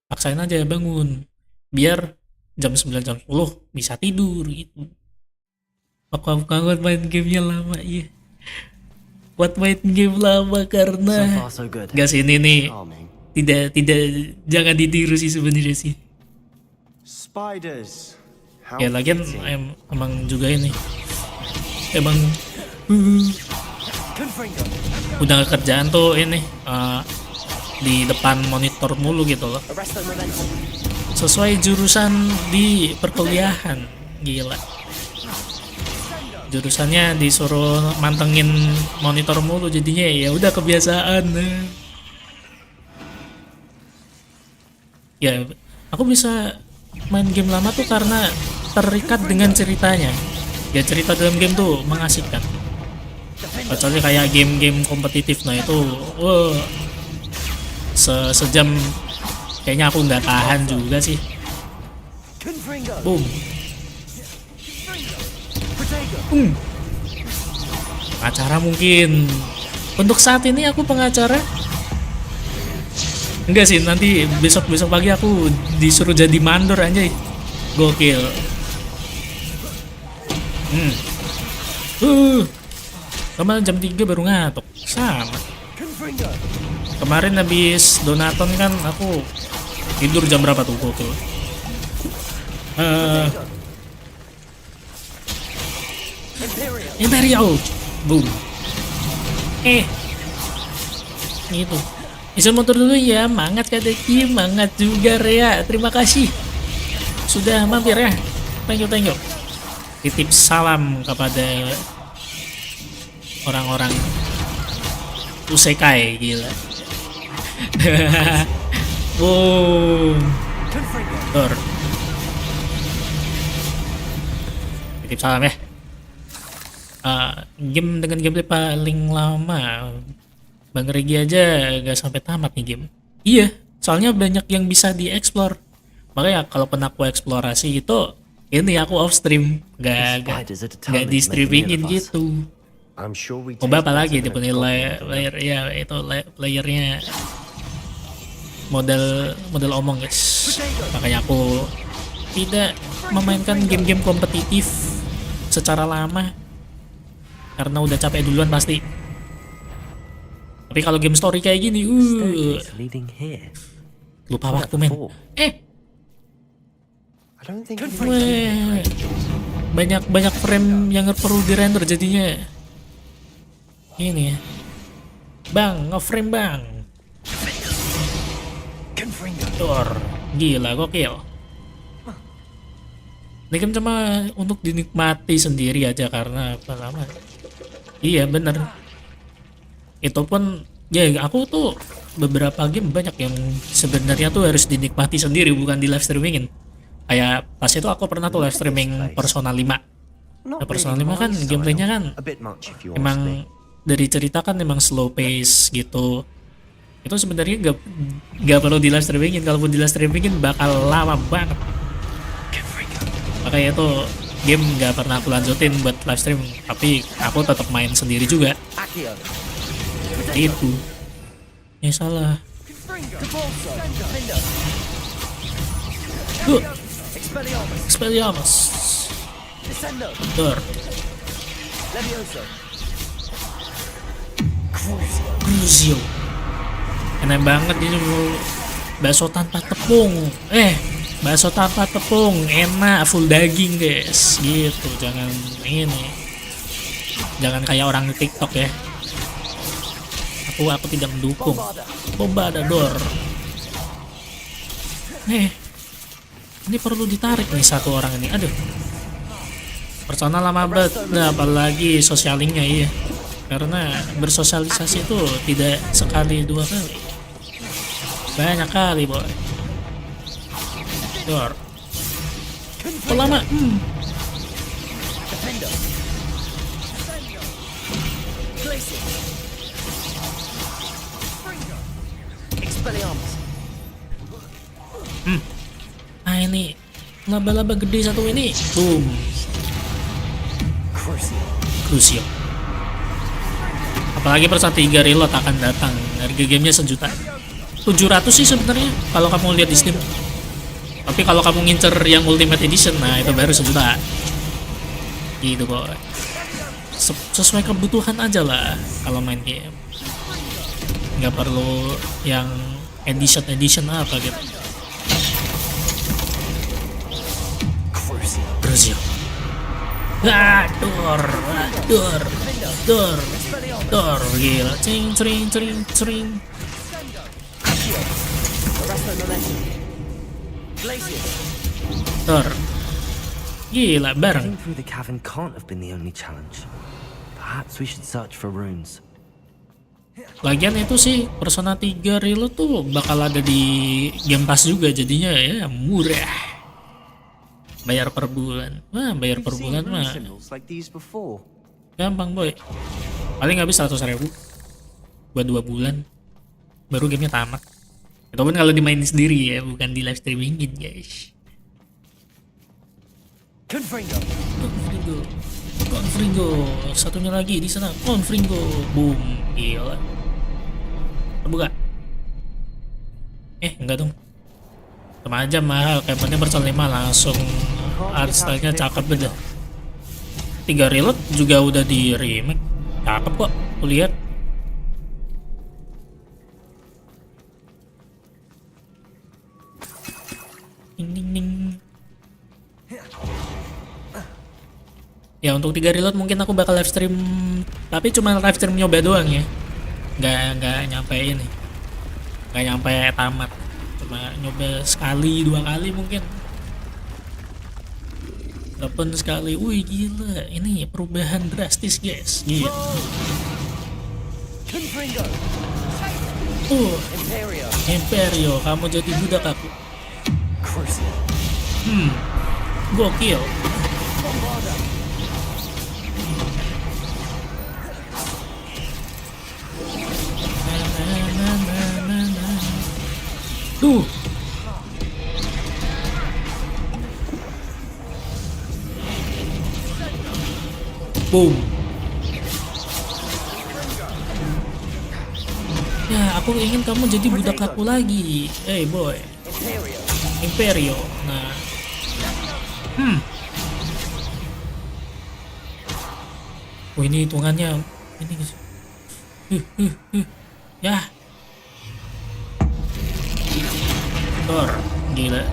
paksain aja bangun. Biar jam 9, jam 10 bisa tidur gitu. Aku kangen main gamenya lama, iya. Buat main game lama karena gak sih ini nih. Tidak, jangan ditiru sih sebenarnya sih. Spiders. Ya lagian emang juga ini. Emang udah gak kerjaan tuh ini di depan monitor mulu gitu loh. Sesuai jurusan di perkuliahan, gila. Jurusannya disuruh mantengin monitor mulu, jadinya ya udah kebiasaan. Ya, aku bisa main game lama tuh karena terikat dengan ceritanya. Ya cerita dalam game tuh mengasihkan. Kecuali kayak game-game kompetitif, nah itu sejam kayaknya aku nggak tahan juga sih. Boom. Pengacara mungkin. Untuk saat ini aku pengacara. Enggak sih, nanti besok pagi aku disuruh jadi mandor anjay. Gokil. Kemarin jam 3 baru ngantuk. Sama. Kemarin habis donaton kan aku tidur jam berapa tuh gokil. Imperial. Boom. Gitu. Isi motor dulu ya, mangat kata Kim, mangat juga Rea. Terima kasih sudah mampir ya. Thank you. Titip salam kepada orang-orang Usekai, gila. Boom. Tor. Titip salam ya. Game dengan gameplay paling lama Bang Regi aja gak sampai tamat nih game. Iya, soalnya banyak yang bisa dieksplor. Makanya kalau pernah aku eksplorasi itu, ini aku off stream, gak di streamingin gitu. Coba apa lagi dia punya layer ya itu layernya model omong guys. Makanya aku tidak memainkan game-game kompetitif secara lama karena udah capek duluan pasti. Tapi kalau game story kayak gini, lupa waktu men. Banyak frame yang perlu dirender jadinya. Ini ya, bang, ngeframe bang. Tor, gila gokil. Ini game cuma untuk dinikmati sendiri aja karena apa lama. Iya bener. Itu pun ya aku tuh beberapa game banyak yang sebenarnya tuh harus dinikmati sendiri bukan di live streamingin. Kayak pas itu aku pernah tuh live streaming Persona 5. Nah, Persona 5 kan gameplaynya kan emang dari cerita kan emang slow pace gitu. Itu sebenarnya gak perlu di live streamingin. Kalaupun di live streamingin bakal lama banget. Makanya itu game gak pernah aku lanjutin buat live stream. Tapi aku tetap main sendiri juga. Itu ya salah. Expelliarmus. Dor. Crucio. Enak banget ini bakso tanpa tepung. Bakso tanpa tepung enak, full daging guys. Gitu, jangan ini. Jangan kayak orang di TikTok ya. Aku tidak mendukung. Bomba ada Dor. Ini perlu ditarik nih satu orang ini. Aduh. Persona lama banget. Nah, apalagi sosialingnya iya. Karena bersosialisasi itu tidak sekali dua kali. Banyak kali, boy. Dor. Lama. Ini laba-laba gede satu ini. Boom. Crucio. Apalagi Persona 3 Reload akan datang. Harga gamenya 1.700.000 sih sebenarnya kalau kamu lihat di Steam. Tapi kalau kamu ngincer yang Ultimate Edition, nah itu baru 1 juta. Gitu kok. Sesuai kebutuhan aja lah kalau main game. Nggak perlu yang edition apa gitu. Crucio. Dor, gila. Cring. Dor. Gila, bareng. Getting through the cavern can't have been the only challenge. Perhaps we should search for runes. Lagian itu sih Persona 3 Reload tuh bakal ada di Game Pass juga, jadinya ya murah. Bayar per bulan. Wah, bayar per bulan mah gampang boy. Paling habis 100.000 buat 2 bulan. Baru gamenya tamat. Itu pun kalau dimainin sendiri ya, bukan di live streamingin guys. Confringo. Satunya lagi di sana. Confringo. Boom. Gila. Buka. Enggak dong. Sama aja mahal. Kayak penting Persona 5 langsung art style-nya cakep beda. 3 Reload juga udah di remake. Cakep kok. Tuh lihat. Ding. Ya untuk 3 Reload mungkin aku bakal live stream, tapi cuma live stream nyoba doang ya. Nggak nyampe ini. Nggak nyampe tamat. Cuma nyoba sekali 2 kali mungkin. Open sekali. Wih gila, ini perubahan drastis guys. Gila. Imperio, kamu jadi budak aku. Gokil. Tuh. Boom. Ya, aku ingin kamu jadi budak aku lagi. Hey boy. Imperio. Nah. Oh, ini hitungannya ini guys. Ya. Dor, gila.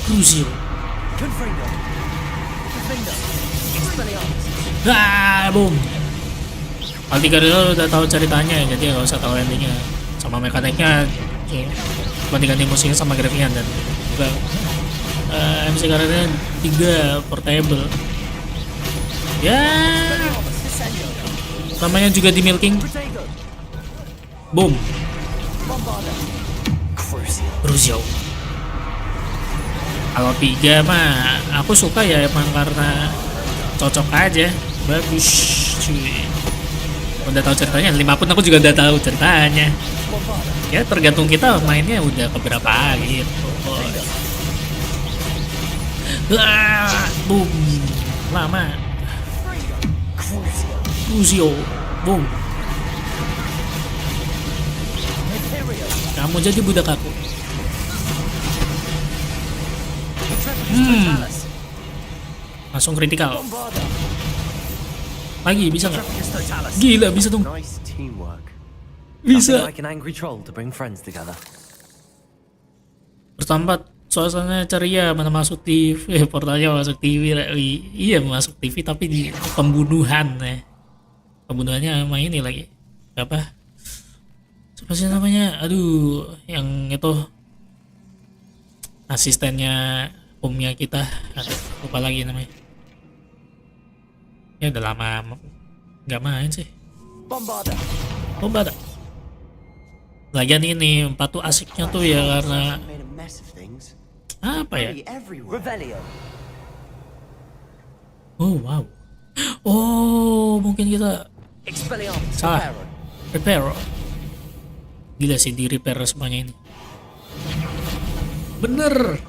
Crucio. Boom. Al 3 Reload udah tahu ceritanya, jadi nggak usah tahu endingnya. Sama mekaniknya, ganti-ganti musiknya sama grafiknya dan juga MC karetnya 3 portable. Ya. Namanya juga di milking. Boom. Crucio. Kalau 3 mah aku suka ya emang karena cocok aja, bagus cuy. Udah tahu ceritanya, 5 pun aku juga udah tahu ceritanya. Ya tergantung kita mainnya udah keberapa gitu. Boom. Lama. Crucio. Boom. Kamu jadi budak aku. Langsung kritikal. Lagi bisa nggak? Gila bisa dong. Nice teamwork. Bisa. Like an angry troll to bring friends together. Pertama suasana ceria, mana masuk TV, portalnya masuk TV. Iya masuk TV tapi di pembunuhan ya. Pembunuhannya sama ini lagi. Apa? Siapa sih namanya? Aduh, yang itu asistennya umnya kita. Aduh, lupa lagi namanya. Ya udah lama nggak main sih. Bombarda. Lagian ini 4 tuh asiknya tuh ya karena apa ya? Oh wow. Oh mungkin kita salah. Repair. Gila sih di repair semuanya ini. Bener.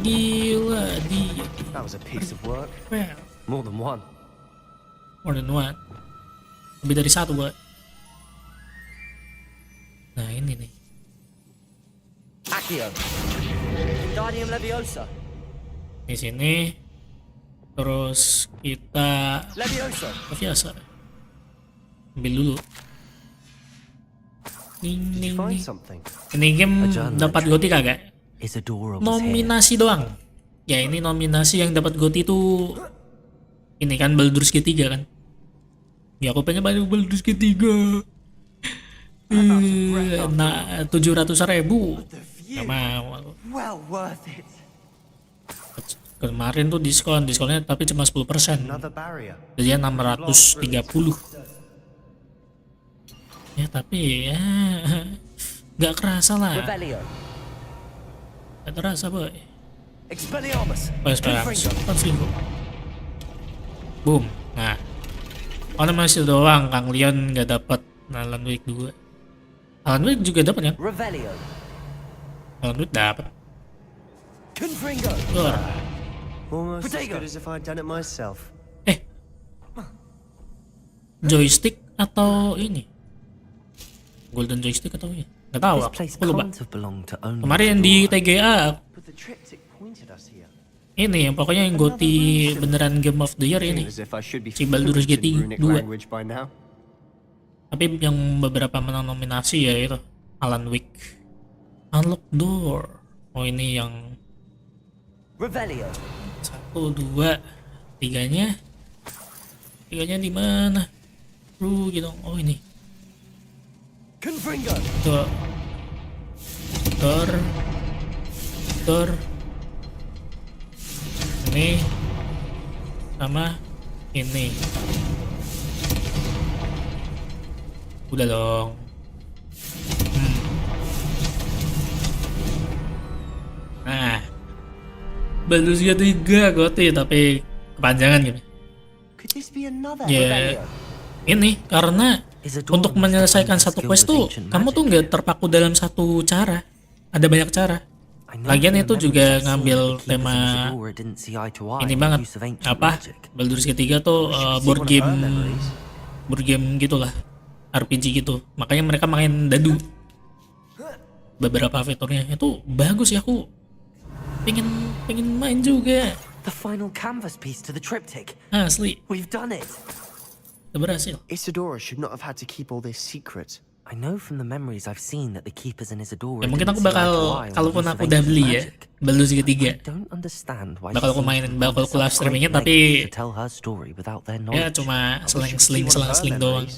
Gila dia. That was a piece of work. Repair. More than one. More than one. Lebih dari satu, Boy. Nah ini nih. Accio. Wingardium Leviosa. Di sini. Terus kita Leviosa. biasa. Ambil dulu. Ning. Ini game dapat GOTY kagak? Nominasi doang. Ya ini nominasi yang dapat GOTY itu ini kan Baldur's Gate 3 kan. Ya aku pengen banyak Baldur's Gate 3. Nah 700.000. Gak mau. Well worth it. Kemarin tuh diskonnya tapi cuma 10%. Jadi 630. Ya tapi ya nggak kerasa lah. Nggak terasa boy. Expelliarmus. Boom. Nah, orang masih doang Kang Leon nggak dapat Alan Wake 2. Alan Wake juga dapat ya? Alan Wake dapat. Almost as good as if I'd done it myself. Joystick atau ini? Golden joystick atau ini? Nggak tahu. Aku lupa. Kemarin di TGA ini yang pokoknya yang GOTY beneran Game of the Year ini si Baldur's Gate 2. Tapi yang beberapa menang nominasi ya itu Alan Wake. Unlock Door. Oh ini yang 1, 2, 3-nya di mana? Gitu. Oh ini. Door. Ini sama ini. Udah dong. Nah, Baldur's Gate 3 GOTY tapi kepanjangan gitu. Ya, ini karena untuk menyelesaikan satu quest tuh kamu tuh nggak terpaku dalam satu cara, ada banyak cara. Lagian itu juga ngambil tema ini banget apa Baldur's Gate 3 tuh board game gitulah, RPG gitu. Makanya mereka main dadu. Beberapa fiturnya itu bagus ya, aku pengen main juga. The final canvas piece to the triptych. Asli. We've done it. Berhasil. Isadora should not have had to keep all this secret. I know from the memories I've seen that the keepers in Isadora. Ya mungkin aku bakal kalaupun aku udah beli ya Baldur's Gate 3. Bakal aku mainin, bakal aku live streamingnya tapi ya cuma selang-seling doang.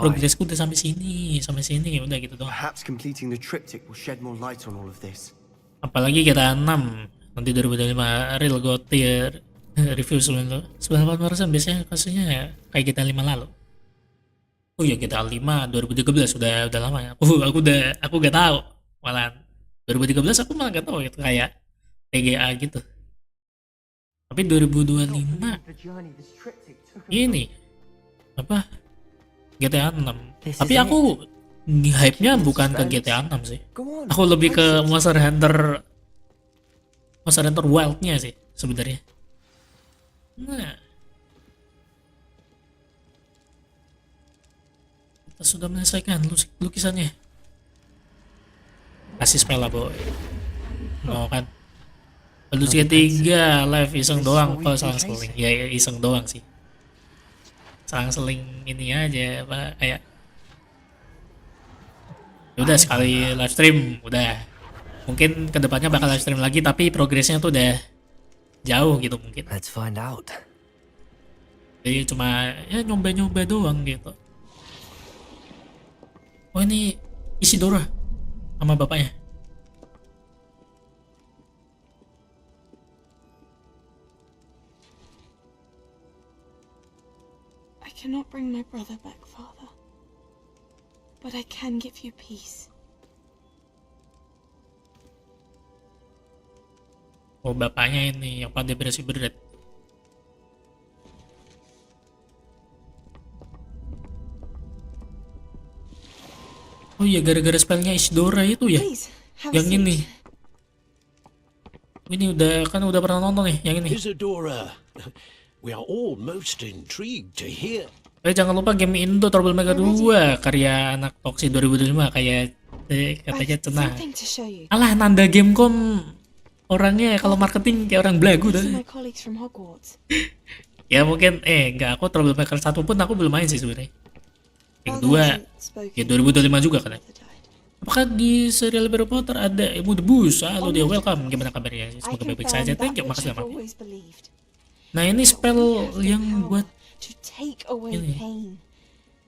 Progresku udah sampai sini udah gitu doang. Perhaps completing the triptych will shed more light on all of this. Apalagi kita 6 nanti 2025 real GOTY ya, review 98% biasanya kasusnya kayak kita 5 lalu. Oh ya kita 5 2013 udah lama ya. Aku gak tahu malah 2013 aku malah gak tahu itu kayak TGA gitu. Tapi 2025 ini apa GTA 6. Tapi aku hype-nya bukan ke GTA 6 sih. Aku lebih ke Monster Hunter Wild-nya sih sebenarnya. Nah, Kita sudah menyelesaikan lukisannya. Kasih spell lah, boy. Mau kan? Lalu ketiga, live iseng doang. Oh, seling. Ya, iseng doang sih. Seling ini aja, apa kayak. Udah sekali live stream, udah. Mungkin kedepannya bakal live stream lagi, tapi progresnya tuh udah jauh gitu mungkin. Let's find out. Jadi cuma ya nyoba-nyoba doang gitu. Oh ini Isidora sama bapaknya. I cannot bring my brother back, Father. But I can give you peace. Oh bapaknya ini yang pandai bersih berat. Oh iya gara-gara spellnya Isidora itu ya. Yang ini. Ini udah pernah nonton nih yang ini. Isidora, we are all most intrigued to hear. Jangan lupa game Indo Troublemaker 2 karya anak Toksi 2005 kayak katanya cenah. Alah Nanda Gamecom orangnya kalau marketing kayak orang belagu dah. Ya mungkin enggak, aku Troublemaker 1 pun aku belum main sih sebenarnya. Yang kedua ya 2025 juga kan. Apakah di serial Harry Potter ada Ibu Debus? Halo dia, welcome. Gimana kabarnya? Semoga baik-baik saja. Thank you, makasih sama. Nah ini spell yang buat ini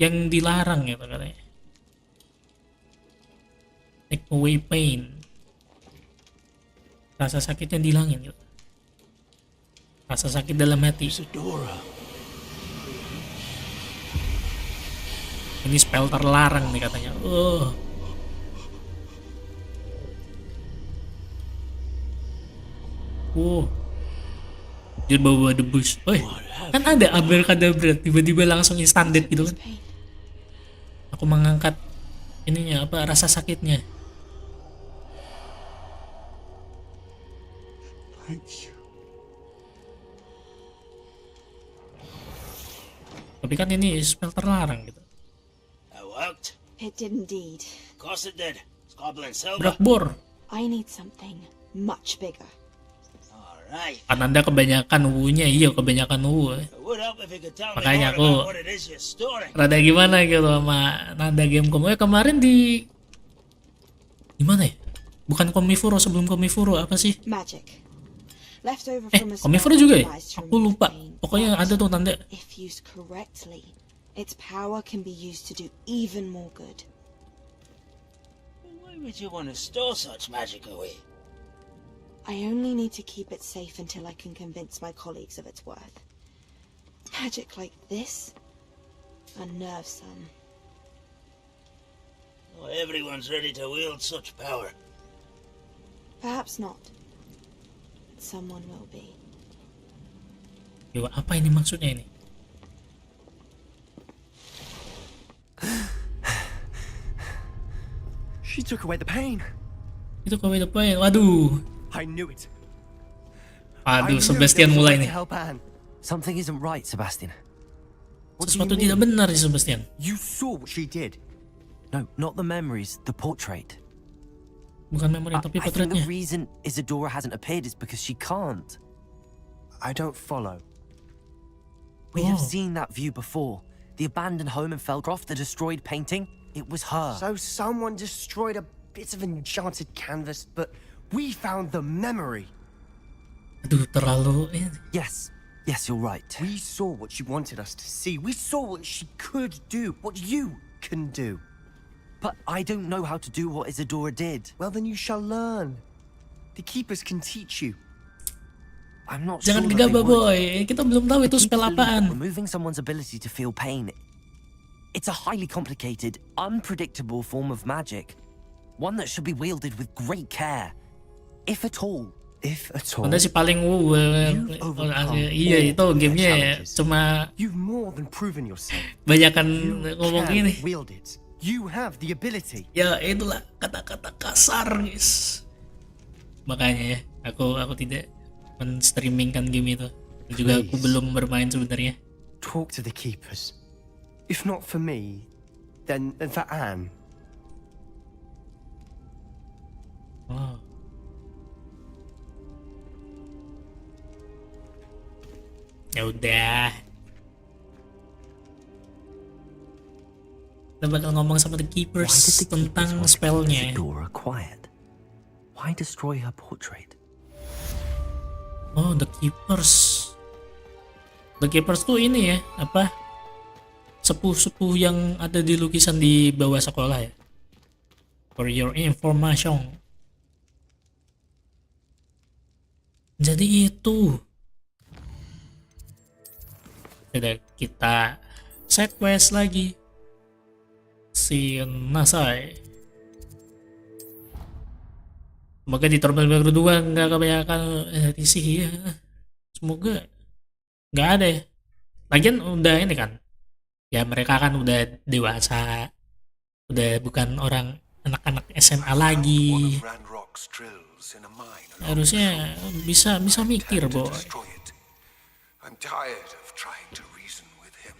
yang dilarang gitu katanya. Take away pain. Rasa sakitnya dihilangin gitu. Rasa sakit dalam hati. Ini spell terlarang nih katanya. Dia bawa debus. Kan ada abracadabra tiba-tiba langsung instant death gitu kan. Aku mengangkat ininya apa rasa sakitnya. Tapi kan ini spell terlarang gitu. Worked? It did indeed. Of course it did. It's goblin silver. Brakbor. I need something much bigger. Alright. Ananda kebanyakan wunya, iya kebanyakan wu. Makanya aku rada gimana gitu sama Nanda Gamecom. Kemarin di mana ya? Bukan Komifuro, sebelum Komifuro apa sih? Magic. Leftover from a Komifuro juga ya? Aku lupa. Pokoknya ada tuh Nanda. If used correctly, its power can be used to do even more good. Why would you want to store such magic away? I only need to keep it safe until I can convince my colleagues of its worth. Magic like this unnerves some. Oh, everyone's ready to wield such power. Perhaps not. But someone will be. Yo, apa ini maksudnya ini? She took away the pain. Itu away the pain. Waduh. I knew it. Aduh, Sebastian mulai nih. Something isn't right, Sebastian. Sesuatu tidak benar nih, Sebastian. You saw what she did. No, not the memories, the portrait. Bukan memori, tapi I think potretnya. the reason Isidora hasn't appeared is because she can't. I don't follow. We have seen that view before. The abandoned home in Feldcroft, the destroyed painting. It was her. So someone destroyed a bit of enchanted canvas, but we found the memory. Aduh, terlalu. Yes, you're right. We saw what she wanted us to see. We saw what she could do, what you can do. But I don't know how to do what Isidora did. Well, then you shall learn. The keepers can teach you. I'm not Jangan sure that gegabah, they would. boy. Kita belum tahu itu spell apaan. Removing someone's ability to feel pain. It's a highly complicated, unpredictable form of magic. One that should be wielded with great care. If at all. If at all. Anda sih paling iya itu gamenya cuma You've more than proven yourself. banyakan ngomong Can gini. wield it. You have the ability. Ya itulah kata-kata kasar, guys. Makanya ya, aku tidak men-streamingkan game itu. Juga aku belum bermain sebenarnya. Talk to the keepers. If not for me, Then for Anne. Oh. Ya udah. Kita bakal ngomong sama the keepers tentang spellnya. Dora quiet? Why destroy her portrait? Oh, the keepers. The keepers tuh ini ya, apa? Sepuh-sepuh yang ada di lukisan di bawah sekolah ya. For your information. Jadi itu. Jadi kita side quest lagi. Si Nasai. Semoga di Tournament Baru 2 nggak kebanyakan risih ya. Semoga nggak ada ya. Lagian udah ini kan. Ya mereka kan udah dewasa. Udah bukan orang anak-anak SMA lagi. Harusnya bisa mikir, boy. I'm tired of trying to reason with him.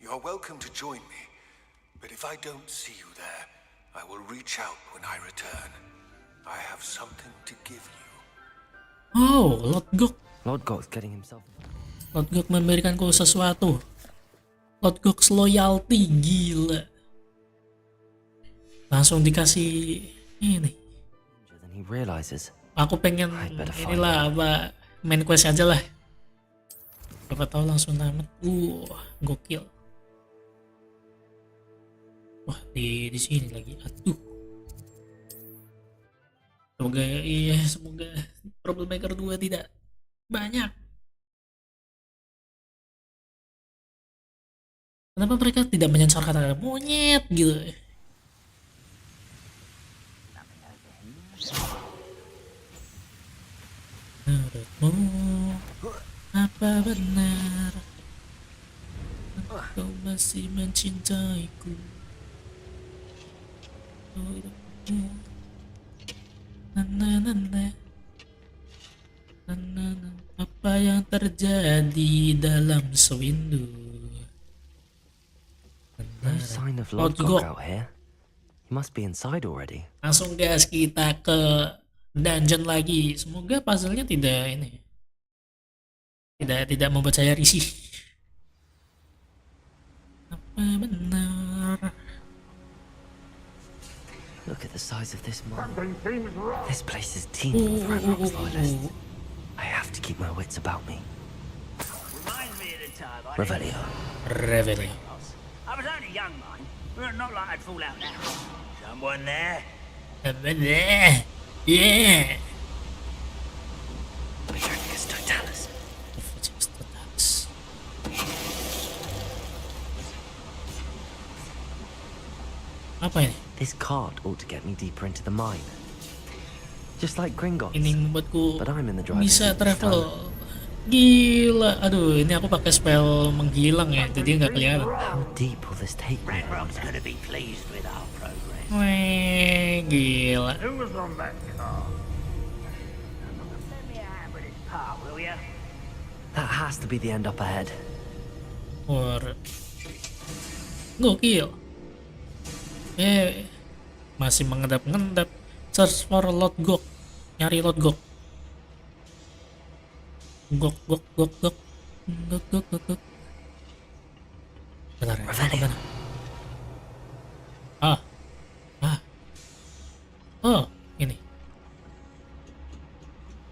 You're welcome to join me, but if I don't see you there, I will reach out when I return. I have something to give you. Oh, Lord Gok. Lord Gok's getting himself. Lord Gok memberikanku sesuatu. Lord Gok's loyalty, gila. Langsung dikasih ini. Then he realizes. Aku pengen inilah apa main quest aja lah. Siapa tahu langsung tamat. Gokil. Wah, di sini lagi. Aduh. Semoga Problem Maker 2 tidak banyak. Kenapa mereka tidak menyensor kata monyet gitu? Menurutmu apa benar kau masih mencintaiku? Apa yang terjadi dalam sewindu? No sign of Lord Gok out here. He must be inside already. Langsung gas kita ke dungeon lagi. Semoga puzzle-nya tidak ini. Tidak membuat saya risih. Apa benar? Look at the size of this mine. This place is teeming with Ranrock's loyalists. I have to keep my wits about me. Reminds me of the time I Revelio. I was only young, mind. Not like I'd fall out now. Someone there? Yeah. Petronius Totalis. Apa ini? This cart ought to get me deeper into the mine. Just like Gringotts. Ini membuatku But I'm in the driving bisa seat this travel. time. Gila, aduh, ini aku pakai spell menghilang ya, jadi nggak kelihatan. How deep will this take me? Ranrock's gonna be pleased with our progress. Weh, gila. Who was on that car? Lend me a hand with this part, will ya? That has to be the end up ahead. Gokil. Masih mengendap-ngendap. Search for Lord Gok. Nyari Lord Gok. Gok. Benar ya? Benar. Oh, ini.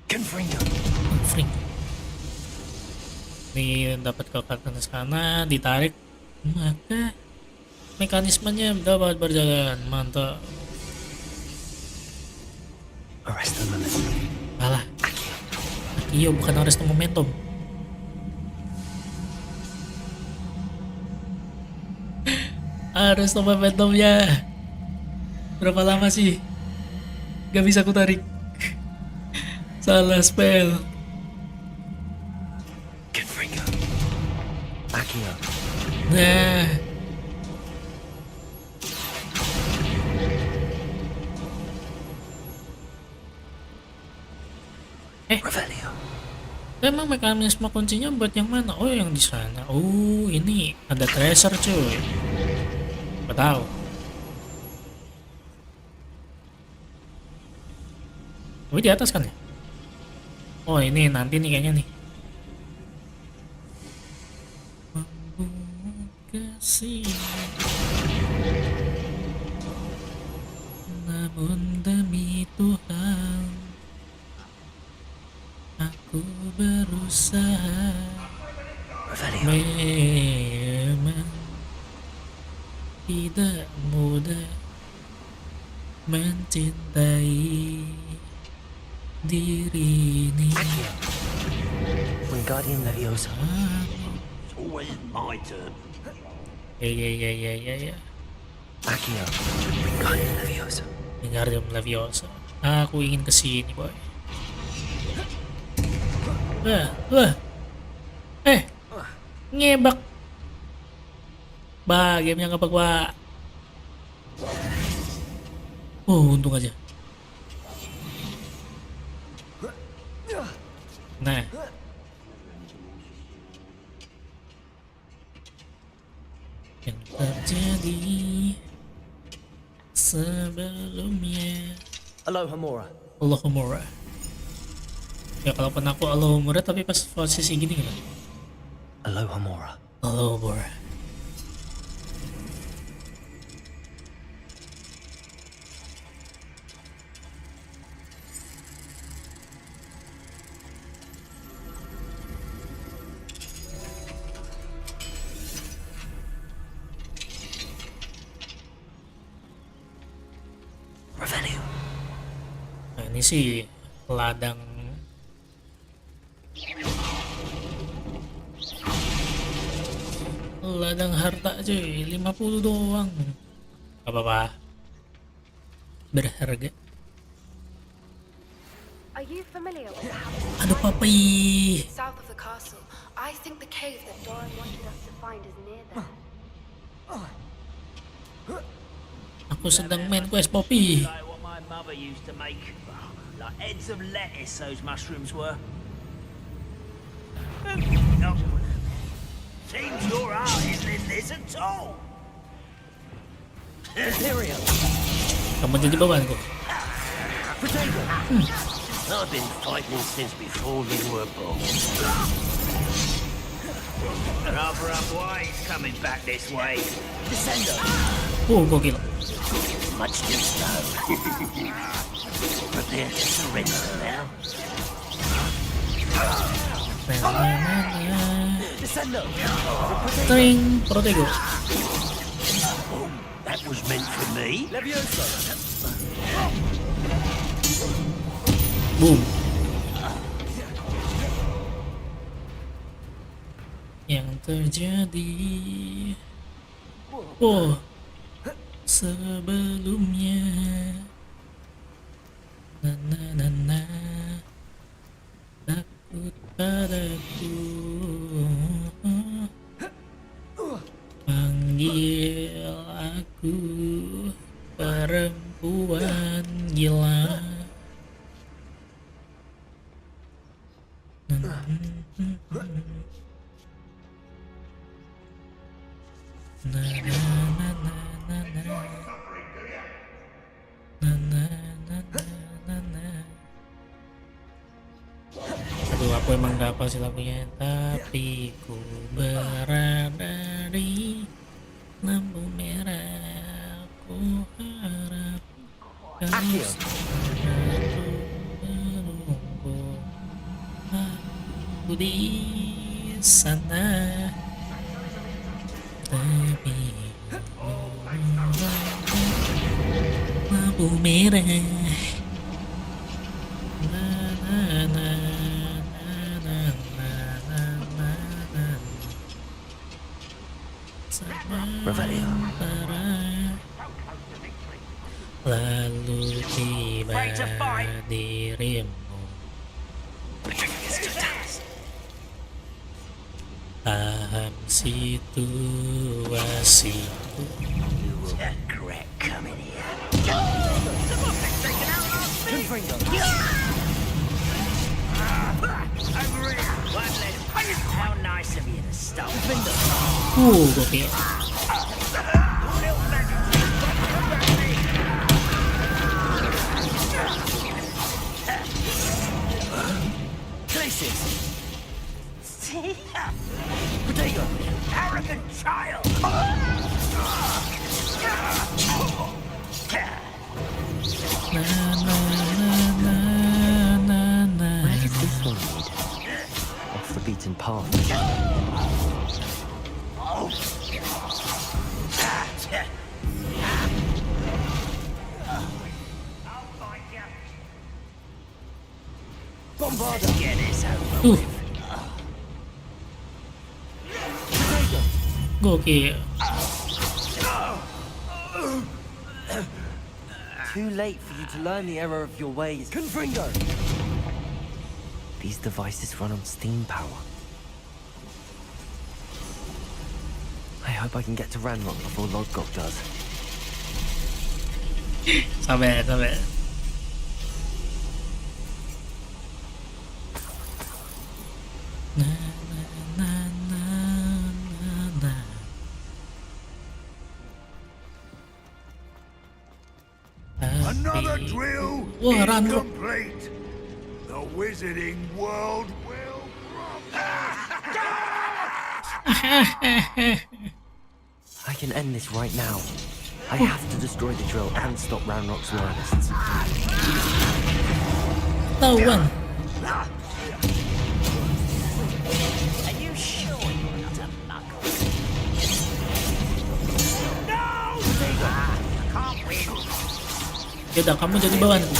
Confring. Ini dapat kekuatan sana, ditarik, maka mekanismenya dapat berjalan. Mantap. Arrest the momentum. Alah. Iya, bukan arrest the momentum. Arrest the momentumnya. Berapa lama sih? Gak bisa aku tarik. Salah spell. Nah. Emang mekanisme kuncinya buat yang mana? Oh, yang di sana. Oh, ini ada treasure, cuy. Gak tahu. Tapi di atas kan ya? Oh ini nanti nih kayaknya nih. Kasih. Namun demi Tuhan, aku berusaha. Memang tidak mudah mencintai diri ini. Wingardium Leviosa. It's always my turn. Ya. Accio. Wingardium Leviosa. Wingardium Leviosa. Aku ingin kesini, boy. Ngebak. Gamenya ngebak, Pak. Oh, untung aja. Nah. Yang terjadi sebelumnya. Alohomora. Alohomora. Ya kalaupun aku Alohomora tapi pas posisi gini gimana? Alohomora. Alohomora. Nah ini sih ladang harta cuy, 50 doang. Gak apa-apa, berharga. Are you familiar with the Aduh papi. south of the castle? I think the cave that Doran wanted us to find is near there. Aku sedang main quest Poppy. Like what my mother used to make. Like heads of lettuce, those mushrooms were. No. Seems your heart isn't in this at all. Imperial. Kamu jadi bawaanku. I've been fighting since before you were born. Another boys coming back this way. Descendo. Gokil. Much too slow. Prepare to surrender now. Descendo. Tring, Protego. That was meant for me. Leviosa. Boom. Yang terjadi. Oh. Sebelumnya. Na. Takut padaku. Panggil aku perempuan gila. Aduh, aku emang gak apa sih lagunya, tapi ku berada di lampu merah. Ku harap kau menunggu aku di sana. Tapi lampu merah. Revelio. Lalu tiba dirimu. Paham situasiku. Crack coming here. Over here. One leg. How nice of you to stop. Gokil. Little Get this over. Gokil. Too late for you to learn the error of your ways. Confringo! These devices run on steam power. I hope I can get to Ranrock before Lodgok does. Sabar. Another drill incomplete. The wizarding world will I can end this right now. I have to destroy the drill and stop Ranrock's loyalists. Tawan. Are you sure you're not a muggle? No! Can't win. Yaudah, kamu jadi bawaanku.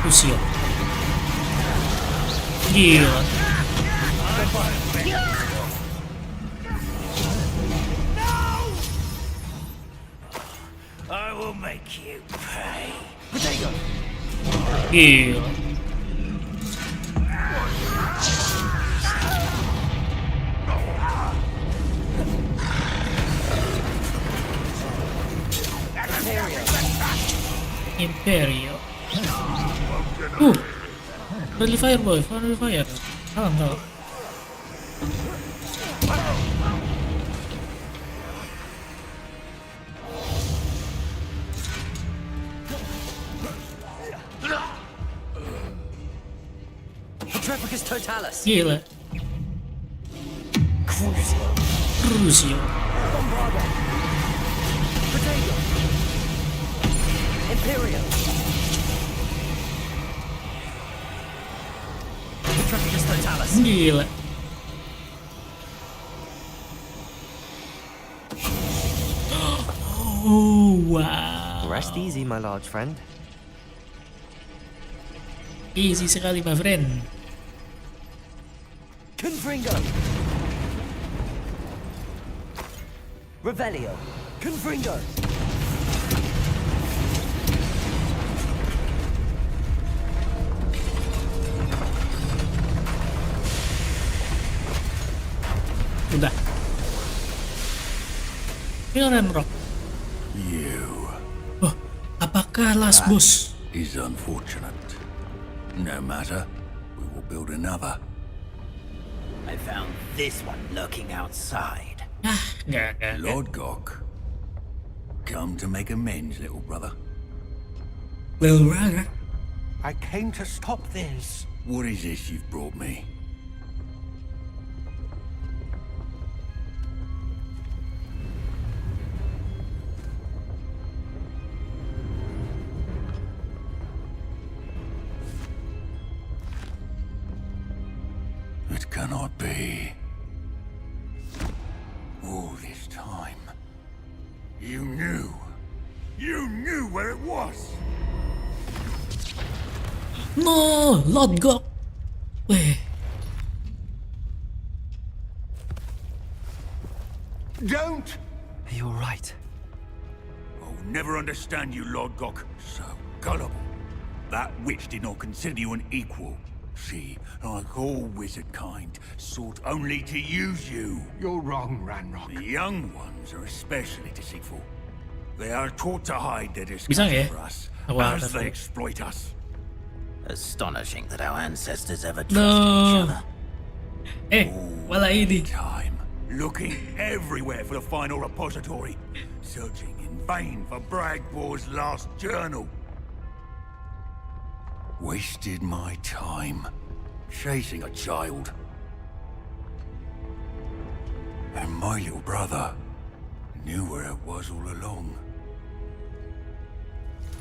Crucial. Gila. I will make you pay. Gila. Imperio. Friendly fire boy, friendly fire. Salah. Petrificus Totalis! Gila. Crucio. Imperial! Petrificus Totalis! Gila. Oh, wow. Rest easy, my large friend. Easy sekali, my friend. Confringo! Revelio! Confringo! Udah. Ini Ranrock. You. Oh, apakah last boss? Is unfortunate. No matter, we will build another. I found this one lurking outside. Enggak. Lodgok. Come to make amends, little brother. Little brother? I came to stop this. What is this you've brought me? It cannot be. All this time, you knew where it was. No, Lodgok. Weh. Don't! Are you alright? I'll never understand you, Lodgok. So gullible. That witch did not consider you an equal. She, like all wizard kind, sought only to use you. You're wrong, Ranrock. The young ones are especially deceitful. They are taught to hide their Bisa disgust ya? for us Wah, as they exploit us. Astonishing that our ancestors ever trusted each other. Malah ini. Time, looking everywhere for the final repository, searching in vain for Bragbor's last journal. Wasted my time chasing a child. And my little brother knew where it was all along.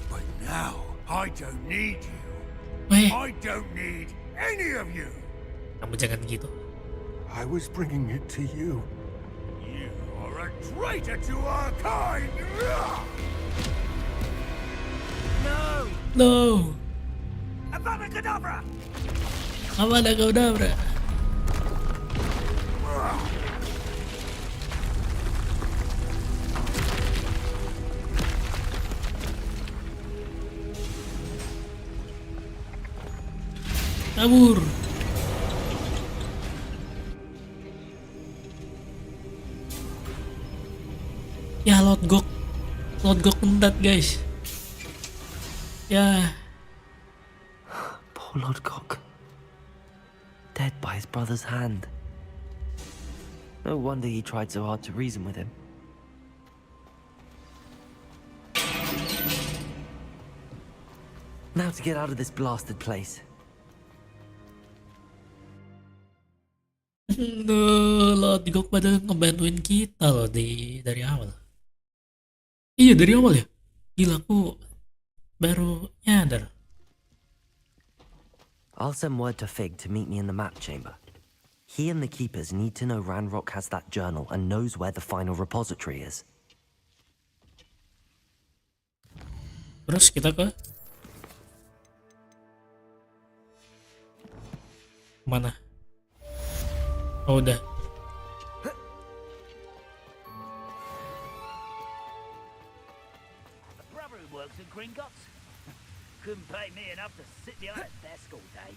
But now, I don't need you. I don't need any of you. Kamu jangan gitu. I was bringing it to you. You are a traitor to our kind. No. Avada Kedavra! Avada Kedavra. Kabur. Ya Lord Gok mendat guys. Ya. Poor Lord Gok. Dead by his brother's hand. No wonder he tried so hard to reason with him. Now to get out of this blasted place. No, Lord Gok padahal ngebantuin kita loh dari awal. Iya dari awal ya. Gila aku baru nyadar. I'll send word to Fig to meet me in the map chamber. He and the keepers need to know Ranrock has that journal and knows where the final repository is. Terus kita ke mana? Oh, udah. A brother who works in Gringotts couldn't pay me enough to sit behind a desk all day.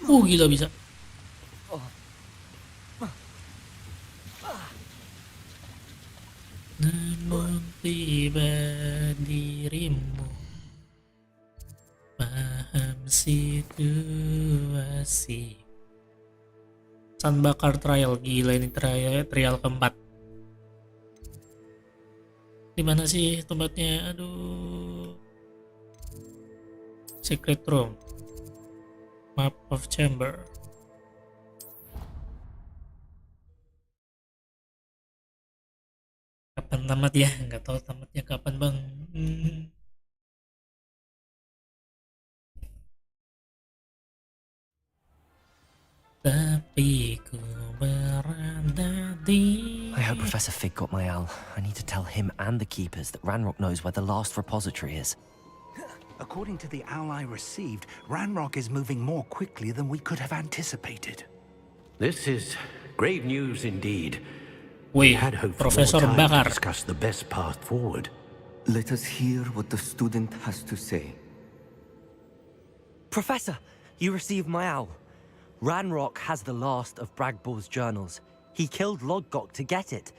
Gila bisa. Namun tiba dirimu paham situasi. San bakar trial, gila ini trial keempat. Di mana sih tempatnya? Aduh. Secret room. Map of chamber. Kapan tamat ya? Nggak tahu tamatnya kapan bang. Tapi ku berada di... I hope Professor Fig got my owl. I need to tell him and the keepers that Ranrock knows where the last repository is. According to the owl I received, Ranrock is moving more quickly than we could have anticipated. This is grave news indeed. We had hoped for Professor more time Bakar. to discuss the best path forward. Let us hear what the student has to say. Professor, you received my owl. Ranrock has the last of Bragbor's journals. He killed Lodgok to get it.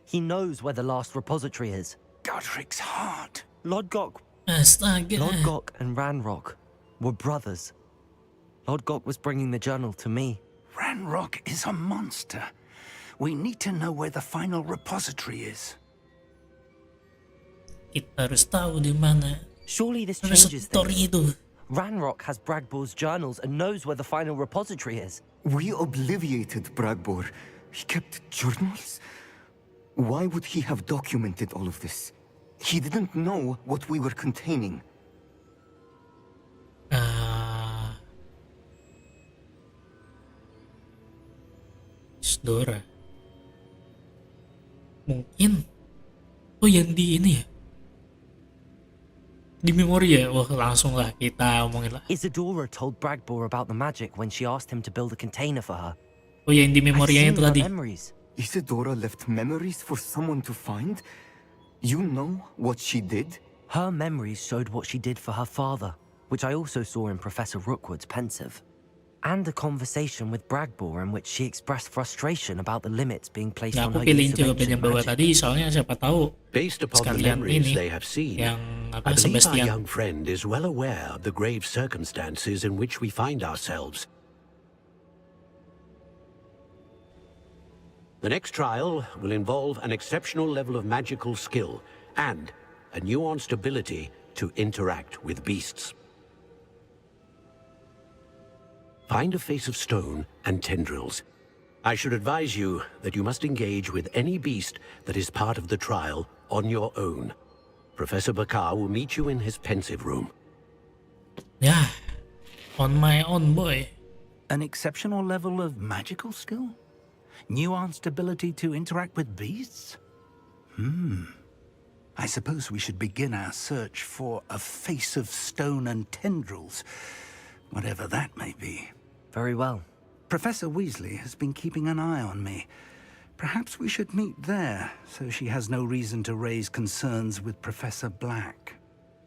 He knows where the last repository is. Godric's heart. Lodgok Astaga. and Ranrock were brothers. Lodgok was bringing the journal to me. Ranrock is a monster. We need to know where the final repository is. Kita harus tahu di mana. Surely this changes things. Ranrock has Bragbor's journals and knows where the final repository is. We obliviated Bragbor. He kept journals? Why would he have documented all of this? He didn't know what we were containing. Dora. Mungkin. Oh yang di ini ya? Di memori ya? Wah langsung lah kita omongin lah. Isadora told Bragbor about the magic when she asked him to build a container for her. Oh yang di memorinya itu tadi. Isadora left memories for someone to find? You know what she did? Her memories showed what she did for her father, which I also saw in Professor Rookwood's pensive. And a conversation with Bragbor in which she expressed frustration about the limits being placed on her use of ancient magic. Tadi soalnya siapa tahu Based upon the memories they have seen, I believe our young friend is well aware of the grave circumstances in which we find ourselves. The next trial will involve an exceptional level of magical skill and a nuanced ability to interact with beasts. Find a face of stone and tendrils. I should advise you that you must engage with any beast that is part of the trial on your own. Professor Bakar will meet you in his pensive room. Yeah, on my own, boy. An exceptional level of magical skill? Nuanced ability to interact with beasts? I suppose we should begin our search for a face of stone and tendrils, whatever that may be. Very well. Professor Weasley has been keeping an eye on me. Perhaps we should meet there, so she has no reason to raise concerns with Professor Black.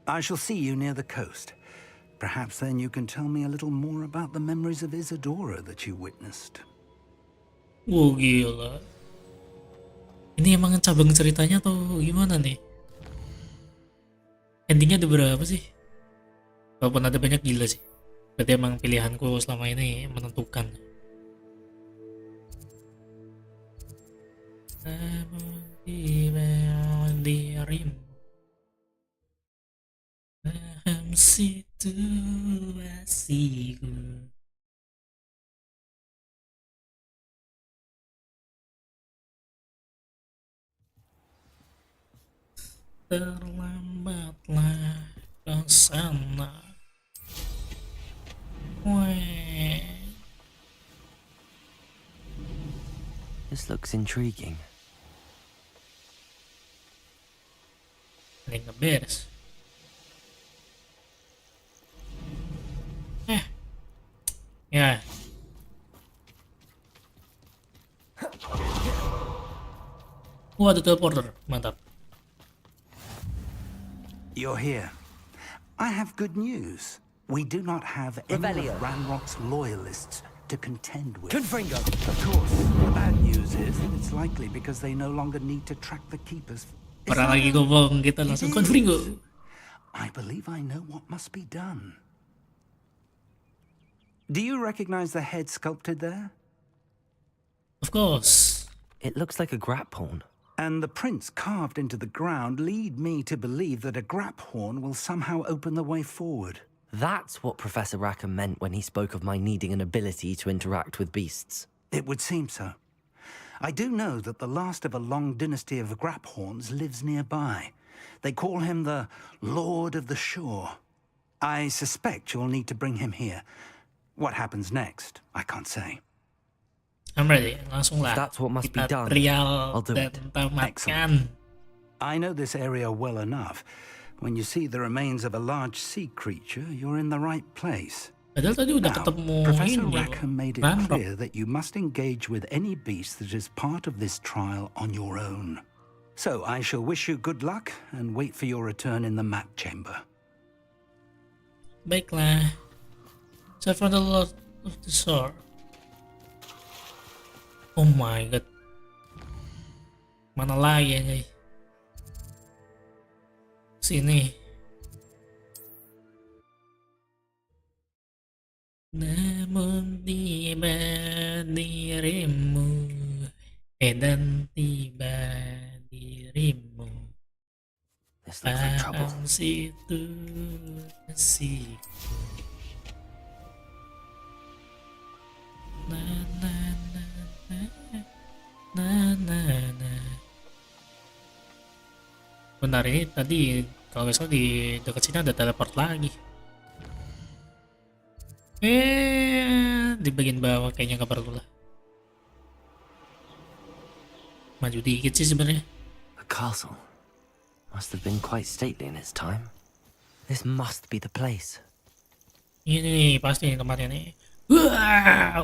I shall see you near the coast. Perhaps then you can tell me a little more about the memories of Isadora that you witnessed. Wow, gila. Ini emang cabang ceritanya tuh gimana nih? Endingnya ada berapa sih? Walaupun ada banyak, gila sih. Berarti emang pilihanku selama ini menentukan. Namun dirimu paham situasiku. Terlambatlah ke sana. This looks intriguing. Ini nggak beres. Ya. Wah, ada teleporter, mantap. You're here. I have good news. We do not have any of Ranrock's loyalists to contend with. Confringo! Of course, the bad news is that it's likely because they no longer need to track the Keepers. Orang lagi ngomong kita langsung Confringo. I believe I know what must be done. Do you recognize the head sculpted there? Of course. It looks like a grap horn. And the prints carved into the ground lead me to believe that a grap horn will somehow open the way forward. That's what Professor Rackham meant when he spoke of my needing an ability to interact with beasts. It would seem so. I do know that the last of a long dynasty of grap horns lives nearby. They call him the Lord of the Shore. I suspect you'll need to bring him here. What happens next, I can't say. I'm ready. Langsung lah. That's what must be done. I'll do it. Tamatkan. I know this area well enough. When you see the remains of a large sea creature, you're in the right place. Padahal tadi udah ketemu Professor ini. Rackham made it clear that you must engage with any beast that is part of this trial on your own. So I shall wish you good luck and wait for your return in the map chamber. Baiklah. Search for the Lord of the Shore. Oh my god. Mana lagi ya, guys? Sini. Namun tiba dirimu, dan tiba dirimu. Paham situasiku. Na na na na na na na. Bentar, ini tadi kalau nggak salah di dekat sini ada teleport lagi. Di bagian bawah kayaknya nggak perlu lah. Maju dikit sih sebenarnya. The castle must have been quite stately in its time. This must be the place. Ini pasti tempatnya nih. Wah,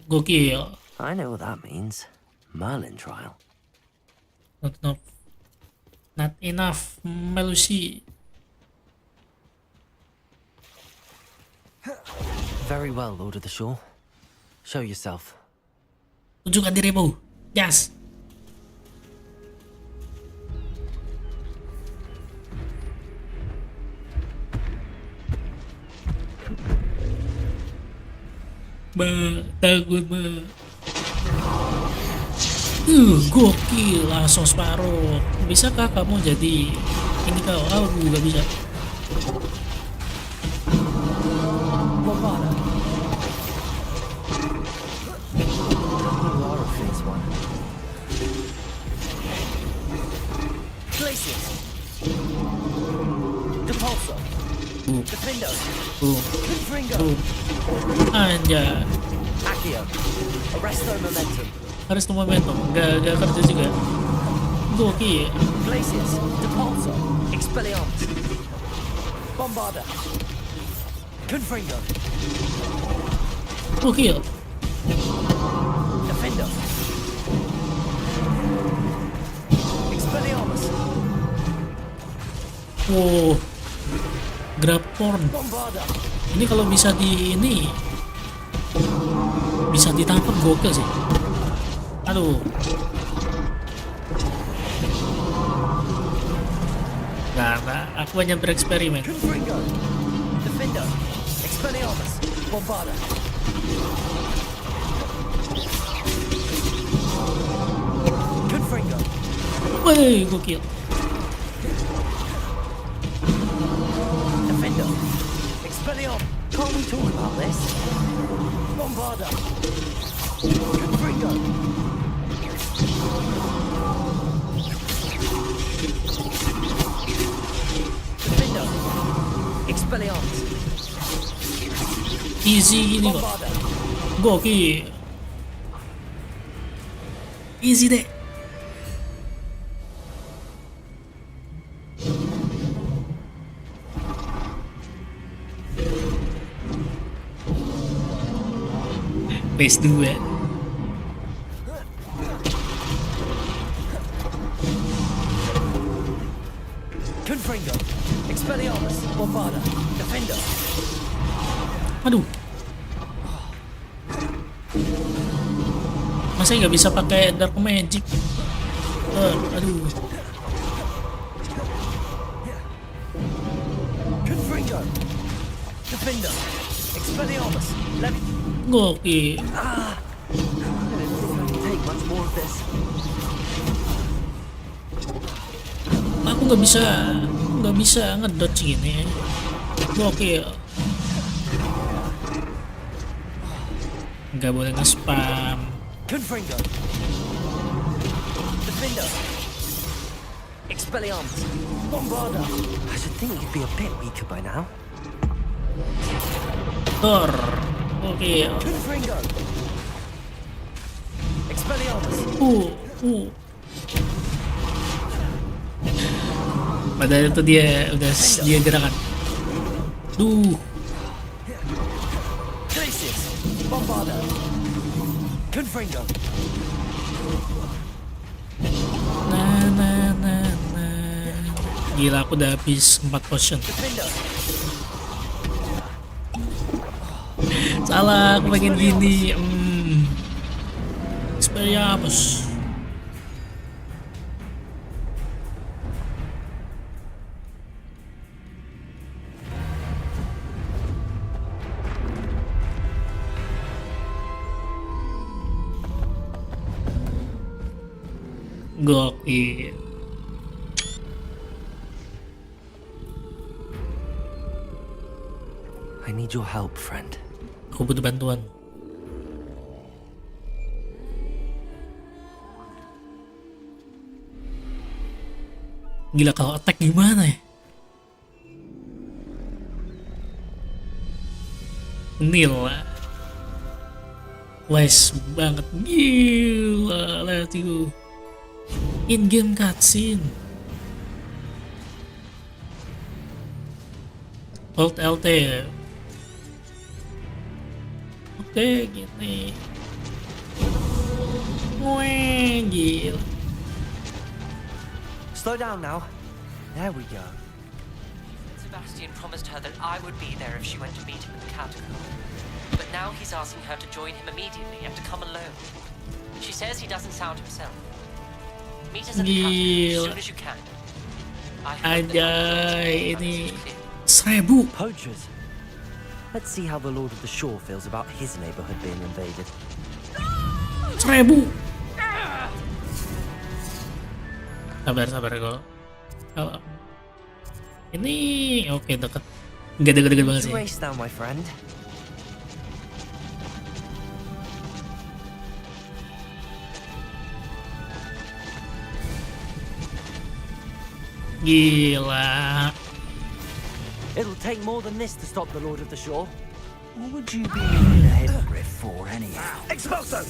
gokil. I know what that means. Merlin trial. Not enough melalui. Very well, Lord of the Shore. Show yourself. Tunjukkan dirimu. Yes. Takut gokil, langsung separuh. Bisakah kamu jadi ini kau? Gak bisa. Anjay. Accio. Arresto momentum. Harus momentum. Gak kerja juga. Gokil. Glacius, Depulso, Expelliarmus, Bombarda, Confringo, Gokil. Defender, Expelliarmus, Wow. Grapporn. Bombarda, Ini kalau bisa bisa ditangkap gokil sih. Aduh. Nah, aku hanya bereksperimen. Confringo, Defender, Expelliarmus, Bombarda, Confringo, Wih, gokil. Defender, Expelliarmus. Can't we talk about this? Bombarda, Confringo, Defender, Expelliarmus, Easy gini kok. Bombarda, Gokil. Easy deh. Phase 2. Confringo, Expelliarmus, Bombarda, Defender, Aduh. Masa nggak bisa pakai dark magic? Aduh. Confringo, Defender, Expelliarmus, Gokil. I don't think I can take much more of this. Aku nggak bisa ngedodge gini. Gokil. Nggak boleh nge-spam. Confringo, Defender, Expelliarmus, Bombarda. I should think you'd be a bit weaker by now. Thor. Gokil. Confringo, Expelliarmus, Padahal itu dia gerakan. Duh. Glacius, Bombarda, Confringo, Nah. Gila, aku udah habis 4 potion. Defender, Salah, aku pengen gini. Expelliarmus. Gokil. I need your help, friend. Aku butuh bantuan. Gila, kalau attack gimana ya? Gila. Wise banget. Gila, let's go. In-game cutscene. Hold LT. Oke, gini. Wih, gila. Slow down now. There we go. Sebastian promised her that I would be there if she went to meet him in the catacomb. But now he's asking her to join him immediately and to come alone. She says he doesn't sound himself. Meet us at the catacomb as soon as you can. Anjay, ini 1000. Poachers. Let's see how the Lord of the Shore feels about his neighborhood being invaded. 1000. Sabar kalau ini oke, deket. Nggak deket banget sih. Race down, my friend. Gila. It'll take more than this to stop the Lord of the Shore. What would you be in a hypocrite for, anyhow? Expulso!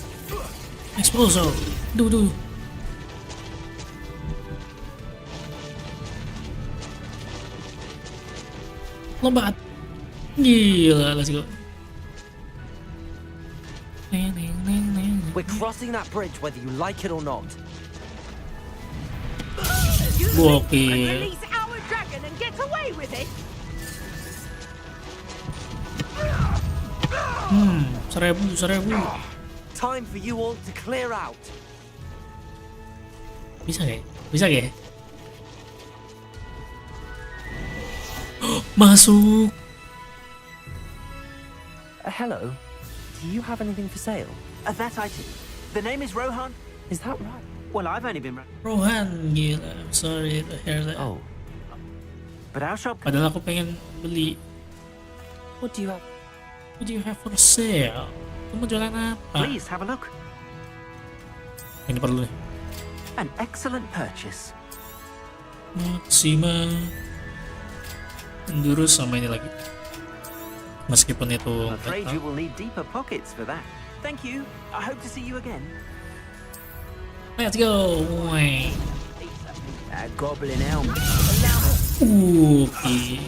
Exploso. Duh. lompat. Gila, let's go. We're crossing that bridge whether you like it or not. Gokil. our dragon and get away with it. 1000. Time for you all to clear out. Bisa gak? Bisa gak? Masuk. Hello. Do you have anything for sale? That I do. The name is Rohan. Is that right? Well, I've only been... Rohan, gila. I'm sorry to hear that. Oh. But our shop... Padahal aku pengen beli. What do you have? What do you have for sale? Kamu jualan apa? Please have a look. Ini perlu nih. An excellent purchase. Maksima. Endurus sama ini lagi. Meskipun itu I'm afraid you will need deeper pockets for that. Thank you. I hope to see you again. Let's go. That goblin elm. Okay.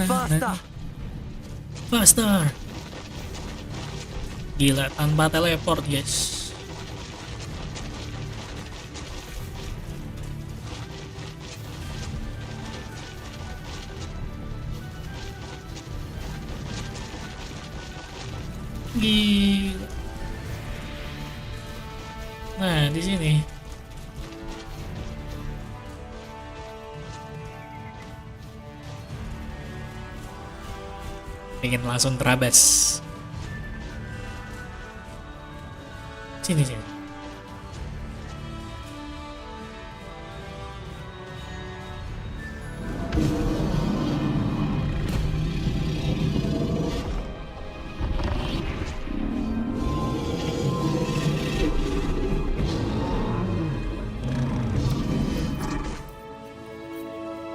Faster. Faster. Gila, tanpa teleport, guys. Gila. Nah, di sini. Pengen langsung terabas. Sini.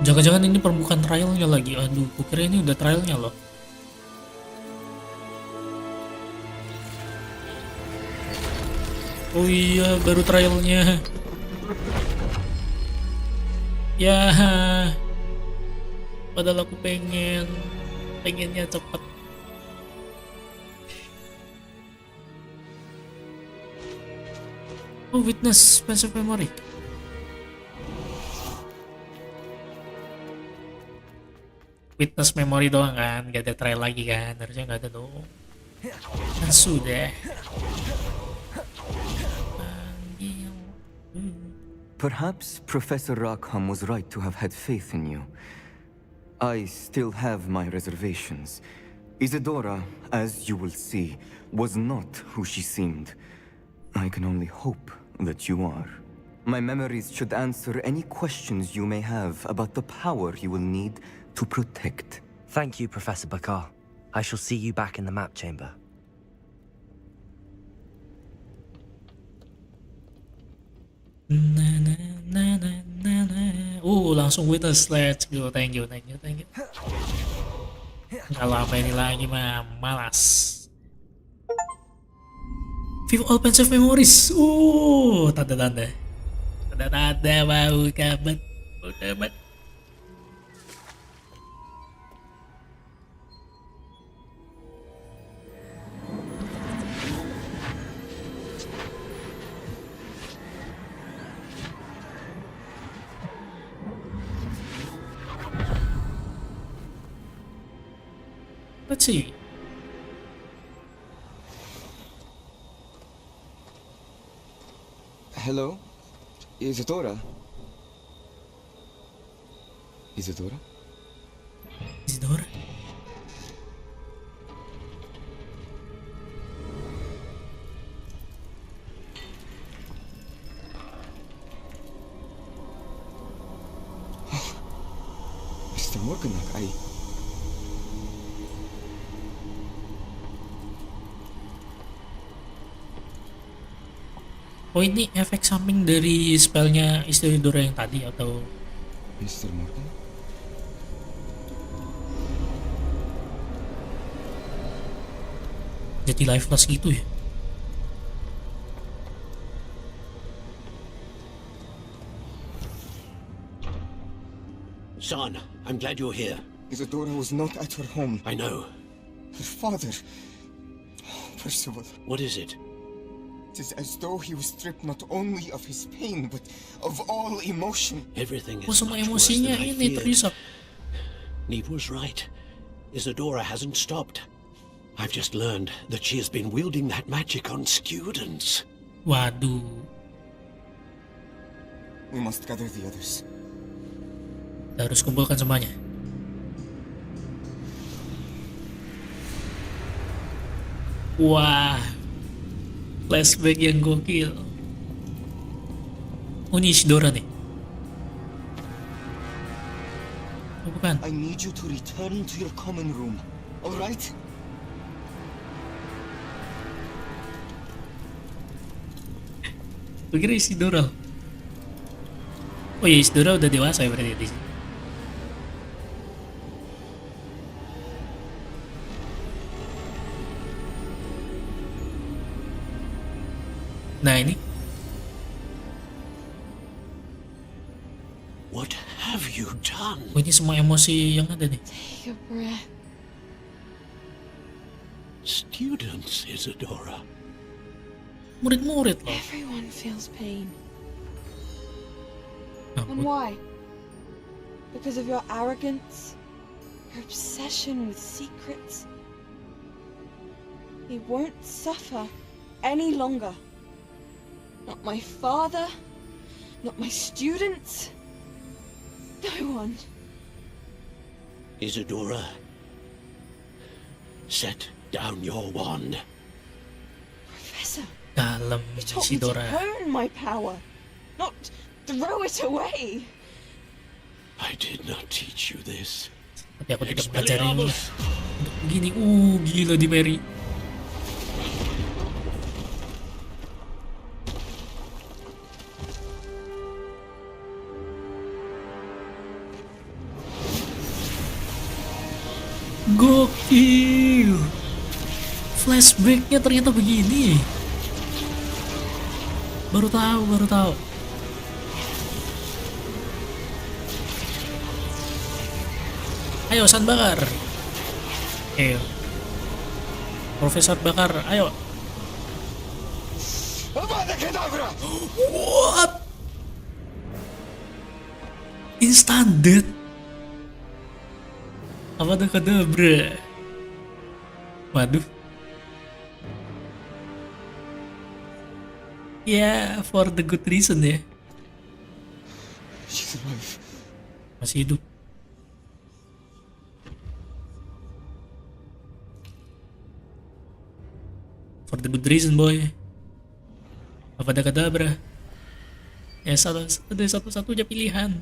Jangan-jangan ini permukaan trialnya lagi. Aduh, kukira ini udah trialnya loh. Oh iya, baru trialnya. Ya, padahal aku pengennya cepet. Oh, witness passive memory. Witness memory doang kan, gak ada trial lagi kan, harusnya gak ada dong. Kan sudah. Perhaps Professor Rackham was right to have had faith in you. I still have my reservations. Isadora, as you will see, was not who she seemed. I can only hope that you are. My memories should answer any questions you may have about the power you will need to protect. Thank you, Professor Bakar. I shall see you back in the map chamber. Langsung witness, let's go. Thank you. Nggak lama ini lagi mah, malas. View all pensive memories. Tanda-tanda bau kabat. Let's see. Hello? Isadora? Isadora? Mr. Morganak, Oh, ini efek samping dari spellnya istri Dora yang tadi atau Mr. Morgan? Jadi lifeless gitu ya? Son, I'm glad you're here. Isadora was not at her home. I know. Her father... Percival. What is it? It is as though he was stripped not only of his pain, but of all emotion. Everything is Semua much worse than emosinya I ini feared. terisak. Neve was right. Isadora hasn't stopped. I've just learned that she has been wielding that magic on students. Waduh. We must gather the others. Kita harus kumpulkan semuanya. Wah. Flashback yang gokil. Oh, ini Isidora nih. Oh, bukan. I need you to return to your common room. All right? Gue kira Isidora. Oh ya, Isidora udah dewasa ya berarti di sini. Nah ini. What have you done? Oh, ini semua emosi yang ada nih. Take a breath. Students, Isadora. Murid-murid loh. Everyone feels pain. Nah, And why? Because of your arrogance? Your obsession with secrets? He won't suffer any longer. Not my father, not my students, no one. Isadora, set down your wand. Professor, Dalam you taught me to Isidora. hone my power, not throw it away. I did not teach you this. Tapi aku tidak mengajarimu untuk begini. Gila di Mary. Gokil. Flashbacknya ternyata begini. Baru tahu. Ayo, San bakar. Ayo. Profesor bakar, ayo. What? Instant death. Apa tuh kadabra? Waduh. Ya, for the good reason ya. Masih hidup. For the good reason, boy. Apa ada kadabra? Ya, ada satu-satunya pilihan.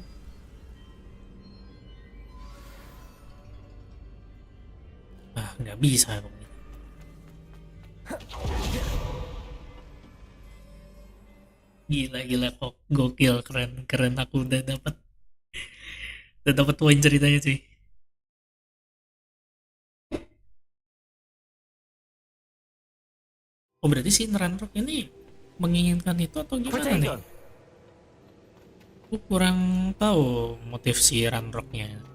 Nggak bisa kok. Gila kok, gokil, keren aku udah dapat poin ceritanya sih. Oh, berarti si Ranrock ini menginginkan itu atau gimana nih? Aku kurang tahu motif si Ranrocknya.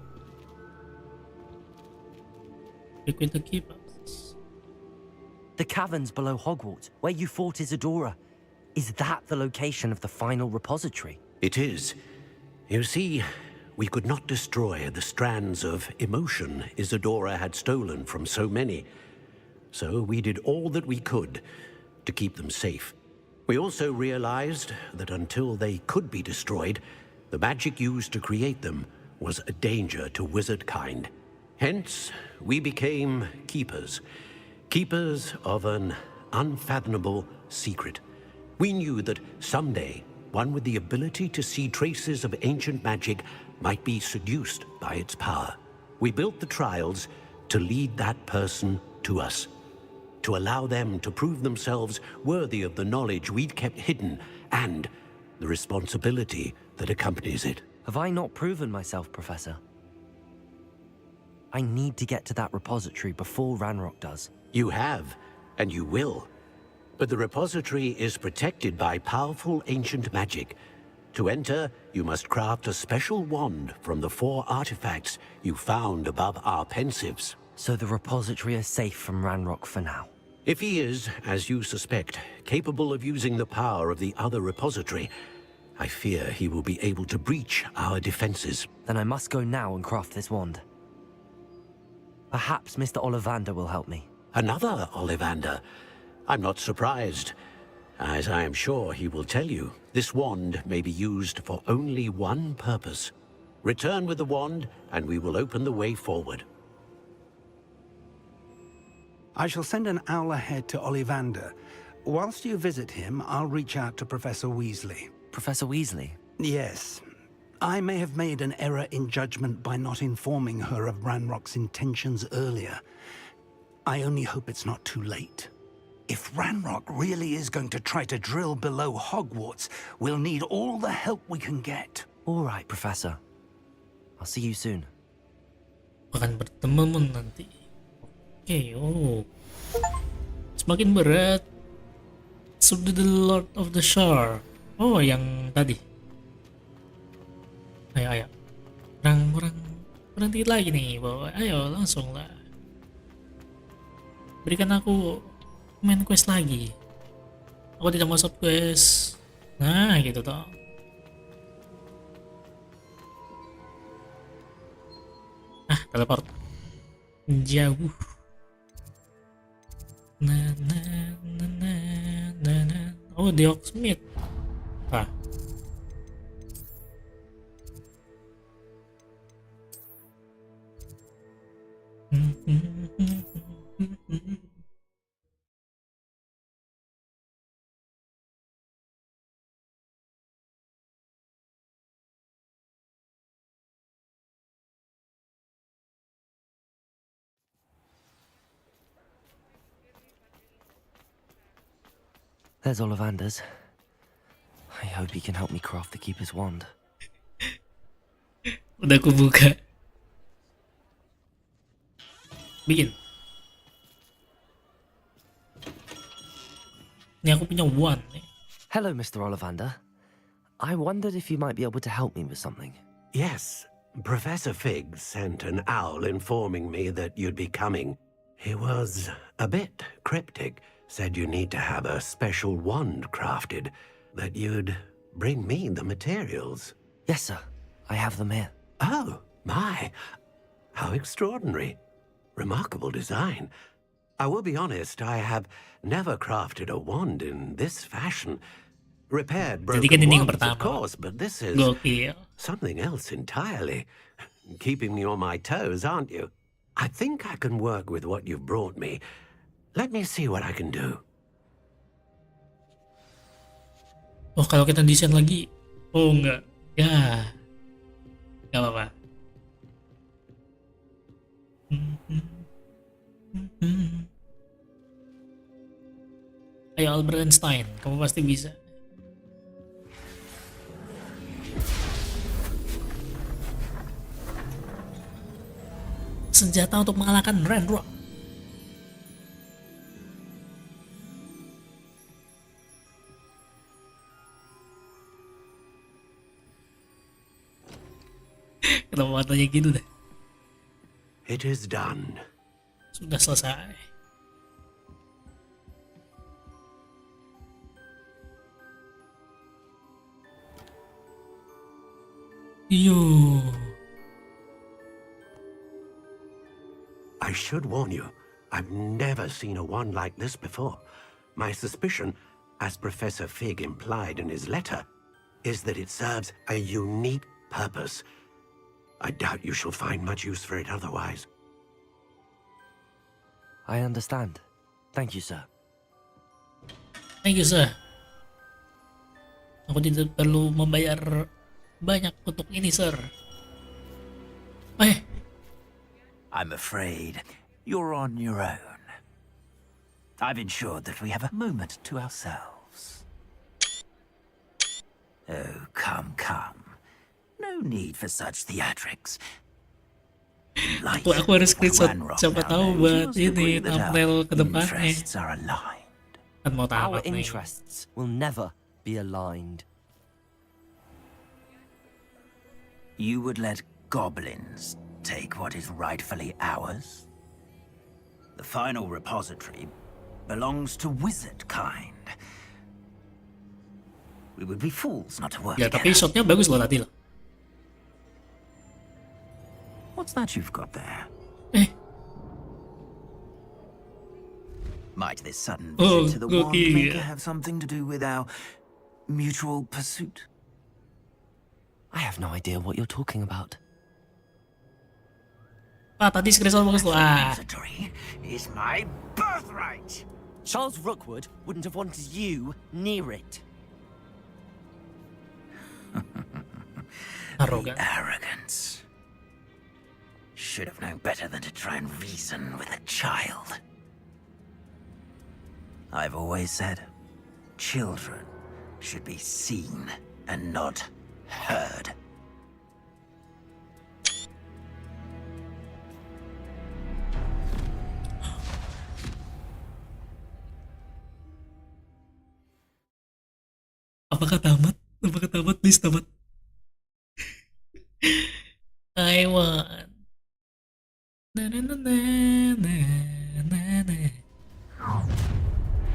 The caverns below Hogwarts, where you fought Isadora. Is that the location of the final repository? It is. You see, we could not destroy the strands of emotion Isadora had stolen from so many. So we did all that we could to keep them safe. We also realized that until they could be destroyed, the magic used to create them was a danger to wizard kind. Hence, we became keepers. Keepers of an unfathomable secret. We knew that someday, one with the ability to see traces of ancient magic might be seduced by its power. We built the trials to lead that person to us, to allow them to prove themselves worthy of the knowledge we'd kept hidden and the responsibility that accompanies it. Have I not proven myself, Professor? I need to get to that repository before Ranrock does. You have, and you will. But the repository is protected by powerful ancient magic. To enter, you must craft a special wand from the 4 artifacts you found above our pensives. So the repository is safe from Ranrock for now. If he is, as you suspect, capable of using the power of the other repository, I fear he will be able to breach our defenses. Then I must go now and craft this wand. Perhaps Mr. Ollivander will help me. Another Ollivander? I'm not surprised. As I am sure he will tell you, this wand may be used for only one purpose. Return with the wand, and we will open the way forward. I shall send an owl ahead to Ollivander. Whilst you visit him, I'll reach out to Professor Weasley. Professor Weasley? Yes. I may have made an error in judgment by not informing her of Ranrock's intentions earlier. I only hope it's not too late. If Ranrock really is going to try to drill below Hogwarts, we'll need all the help we can get. All right, Professor. I'll see you soon. Akan bertemu nanti. Oke, semakin berat. Subdue the Lord of the Shore. Oh, yang tadi. Ayo. Kurang dikit lagi nih, bawa. Ayo, langsung lah. Berikan aku main quest lagi. Aku tidak mau sub quest. Nah, gitu toh. Teleport. Jauh. Oh, di Hogsmeade. There's Ollivander's. I hope he can help me craft the Keeper's wand. Udah aku buka. Bikin. Ini aku punya wand nih. Hello, Mr. Ollivander. I wondered if you might be able to help me with something. Yes, Professor Fig sent an owl informing me that you'd be coming. He was a bit cryptic. Said you need to have a special wand crafted, that you'd bring me the materials. Yes, sir. I have them here. Oh, my. How extraordinary. Remarkable design. I will be honest, I have never crafted a wand in this fashion. Repaired broken wands, of course, but this is something else entirely. Keeping me on my toes, aren't you? I think I can work with what you've brought me. Let me see what I can do. Oh, kalau kita desain lagi. Oh, enggak. Ya. Enggak apa-apa. Ayo Albert Einstein, kamu pasti bisa. Senjata untuk mengalahkan Ranrock. Kenapa matanya gitu deh? It is done. Sudah selesai. Yo. I should warn you, I've never seen a wand like this before. My suspicion, as Professor Fig implied in his letter, is that it serves a unique purpose. I doubt you shall find much use for it otherwise. I understand. Thank you, sir. Thank you, sir. Aku tidak perlu membayar banyak untuk ini, sir. I'm afraid you're on your own. I've ensured that we have a moment to ourselves. Oh, come. No need for such theatrics. Aku harus screenshot. Siapa tahu buat ini thumbnail ke depannya. Kan mau tamat Our interests will never be aligned. You would let goblins take what is rightfully ours? The final repository belongs to wizard kind. We would be fools not to work Ya, together. tapi shotnya bagus loh tadi loh. What's that you've got there? Might this sudden visit to the wand maker have something to do with our mutual pursuit? I have no idea what you're talking about. Tadi screenshot bagus loh. Is my birthright. Charles Rookwood wouldn't have wanted you near it. The arrogance. Should have known better than to try and reason with a child. I've always said, children should be seen and not heard. Apakah tamat? Apakah tamat? Please tamat. I want. Na na na na na na na.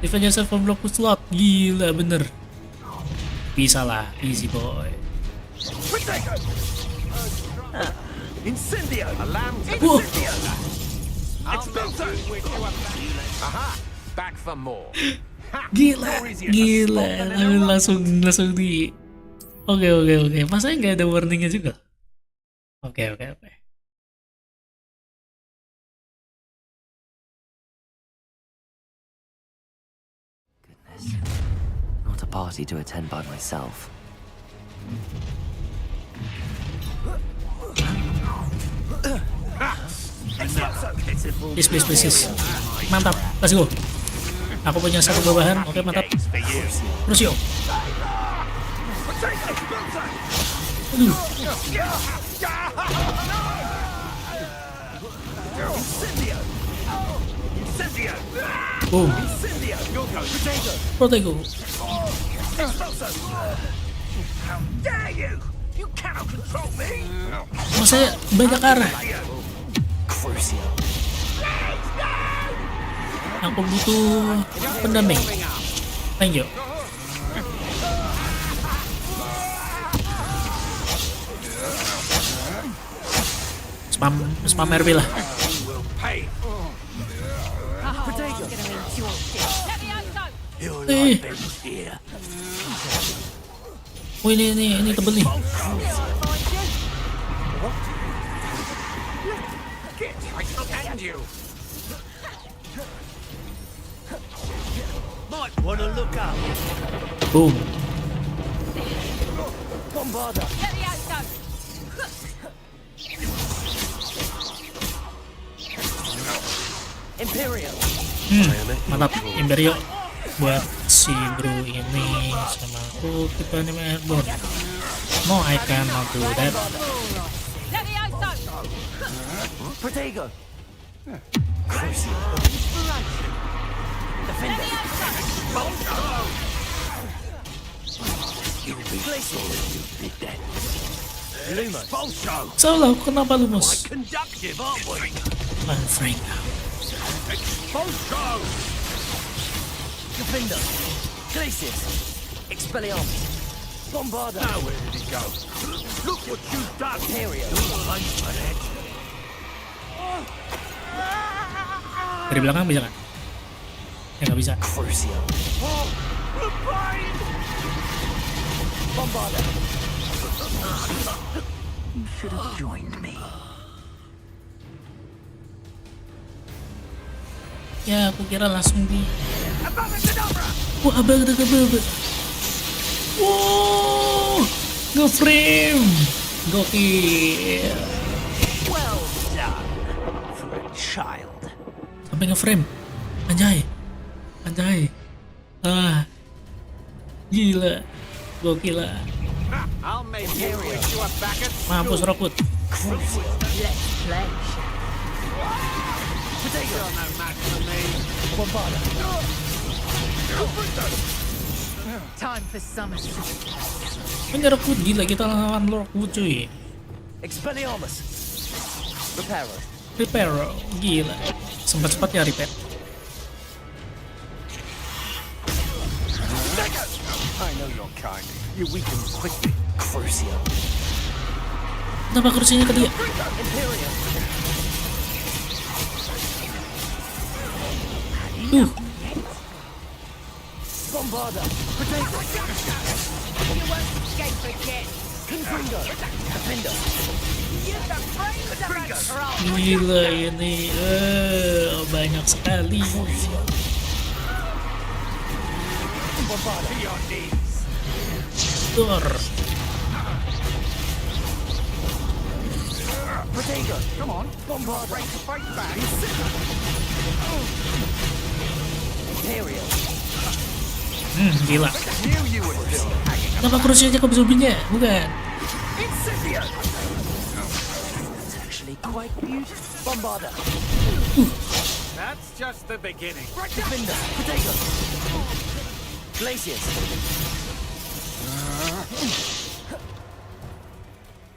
Defend yourself from block slot. Gila bener. Bisa lah, easy boy. Incendio! Alarm! Incendio! Aha! Back for more. Gila, langsung di. Oke. Masa nggak ada warningnya juga? Oke. Not a party to attend by myself. Please. Mantap, let's go. Aku punya satu bawahan, oke mantap. Terus yuk. Aduh. Boom. Protego. Masa banyak arah. Aku butuh pendamping. Thank you. Spam RB lah. Oh ini tebel nih. Boom. Mantap Imperio buat si bro ini sama aku kita nih airborne. No, I cannot do that. Protego. Salah, kenapa lu mus? Frank. Defender. Glacius. Expelliarmus. Bombarda. Now where did he go? Look what you've done. Imperio. Dari belakang bisa kan? Ya nggak bisa. Crucio. Bombarda. You should have joined me. Ya aku kira langsung di. Wah abang. Wow, nge-frame, gokil. Well done for a child. Sampai nge-frame, anjay. Gila, gokil lah. Mampus Rockwood. Time for summer. Ini Rockwood gila, kita lawan Rockwood cuy. Expelliarmus. Reparo. Reparo, gila. Sempat-sempat ya repair. I know your kind. You weaken quickly. Crucio. Kenapa kursinya ke dia? Imperium. Bombarda. Potato. You won't escape again. Confringo. Defender. You're the brains of a troll. Gila ini, banyak sekali. Bombarda. To your knees. Dor. Potato. Come on. Bombarda. Break to fight back. Imperium. Gila. Knew you would still hanging. Kenapa kursinya ke zombinya? Bukan. Incendio. It's actually quite beautiful. Bombarda. That's just the beginning. Defender. Potato. Glaciers.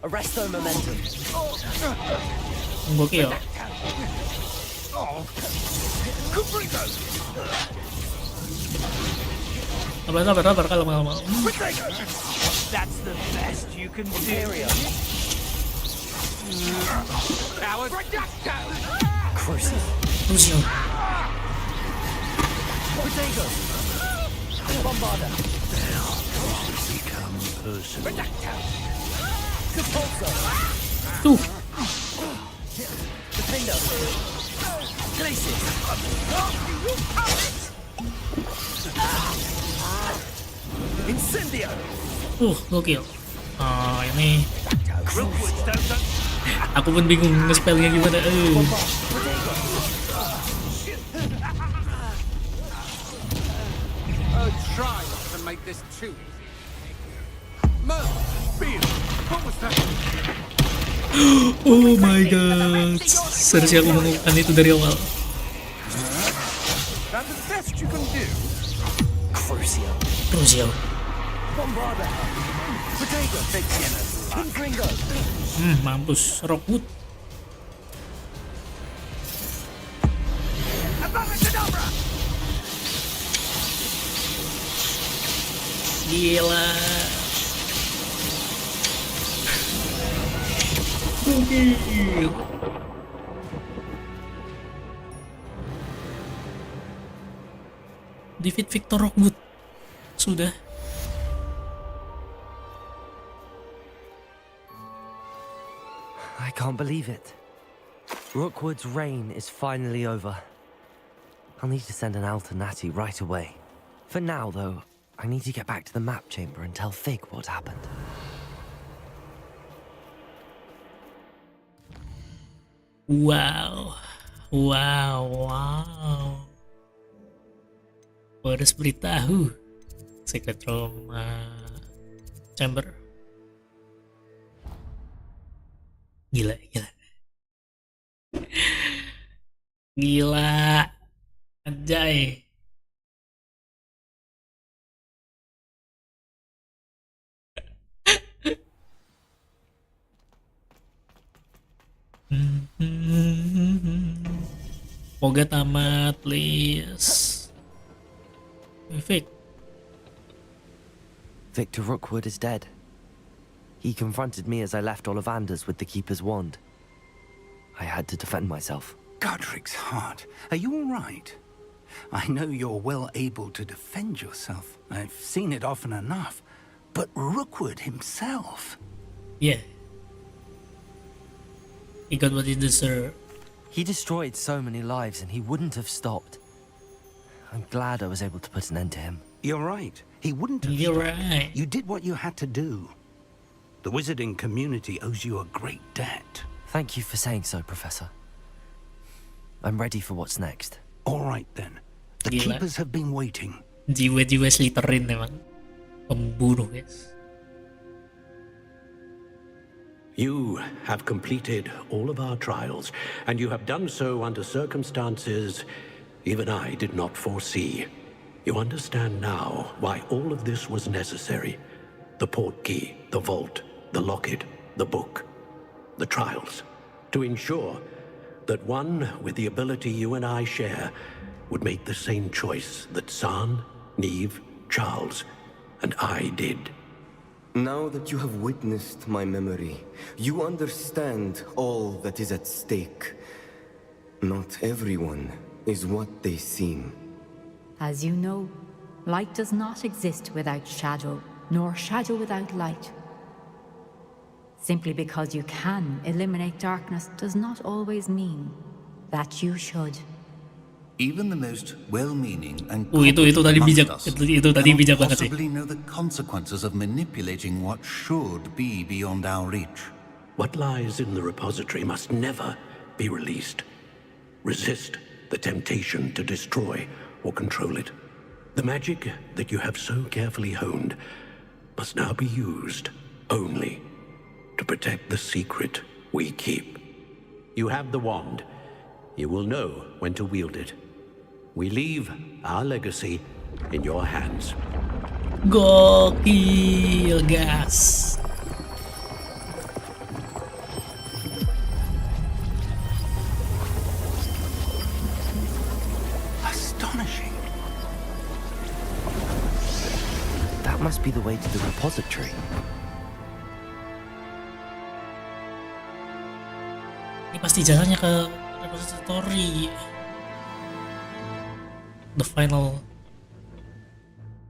Arresto momentum. Gokil. Confringo. Sabar kalau mau. That's the best you can do. Imperium. Coward. Crucio. Potato. Bombarda. Become personal. Capulso. Defender. Glaciers. Incendio. Gokil. Ini. Aku pun bingung nge-spellnya gimana. Try not to make this too easy. Merle, Beard, what was that? Oh my god. Serius aku mengumumkan itu dari awal. That's the best you can do. Crucio. Bombarda. Potato. Confringo. Mampus. Rockwood. Gila. Gokil. Defeat Victor Rockwood. Sudah. I can't believe it. Rookwood's reign is finally over. I'll need to send an alternati right away. For now, though, I need to get back to the map chamber and tell Fig what happened. Wow. Gua harus beritahu. Secret room chamber. Gila. Anjay. Moga tamat, please. Vic. Victor Rookwood is dead. He confronted me as I left Ollivanders with the Keeper's wand. I had to defend myself. Godric's heart. Are you all right? I know you're well able to defend yourself. I've seen it often enough. But Rookwood himself... Yeah. He got what he deserved. He destroyed so many lives and he wouldn't have stopped. I'm glad I was able to put an end to him. You're right. He wouldn't have You're stopped. right. You did what you had to do. The wizarding community owes you a great debt. Thank you for saying so, Professor. I'm ready for what's next. All right, then. The Gila. Keepers have been waiting. Jiwa-jiwa Slytherin memang. Pembunuh, guys. You have completed all of our trials, and you have done so under circumstances even I did not foresee. You understand now why all of this was necessary. The portkey, the vault, the locket, the book. the trials, to ensure that one with the ability you and I share would make the same choice that San, Neve, Charles, and I did. Now that you have witnessed my memory, you understand all that is at stake. Not everyone is what they seem. As you know, light does not exist without shadow, nor shadow without light. Simply because you can eliminate darkness does not always mean that you should. Even the most well-meaning and itu tadi bijak, itu tadi bijak banget sih. possibly know the consequences of manipulating what should be beyond our reach. What lies in the repository must never be released. Resist the temptation to destroy or control it. The magic that you have so carefully honed must now be used only to protect the secret we keep. You have the wand. You will know when to wield it. We leave our legacy in your hands. Gokil, gas. Astonishing. That must be the way to the repository. Ini pasti jalannya ke repository. The final.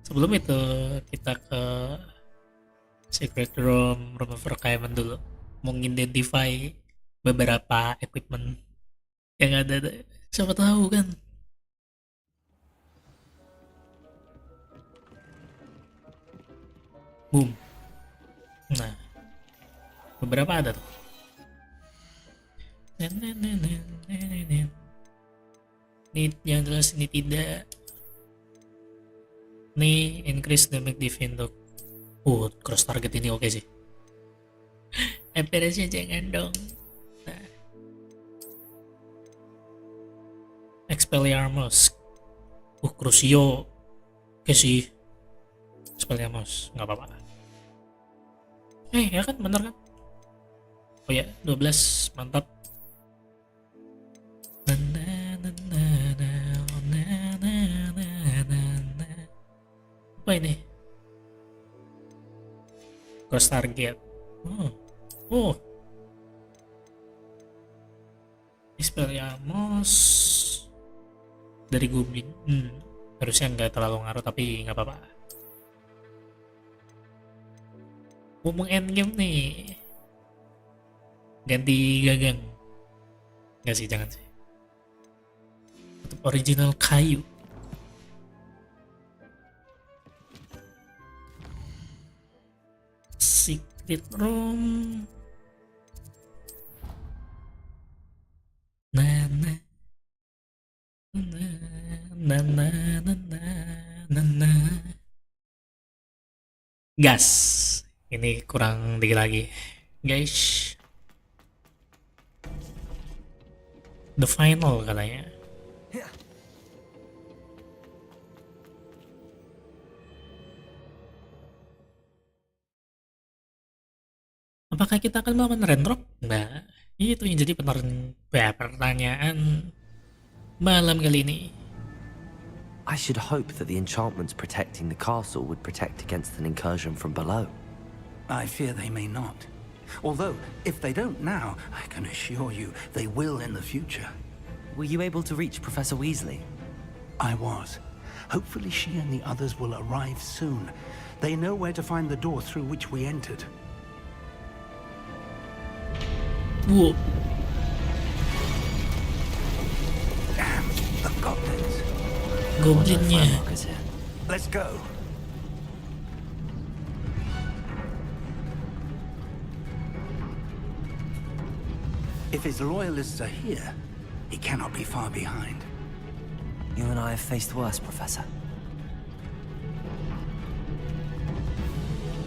Sebelum itu kita ke secret room of archive dulu, mengidentify beberapa equipment yang ada. Siapa tahu kan. Boom. Nah, beberapa ada tuh. Ini yang jelas ini tidak. Nih increase damage defense untuk cross target ini oke sih. FPS-nya jangan dong. Nah. Expelliarmus. Crucio. Oke sih. Expelliarmus nggak apa-apa. Ya kan bener kan? Oh ya 12 mantap. Apa ini? Cross target. Oh. Expelliarmus dari Goblin. Harusnya nggak terlalu ngaruh tapi nggak apa-apa. Ngomong endgame nih. Ganti gagang. Nggak sih, jangan sih. Tetap original kayu. Secret room. Gas. Ini kurang dikit lagi, guys. The final katanya. Apakah kita akan melawan Renrock? Nah, itu yang jadi pertanyaan malam kali ini. I should hope that the enchantments protecting the castle would protect against an incursion from below. I fear they may not. Although, if they don't now, I can assure you they will in the future. Were you able to reach Professor Weasley? I was. Hopefully she and the others will arrive soon. They know where to find the door through which we entered. Whoa. Damn, the goblins. Goblinnya. Let's go. If his loyalists are here, he cannot be far behind. You and I have faced worse, Professor.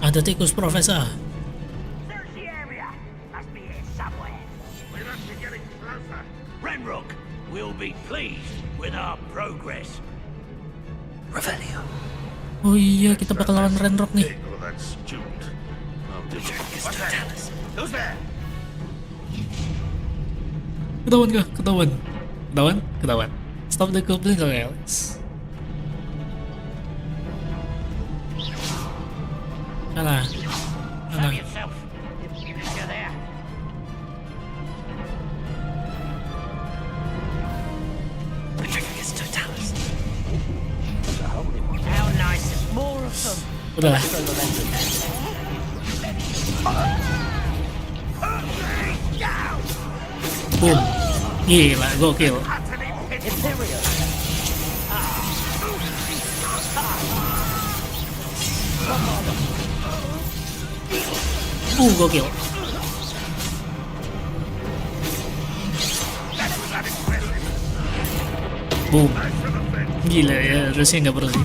Ada tikus, Profesor. Search the area. Must be here somewhere. We must be getting closer. Renrock will be pleased with our progress. Revelio. Oh iya, kita bakal lawan Renrock nih. Who's there? Ketahuan kah? Ketahuan. Stop the goblin, Alex. Sana. How nice. More of them. Udah. Boom. Gila, gokil. Gokil. Boom. Gila ya, harusnya nggak perlu sih.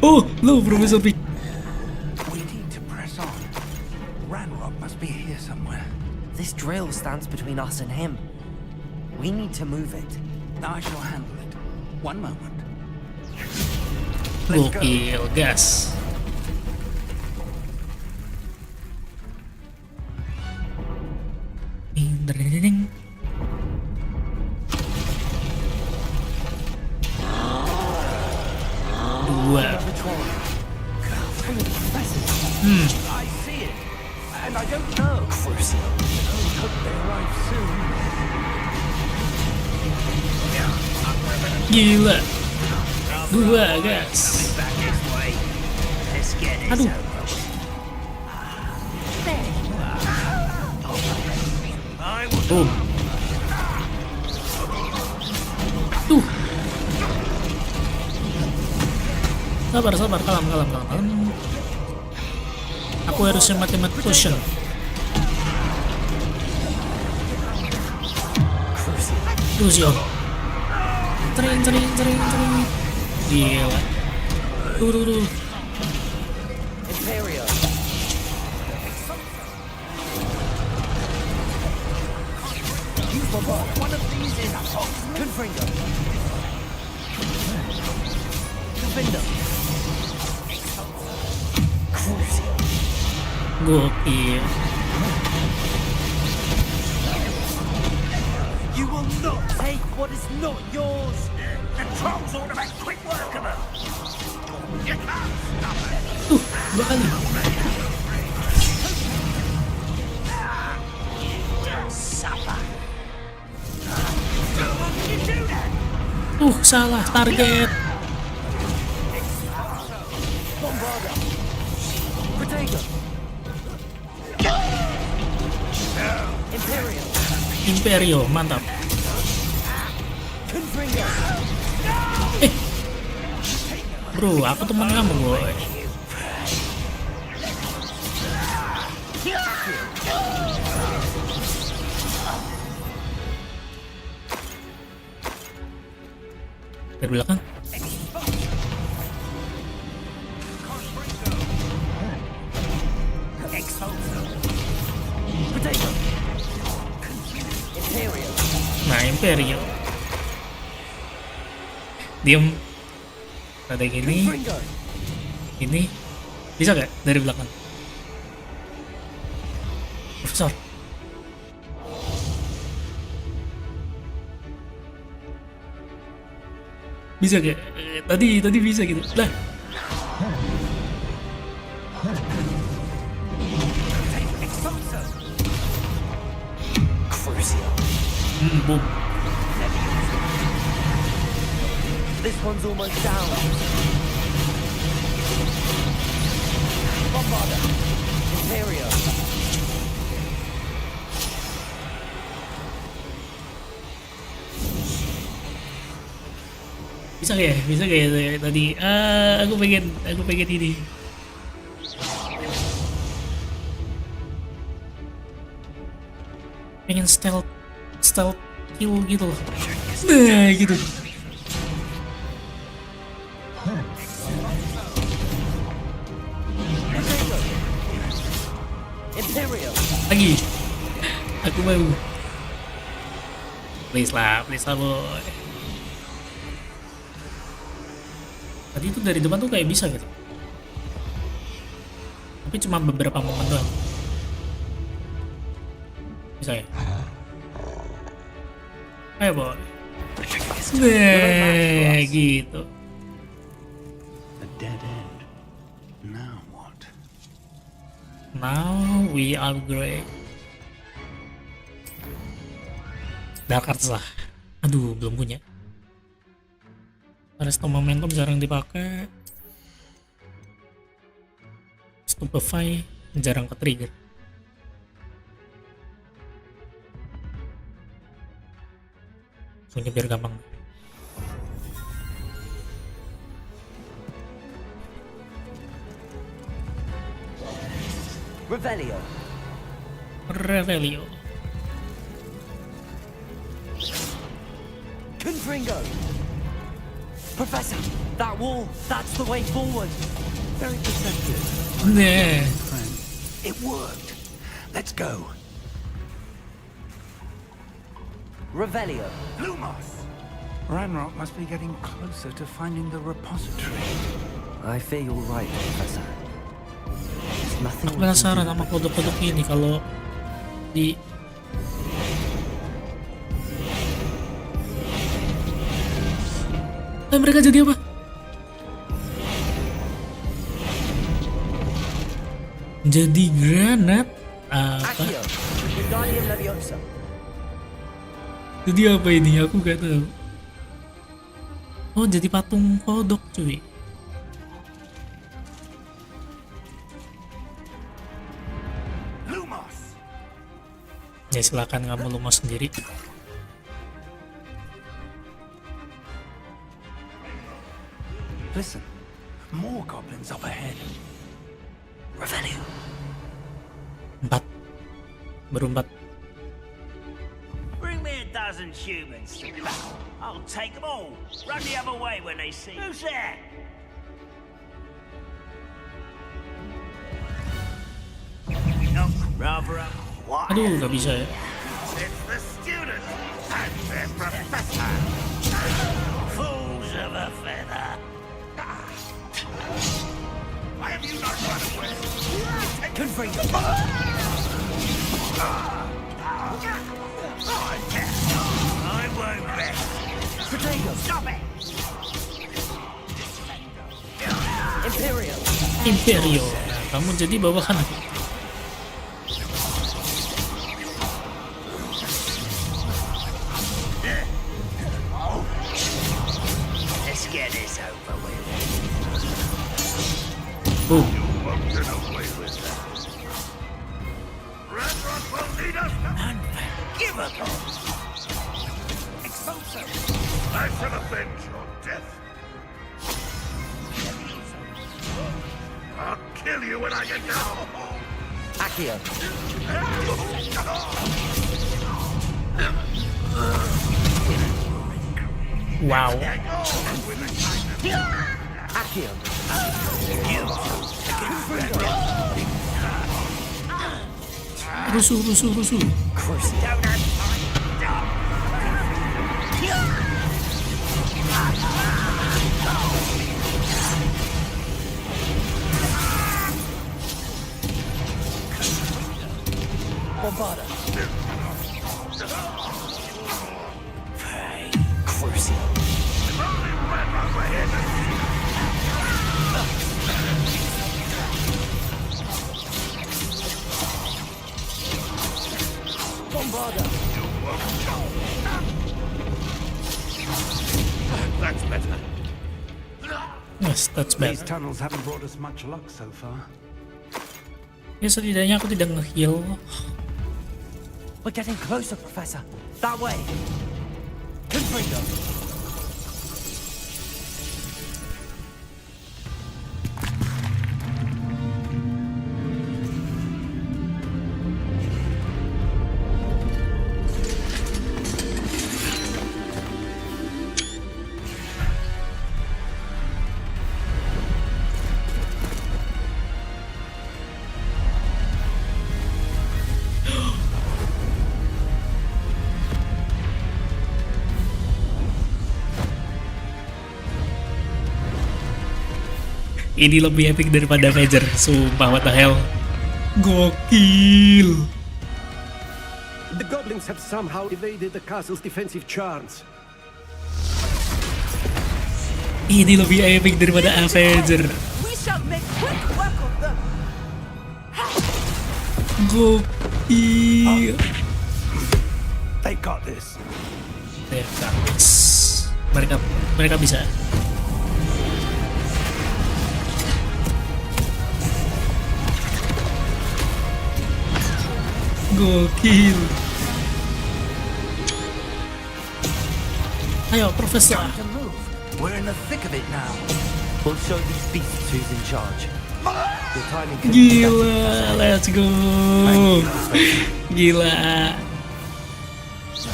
Oh, lo, Profesor Pig. We need to press on. Ranrock must be here somewhere. This drill stands between us and him. We need to move it. I shall handle it. One moment. Gokil, gas. Ding. Dua. I see it, and I don't know. Hope they arrive soon. Gila. Dua, gas. Aduh. Boom. Tuh. Sabar, kalem. Aku harusnya mati potion. Fusion. Tring. Gila. Tuh. Imperial. One of these is Confringo. Defender. Gokil. You will not take what is not yours. The trolls ought to make quick work of them. You can't stop it. Dua kali. Suffer. Salah target. Bombarder. Protego. Imperial. Imperio, mantap. Confringo. Bro, aku teman kamu, boy. Dari belakang. Nah, Imperio. Diem. Ada gini. Ini. Bisa gak dari belakang? Profesor. Bisa gak? Tadi bisa gitu. Lah. Boom. This one's almost down. Bombarder. Imperial. Bisa kayak tadi. Aku pengen ini. Pengen stealth kill gitu loh. Nah, gitu. Imperial. Lagi. Aku mau. Please lah boy. Tadi itu dari depan tuh kayak bisa gitu. Tapi cuma beberapa momen doang. Bisa ya? Ayo boy. Gitu. A dead end. Now what? Now we upgrade. Dark Arts lah. Aduh, belum punya. Resto momentum jarang dipakai. Stupefy jarang ke trigger. Punya biar gampang. Revelio. Confringo! Professor, that wall, that's the way forward. Very perceptive. Nah. It worked. Let's go. Revelio. Lumos! Ranrock must be getting closer to finding the repository. I fear you're right, Professor. There's nothing. Aku penasaran sama kodok-kodok ini kalau di mereka jadi apa? Jadi granat apa? Jadi apa ini? Aku gak tahu. Oh, jadi patung kodok cuy. Ya silakan kamu lumos sendiri. Listen, more goblins up ahead. Revelio. 4. Baru 4. Bring me a dozen humans. I'll take them all. Run the other way when they see. Who's there? Rather up. Aduh, gak bisa ya. It's the students and their professor. Fools of a feather. Why have you not run away? Confringo. I won't rest. Potato. Stop it. Imperial. Imperio. Nah, kamu jadi bawahan aku. Let's get this over with. Boom. You won't get away with that. Ranrock will need us to give a go. Expulso. I shall avenge your death. I'll kill you when I get down. Accio. Wow. Accio. Rusuh. Bombarda. Crucial. Bombarda. That's better. Yes, that's bad. These tunnels haven't brought us much luck so far. Ya setidaknya aku tidak nge-heal. We're getting closer, Professor. That way. Confringo. Ini lebih epic daripada Avenger. Sumpah, what the hell. Gokil. The goblins have somehow evaded the castle's defensive charms. Ini lebih epic daripada Avenger. We shall make quick work of them. Gokil. They got this. Mereka bisa. Gokil. Ayo, Profesor. We're in the thick of it now. We'll show these beasts who's in charge. Your timing can Gila, let's go. Gila.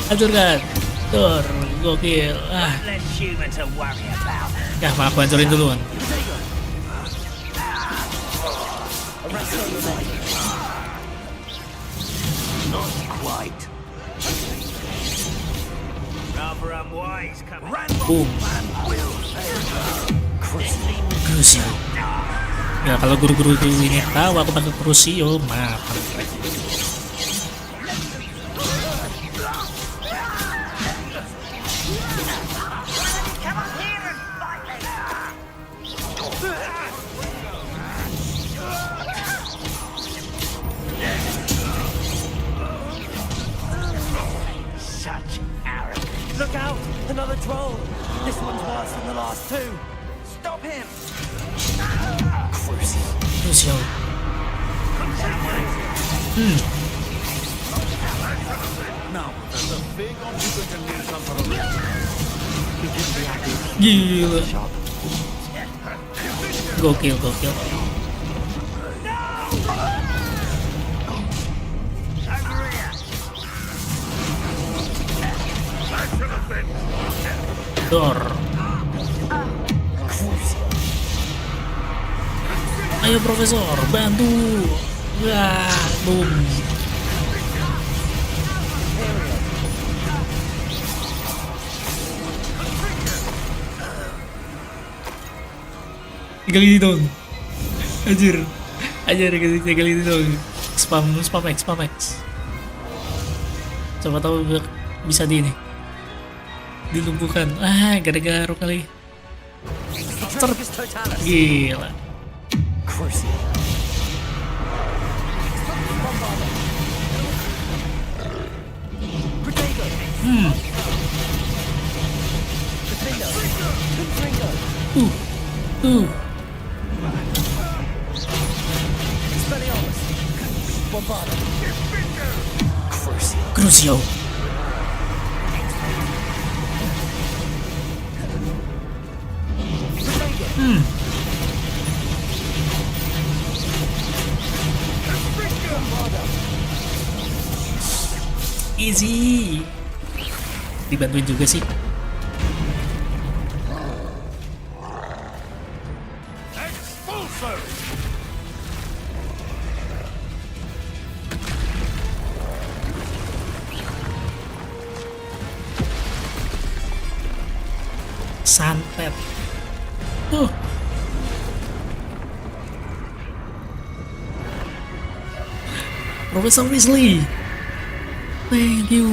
Hancurkan. Tur, gokil. Less human to worry about. Ya, maaf, aku hancurin duluan. Not quite. Rather unwise coming. Boom. Crucio. Ya, kalau guru-guru ini tahu aku pakai Crucio, maaf. Look out! Another troll! This one's worse than the last two! Stop him! Crucio. Now, there's a big opportunity to use some for a Gila. Gokil. Dor. Ayo Profesor, bantu. Wah, boom. Tiga kali dong. Anjir tiga kali dong. Spam X. Coba tahu bisa di ini. Dilumpuhkan. Gara-gara kali. Gila. Crucio. Easy. Dibantuin juga sih. Santet. Profesor Weasley. Thank you.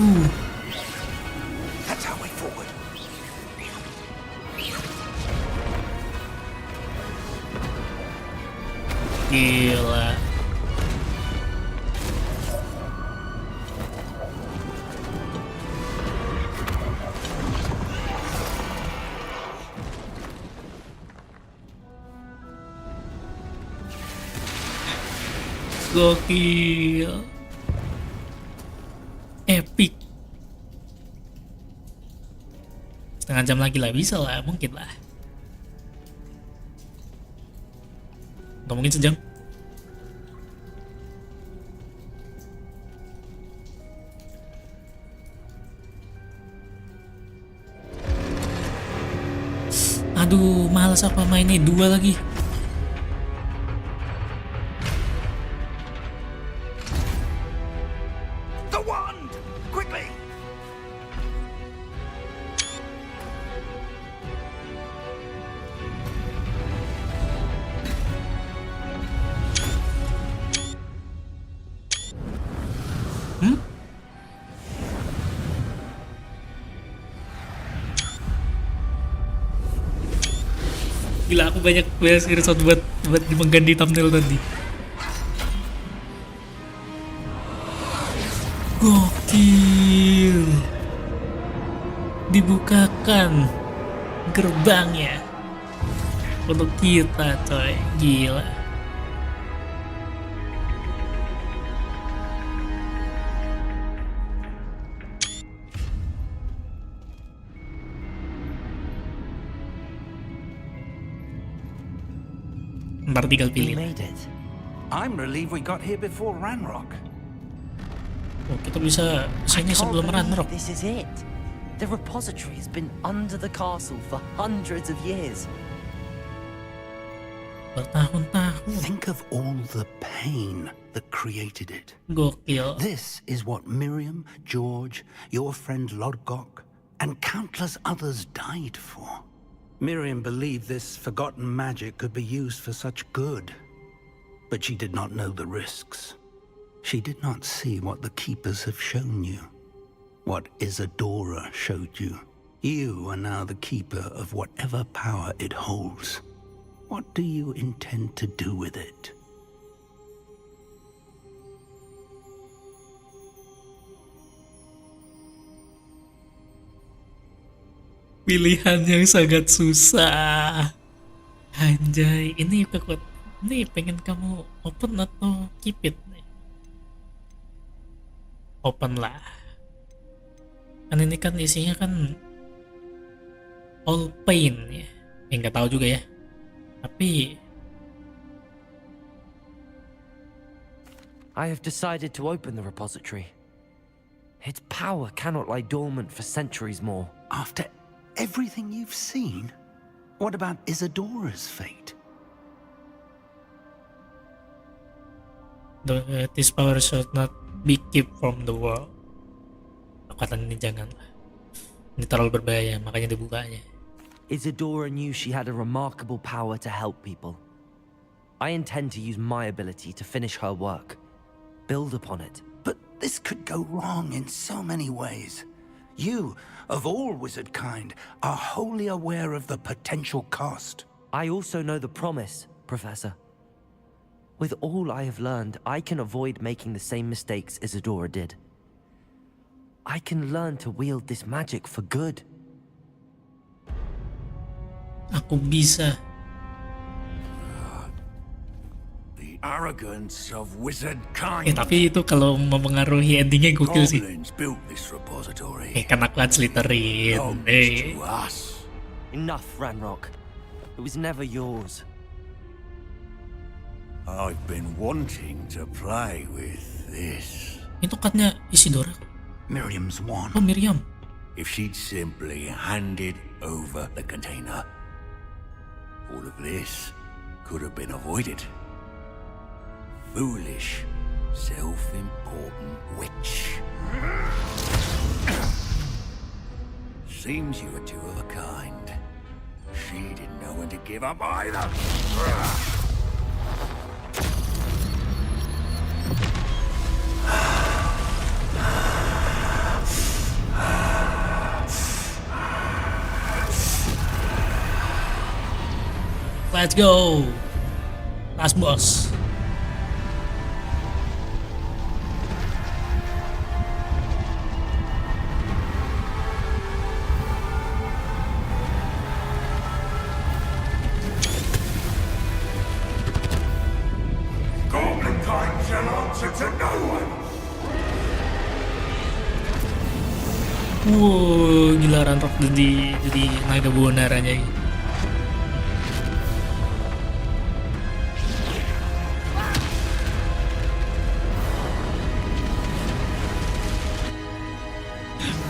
That's our way forward. Gila. Gokil. Epic. Setengah jam lagi lah, bisa lah, mungkin lah. Atau mungkin sejam. Aduh, malas apa mainnya 2 lagi. The wand! Quickly! Gila, aku banyak screenshot buat mengganti thumbnail tadi. Gokil. Dibukakan gerbangnya untuk kita, coy. Gila. Ntar tinggal We pilih. made it. I'm relieved we got here before Ranrock. Oh, kita bisa sini sebelum Ranrock. This is it. The repository has been under the castle for hundreds of years. Bertahun-tahun. Think of all the pain that created it. Gokil. This is what Miriam, George, your friend Lodgok, and countless others died for. Miriam believed this forgotten magic could be used for such good, but she did not know the risks. She did not see what the Keepers have shown you, what Isadora showed you. You are now the keeper of whatever power it holds. What do you intend to do with it? Pilihan yang sangat susah. Anjay, ini kekuat. Ini pengen kamu open atau keep it? Open lah. Kan ini kan isinya kan all pain ya. Nggak tahu juga ya. Tapi I have decided to open the repository. Its power cannot lie dormant for centuries more. After everything you've seen, what about Isadora's fate? This power should not be kept from the world. Kekuatan ini janganlah. Ini terlalu berbahaya, makanya dibukanya. Isadora knew she had a remarkable power to help people. I intend to use my ability to finish her work. Build upon it. But this could go wrong in so many ways. You, of all wizard kind, are wholly aware of the potential cost. I also know the promise, Professor. With all I have learned, I can avoid making the same mistakes Isadora did. I can learn to wield this magic for good. Aku bisa. The arrogance of wizard kind. Tapi itu kalau mempengaruhi endingnya gokil sih. Goblins built this repository. Kan aku Slytherin. To us. Enough, Ranrock. It was never yours. I've been wanting to play with this. Itu katanya Isidora. Miriam's one. Oh, Miriam. If she'd simply handed over the container, all of this could have been avoided. Foolish, self-important witch. Seems you were two of a kind. She didn't know when to give up either. Let's go. Last boss. Goblin kind shall answer to no one. Wow, gila Ranrock jadi naga bonar aja.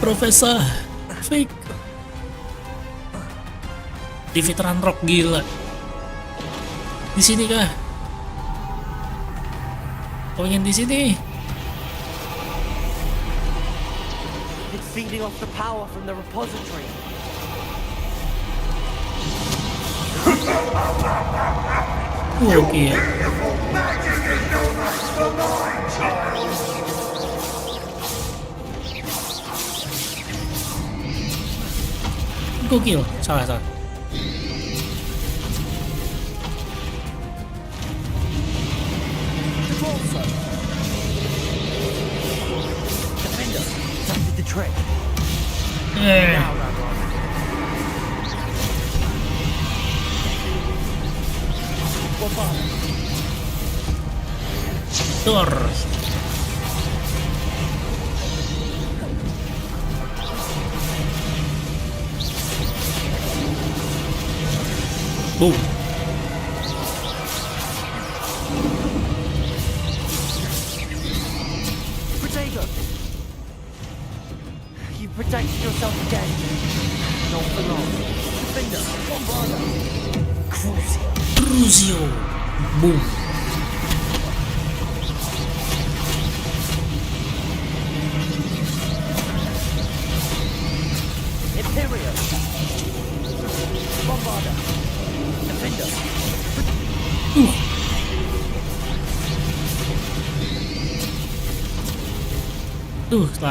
Profesor fake. Defeat Ranrock gila. Di sini kah? Kau ingin di sini? It's feeding off the power from the repository. Oke. Gokil, salah. Dor. Boom. Protego! You protected yourself again. Not for long. Defender, Bombarda. Crucio. Boom. Imperio. Bombarda. Defender.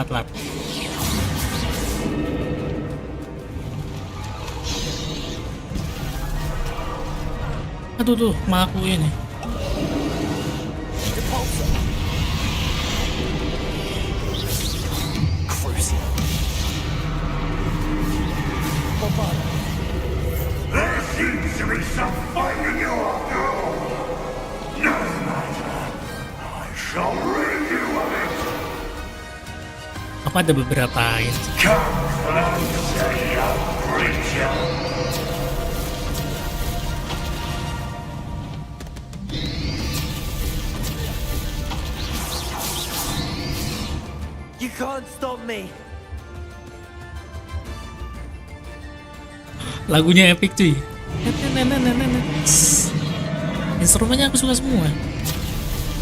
Telat. Aduh tuh, maku ini. There seems to be some fighting you after all. No matter. I shall rid you of it. Apa ada beberapa yang Come closer, young creature. You can't stop me. lagunya epic cuy. Instrumennya aku suka semua.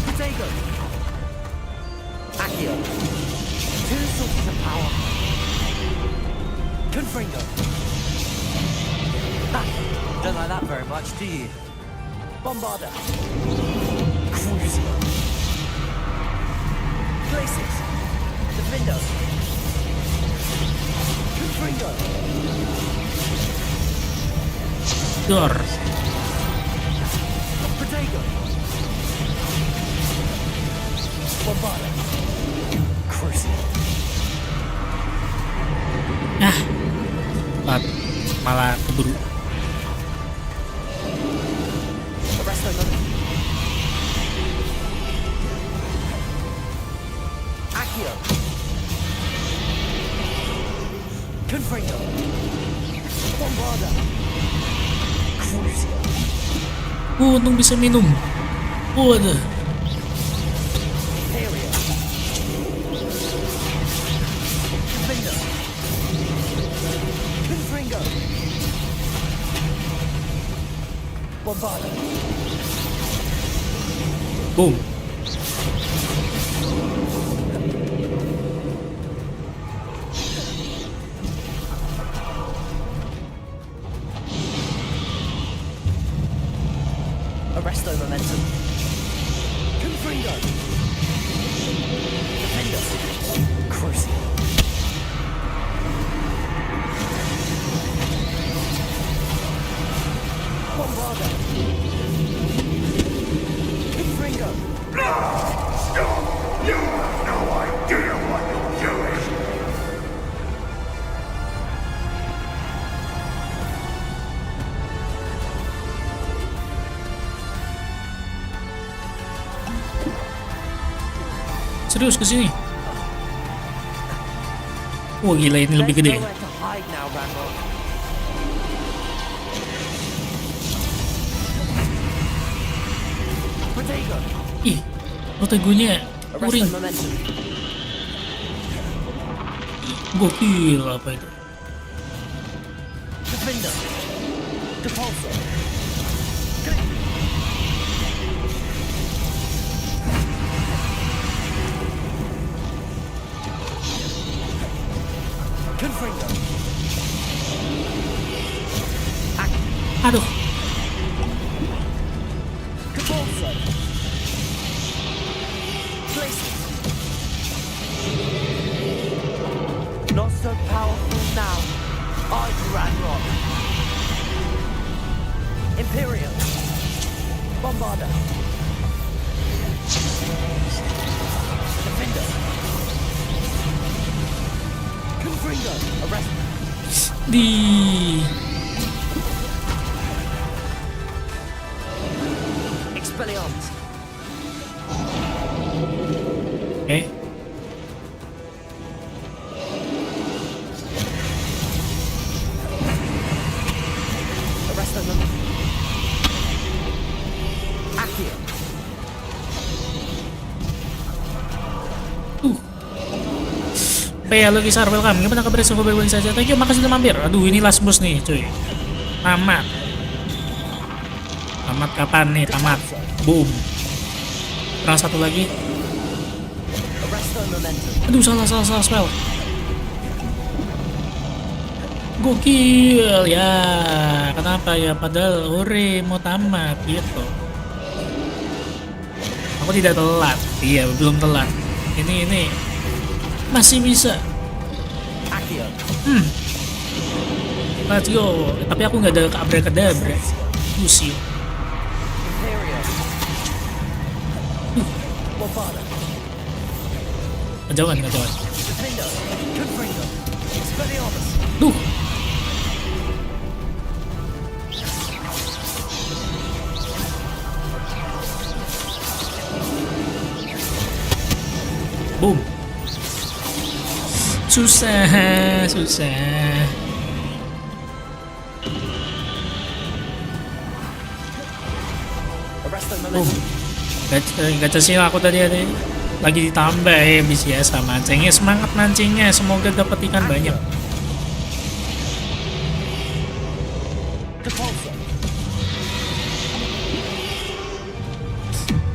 Protego. Accio. Two sources of power. Confringo. Ah, don't like that very much, do you? Bombarda. Crucio. Places. Defendo. Confringo. Dor. Protego. Bombarda. Crucio. Malah keburu. Arresto moment. Accio. Confringo. Bombarda. Crucio. Untung bisa minum. Waduh. Area. Defender. Confringo. Bombarda. Boom. Arresto momentum. Confringo. Defender. Crucio. Bombarda. Confringo. Stop! You have no idea what you're doing. Serius kesini. Wah gila, ini lebih gede. Nowhere to hide now, Ranrock. Protego. Ih, protegonya kuring. Arresto momentum. Gokil apa itu? Defender. Depulso. Confringo. Aduh. Depulso. Places. Not so powerful now, are you, Ranrock? Imperial. Bombarda. Defender. Confringo. Arrest. Di Expelliarmus. Oke. Arrest them. Accio. Halo Kisar, welcome. Gimana kabarnya? Semoga baik-baik saja. Thank you, makasih udah mampir. Aduh, ini last boss nih, cuy. Tamat. Tamat kapan nih? Tamat. Boom. Perang satu lagi. Aduh, salah spell. Gokil ya. Kenapa ya? Padahal hore mau tamat gitu. Aku tidak telat. Iya, belum telat. Ini masih bisa. Let's go. Tapi aku nggak ada abracadabra. Lucio. Kejauhan. Duh. Boom. Susah. Gacha sih aku tadi ada lagi ditambah ya bis ya sama mancingnya, semangat mancingnya, semoga dapat ikan banyak.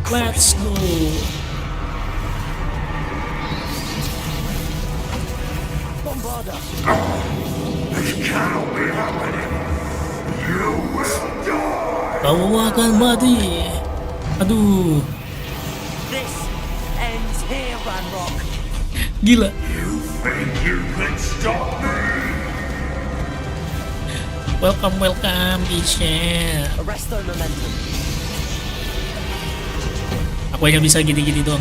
Let's go. Kau akan mati. Aduh. This ends here, Ranrock. Gila. You think you can stop me? Welcome, Isha. Arresto momentum. Aku hanya bisa gini-gini doang.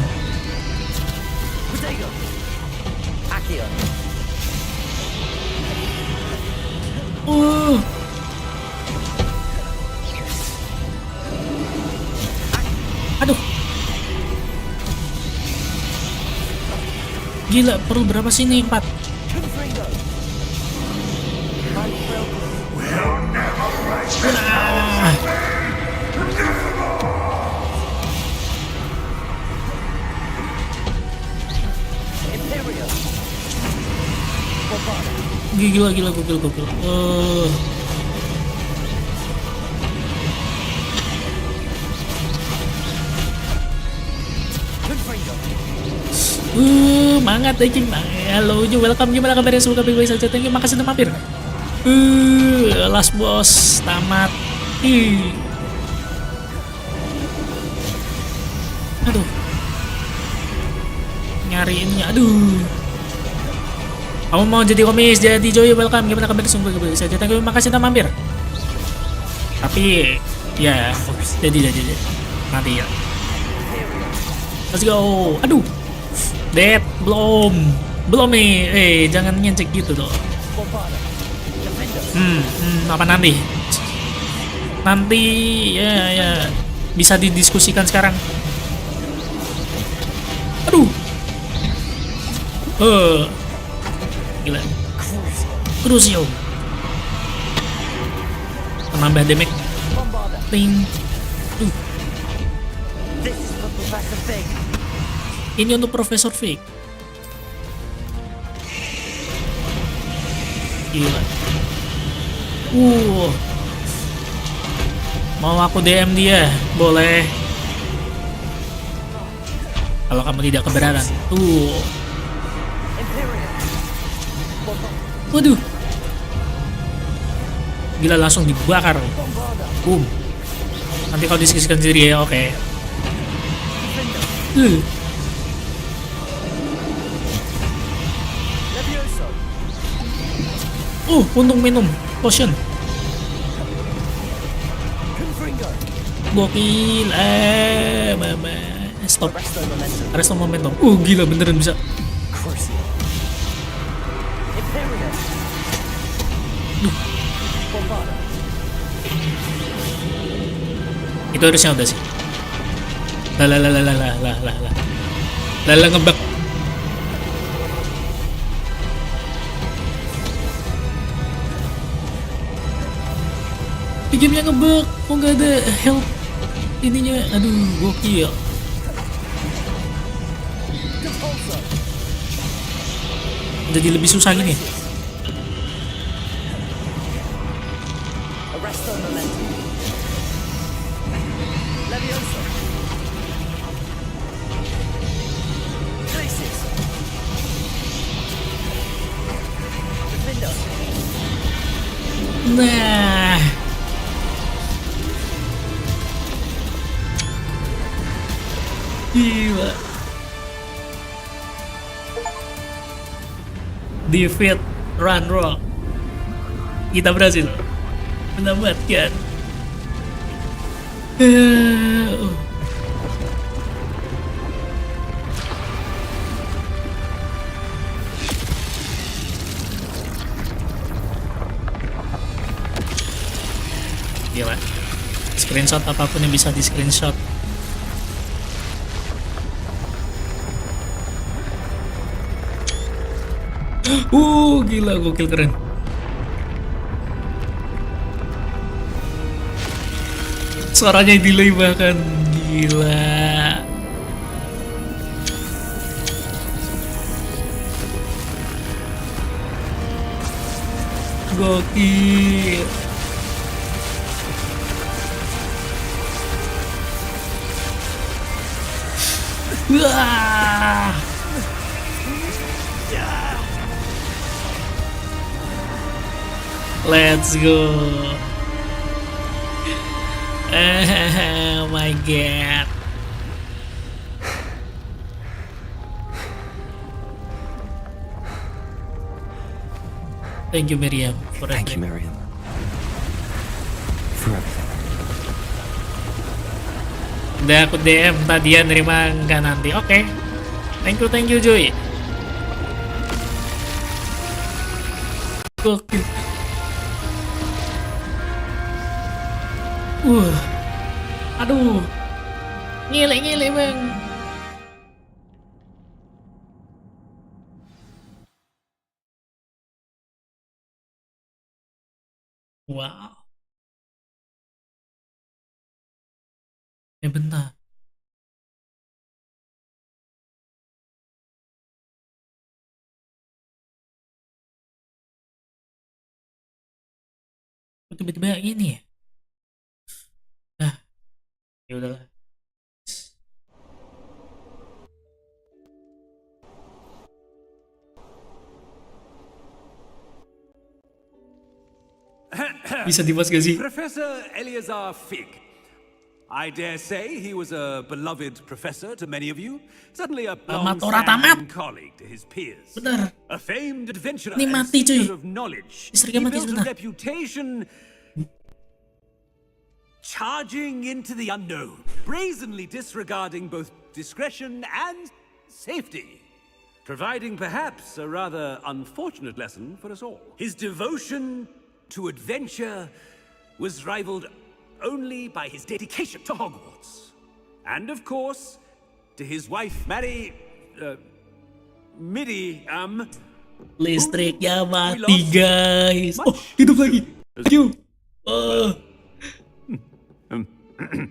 Potato. Accio. Aduh. Gila, perlu berapa sih nih? 4. Gila, gokil. Mangat aja. Halo, welcome. Gimana kabarnya? Semoga baik-baik saja. Thank you, makasih udah mampir. Last boss tamat. Aduh. Nyari ini, aduh. Kamu mau jadi komis, jadi Joy, welcome. Gimana kabarnya? Semoga baik-baik saja. Thank you, makasih udah mampir. Tapi ya, jadi nanti ya. Let's go. Aduh. Dead, belum nih. Jangan ngencek gitu dong. Apa nanti ya bisa didiskusikan sekarang. Aduh. Gila. Crucial. Menambah damage. Ting. Ini untuk Profesor Fig. Gila. Mau aku DM dia? Boleh. Kalau kamu tidak keberatan. Waduh. Gila, langsung dibakar. Boom. Nanti kau diskusikan sendiri ya, oke. Untung minum potion. Gokil. Stop. Arresto momentum. Gila, beneran bisa. Duh. Itu harusnya udah sih. Lah lah lah lah lah lah lah lah lah. Lah lah ngebug. Di gamenya ngebug, kok nggak ada help ininya, aduh gokil. Jadi lebih susah gini. Arresto momentum. Levioso. Glacis. Defendo. Nah, gila. Defeat Ranrock. Kita berhasil mendapatkan gila. Screenshot apapun yang bisa di screenshot. Gila, gokil, keren. Suaranya delay bahkan, gila. Gokil. Wah. Let's go. Oh my god. Thank you, Miriam. Thank you, Miriam. For everything. Udah aku DM tadi ya, nerima nggak nanti. Oke. Thank you Joy. Gokil. Aduh. Ngile bang. Wow. Bentar. Tiba-tiba ini ya. Nah, ya udahlah. Bisa dibahas gak sih? Professor Eleazar Fig. I dare say he was a beloved professor to many of you. Certainly a long-standing colleague to his peers. Bener. A famed adventurer Ini and mati, cuy. seeker of knowledge. Istrinya He mati built a sebentar. reputation charging into the unknown, brazenly disregarding both discretion and safety. Providing perhaps a rather unfortunate lesson for us all. His devotion to adventure was rivaled only by his dedication to Hogwarts. And of course, to his wife, Miriam. Listriknya mati, guys. Oh, hidup lagi. Thank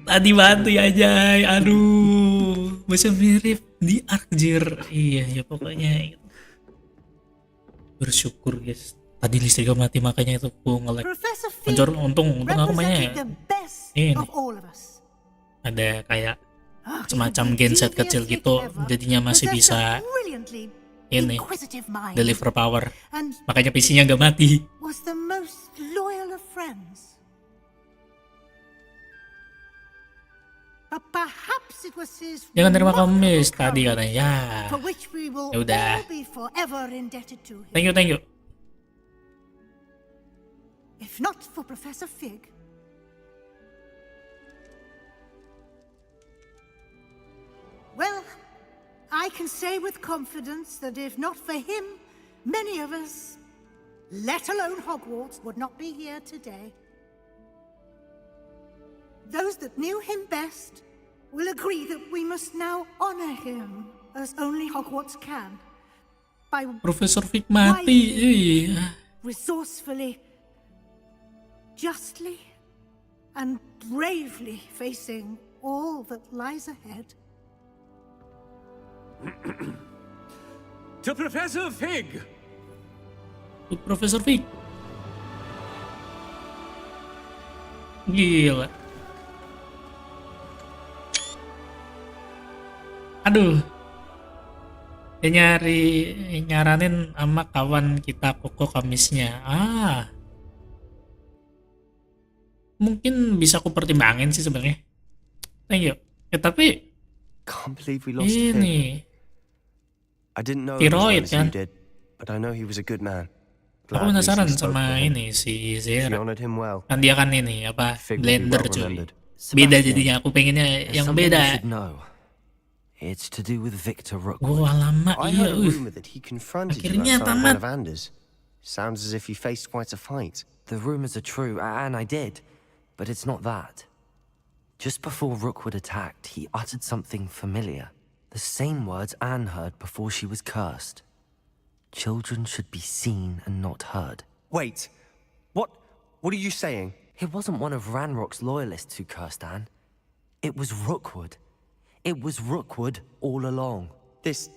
Tadi mati aja. Aduh. Bisa mirip di Arkjir. Iya, ya pokoknya. Bersyukur, guys. Tadi listriknya mati, makanya itu aku nge-lag. Untung aku mainnya ini. Ada kayak semacam genset kecil gitu, jadinya masih bisa ini deliver power. Makanya PC-nya nggak mati. Jangan terima komis tadi katanya. Ya udah. Thank you. If not for Professor Fig, well, I can say with confidence that if not for him, many of us, let alone Hogwarts, would not be here today. Those that knew him best will agree that we must now honor him as only Hogwarts can. By Profesor Fig mati. Iya. resourcefully, justly, and bravely facing all that lies ahead. To Professor Fig! Profesor Fig. Gila. Aduh. Dia nyaranin sama kawan kita Koko Kamisnya. Mungkin bisa aku pertimbangin sih sebenarnya. Thank you. Tapi Can't believe we lost him. ini I didn't know him as well tiroid as you kan. did, but I know he was a good man. Aku Glad penasaran Lucy spoke sama for him. ini si She Zera. honored him well. Kan dia kan ini apa Fig will be blender well cuy. remembered. Beda Sebastian, jadinya, aku pengennya there's yang something you beda. should know. It's to do with Victor Rookwood. Gua lama I iya. heard a rumor that he confronted you Akhirnya outside tamat. one of Anders. Sounds as if you faced quite a fight. The rumors are true, and I did, but it's not that. Just before Rookwood attacked, he uttered something familiar. The same words Anne heard before she was cursed. Children should be seen and not heard. Wait, what are you saying? It wasn't one of Ranrock's loyalists who cursed Anne. It was Rookwood. It was Rookwood all along. This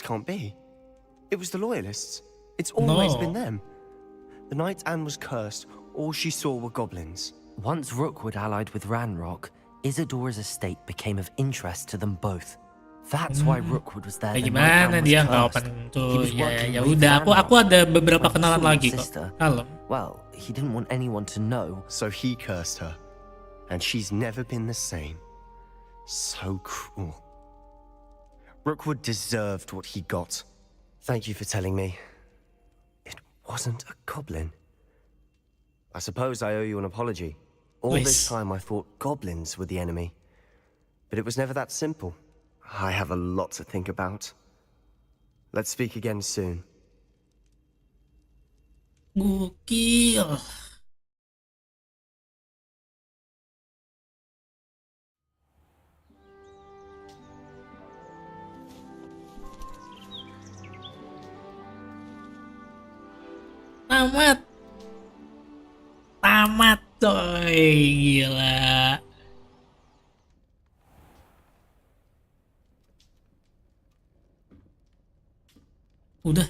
can't be. It was the Loyalists. It's always been them. The night Anne was cursed, all she saw were goblins. Once Rookwood allied with Ranrock, Isadora's estate became of interest to them both. That's why Rookwood was there. The night Gimana Anne was dia cursed. kapan He tuh? was Ya working ya with udah, aku Ranrock. ada beberapa When he kenalan saw his lagi kok. sister, Kalem. well, he didn't want anyone to know. So he cursed her, and she's never been the same. So cruel. Rookwood deserved what he got. Thank you for telling me. It wasn't a goblin. I suppose I owe you an apology. All this time I thought goblins were the enemy. But it was never that simple. I have a lot to think about. Let's speak again soon. Gokil. Tamat. Tamat coy, gila. Udah.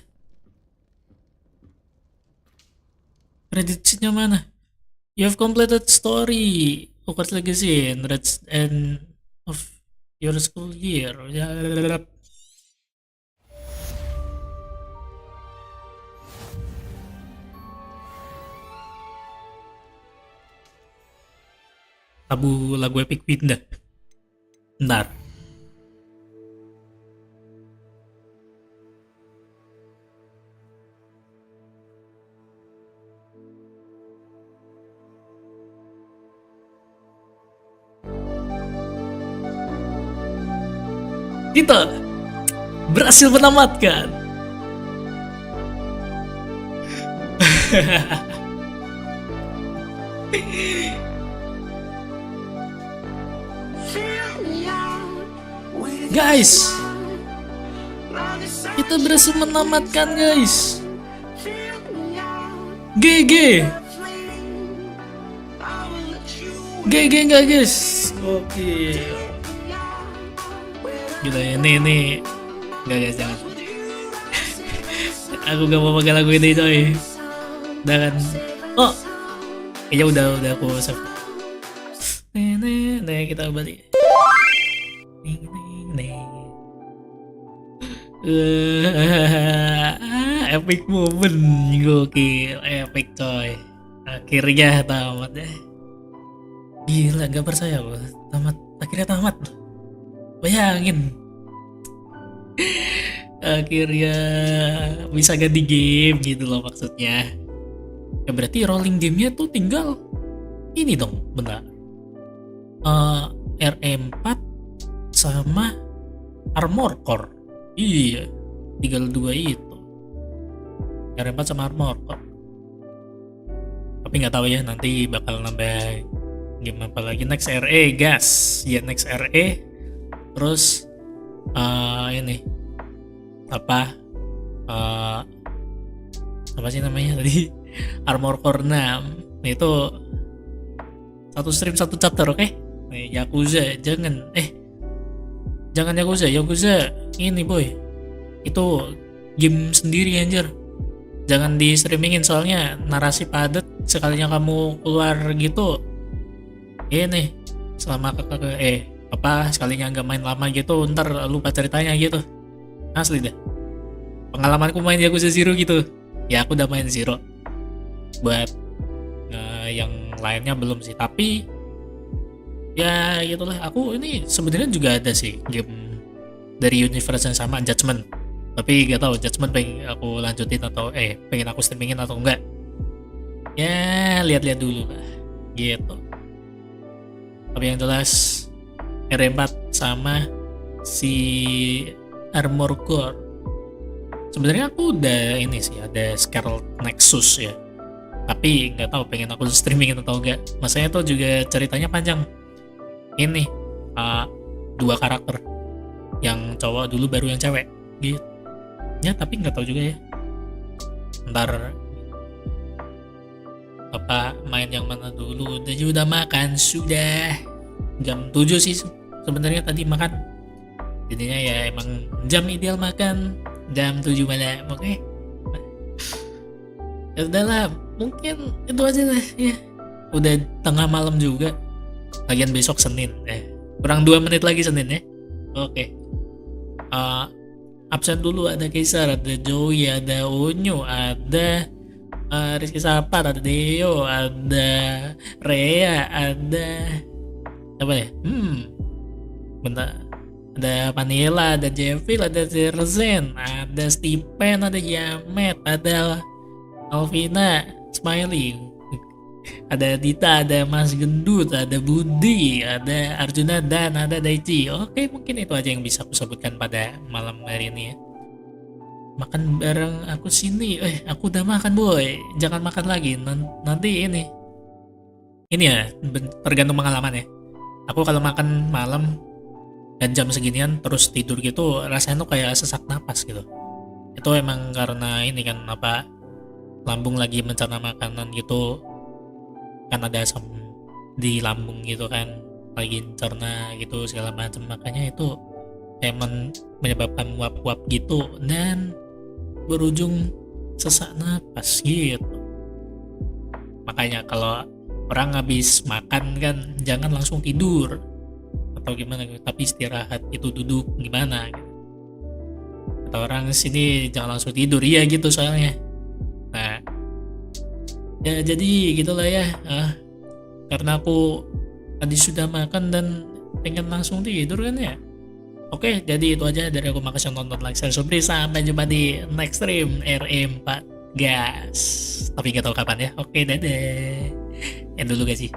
Credit sheet-nya mana? You have completed story. Hogwarts Legacy and that's end of your school year. Lagu Epic pindah. Bentar. Kita berhasil menamatkan. Guys, kita berhasil menamatkan guys. GG. GG nggak guys? Oke. Gila ya, ini nggak guys, jangan. Aku gak mau pakai lagu ini coy. Dan oh, kayaknya udah aku save. Nih kita balik. Epic moment, gokil, epic coy. Akhirnya tamat deh. Gila, gak percaya loh, akhirnya tamat. Bayangin. Akhirnya bisa ganti game gitu loh maksudnya. Ya berarti rolling gamenya tuh tinggal ini dong, benar. RE4 sama Armor Core. Iya, tinggal dua itu. RE4 sama Armor Core. Tapi nggak tahu ya, nanti bakal nambah Game apa lagi? Next RE, gas. Ya Next RE. Terus ini apa? Apa sih namanya tadi? Armor Core 6. Itu satu stream satu chapter, oke? Nih, Yakuza, jangan Yakuza ini boy. Itu game sendiri anjir. Jangan di streamingin soalnya narasi padat, sekalinya kamu keluar gitu. Ini selama sekalinya nggak main lama gitu, ntar lupa ceritanya gitu. Asli deh. Pengalamanku main Yakuza Zero gitu. Ya aku udah main Zero. Buat yang lainnya belum sih, tapi ya gitulah. Aku ini sebenarnya juga ada sih game dari universe yang sama, Judgment. Tapi gak tahu Judgment pengen aku lanjutin atau pengen aku streamingin atau enggak. Ya lihat-lihat dulu lah gitu. Tapi yang jelas R4 sama si Armor Core. Sebenarnya aku udah ini sih, ada Scarlet Nexus ya. Tapi nggak tahu pengen aku streamingin atau enggak. Masanya tuh juga ceritanya panjang. Ini 2 karakter, yang cowok dulu baru yang cewek gitu. Ya tapi nggak tahu juga ya. Ntar apa main yang mana dulu. Udah makan sudah jam 7 sih sebenarnya tadi makan. Jadinya ya emang jam ideal makan jam 7 malam. Oke. Ya udahlah, mungkin itu aja lah ya. Udah tengah malam juga. Lagian besok Senin. Kurang 2 menit lagi Senin ya. Oke. Absen dulu, ada Kaisar, ada Joey, ada Onyo, ada Rizky Sapar, ada Deo, ada Rea, ada apa ya? Bentar. Ada Vanilla, ada Jevil, ada Zerzen, ada Stephen, ada Yamet, ada Alvina, Smiley, ada Dita, ada Mas Gendut, ada Budi, ada Arjuna, dan ada Daichi. Oke, mungkin itu aja yang bisa aku sebutkan pada malam hari ini ya. Makan bareng aku sini. Aku udah makan boy. Jangan makan lagi. Nanti ini ya tergantung pengalaman ya. Aku kalau makan malam dan jam seginian terus tidur gitu, rasanya tuh kayak sesak napas gitu. Itu emang karena ini kan apa, lambung lagi mencerna makanan gitu. Kan ada asam di lambung gitu kan, lagi cerna gitu segala macam, makanya itu emang menyebabkan uap-uap gitu dan berujung sesak napas gitu. Makanya kalau orang habis makan kan jangan langsung tidur atau gimana gitu, tapi istirahat itu duduk gimana gitu. Atau orang sini jangan langsung tidur, iya gitu soalnya. Nah ya jadi gitulah ya, karena aku tadi sudah makan dan pengen langsung tidur kan ya. Oke, jadi itu aja dari aku. Makasih nonton, like, share, subscribe. Sampai jumpa di next stream RE4 gas, tapi gak tahu kapan ya. Oke, dadah. End dulu guys sih.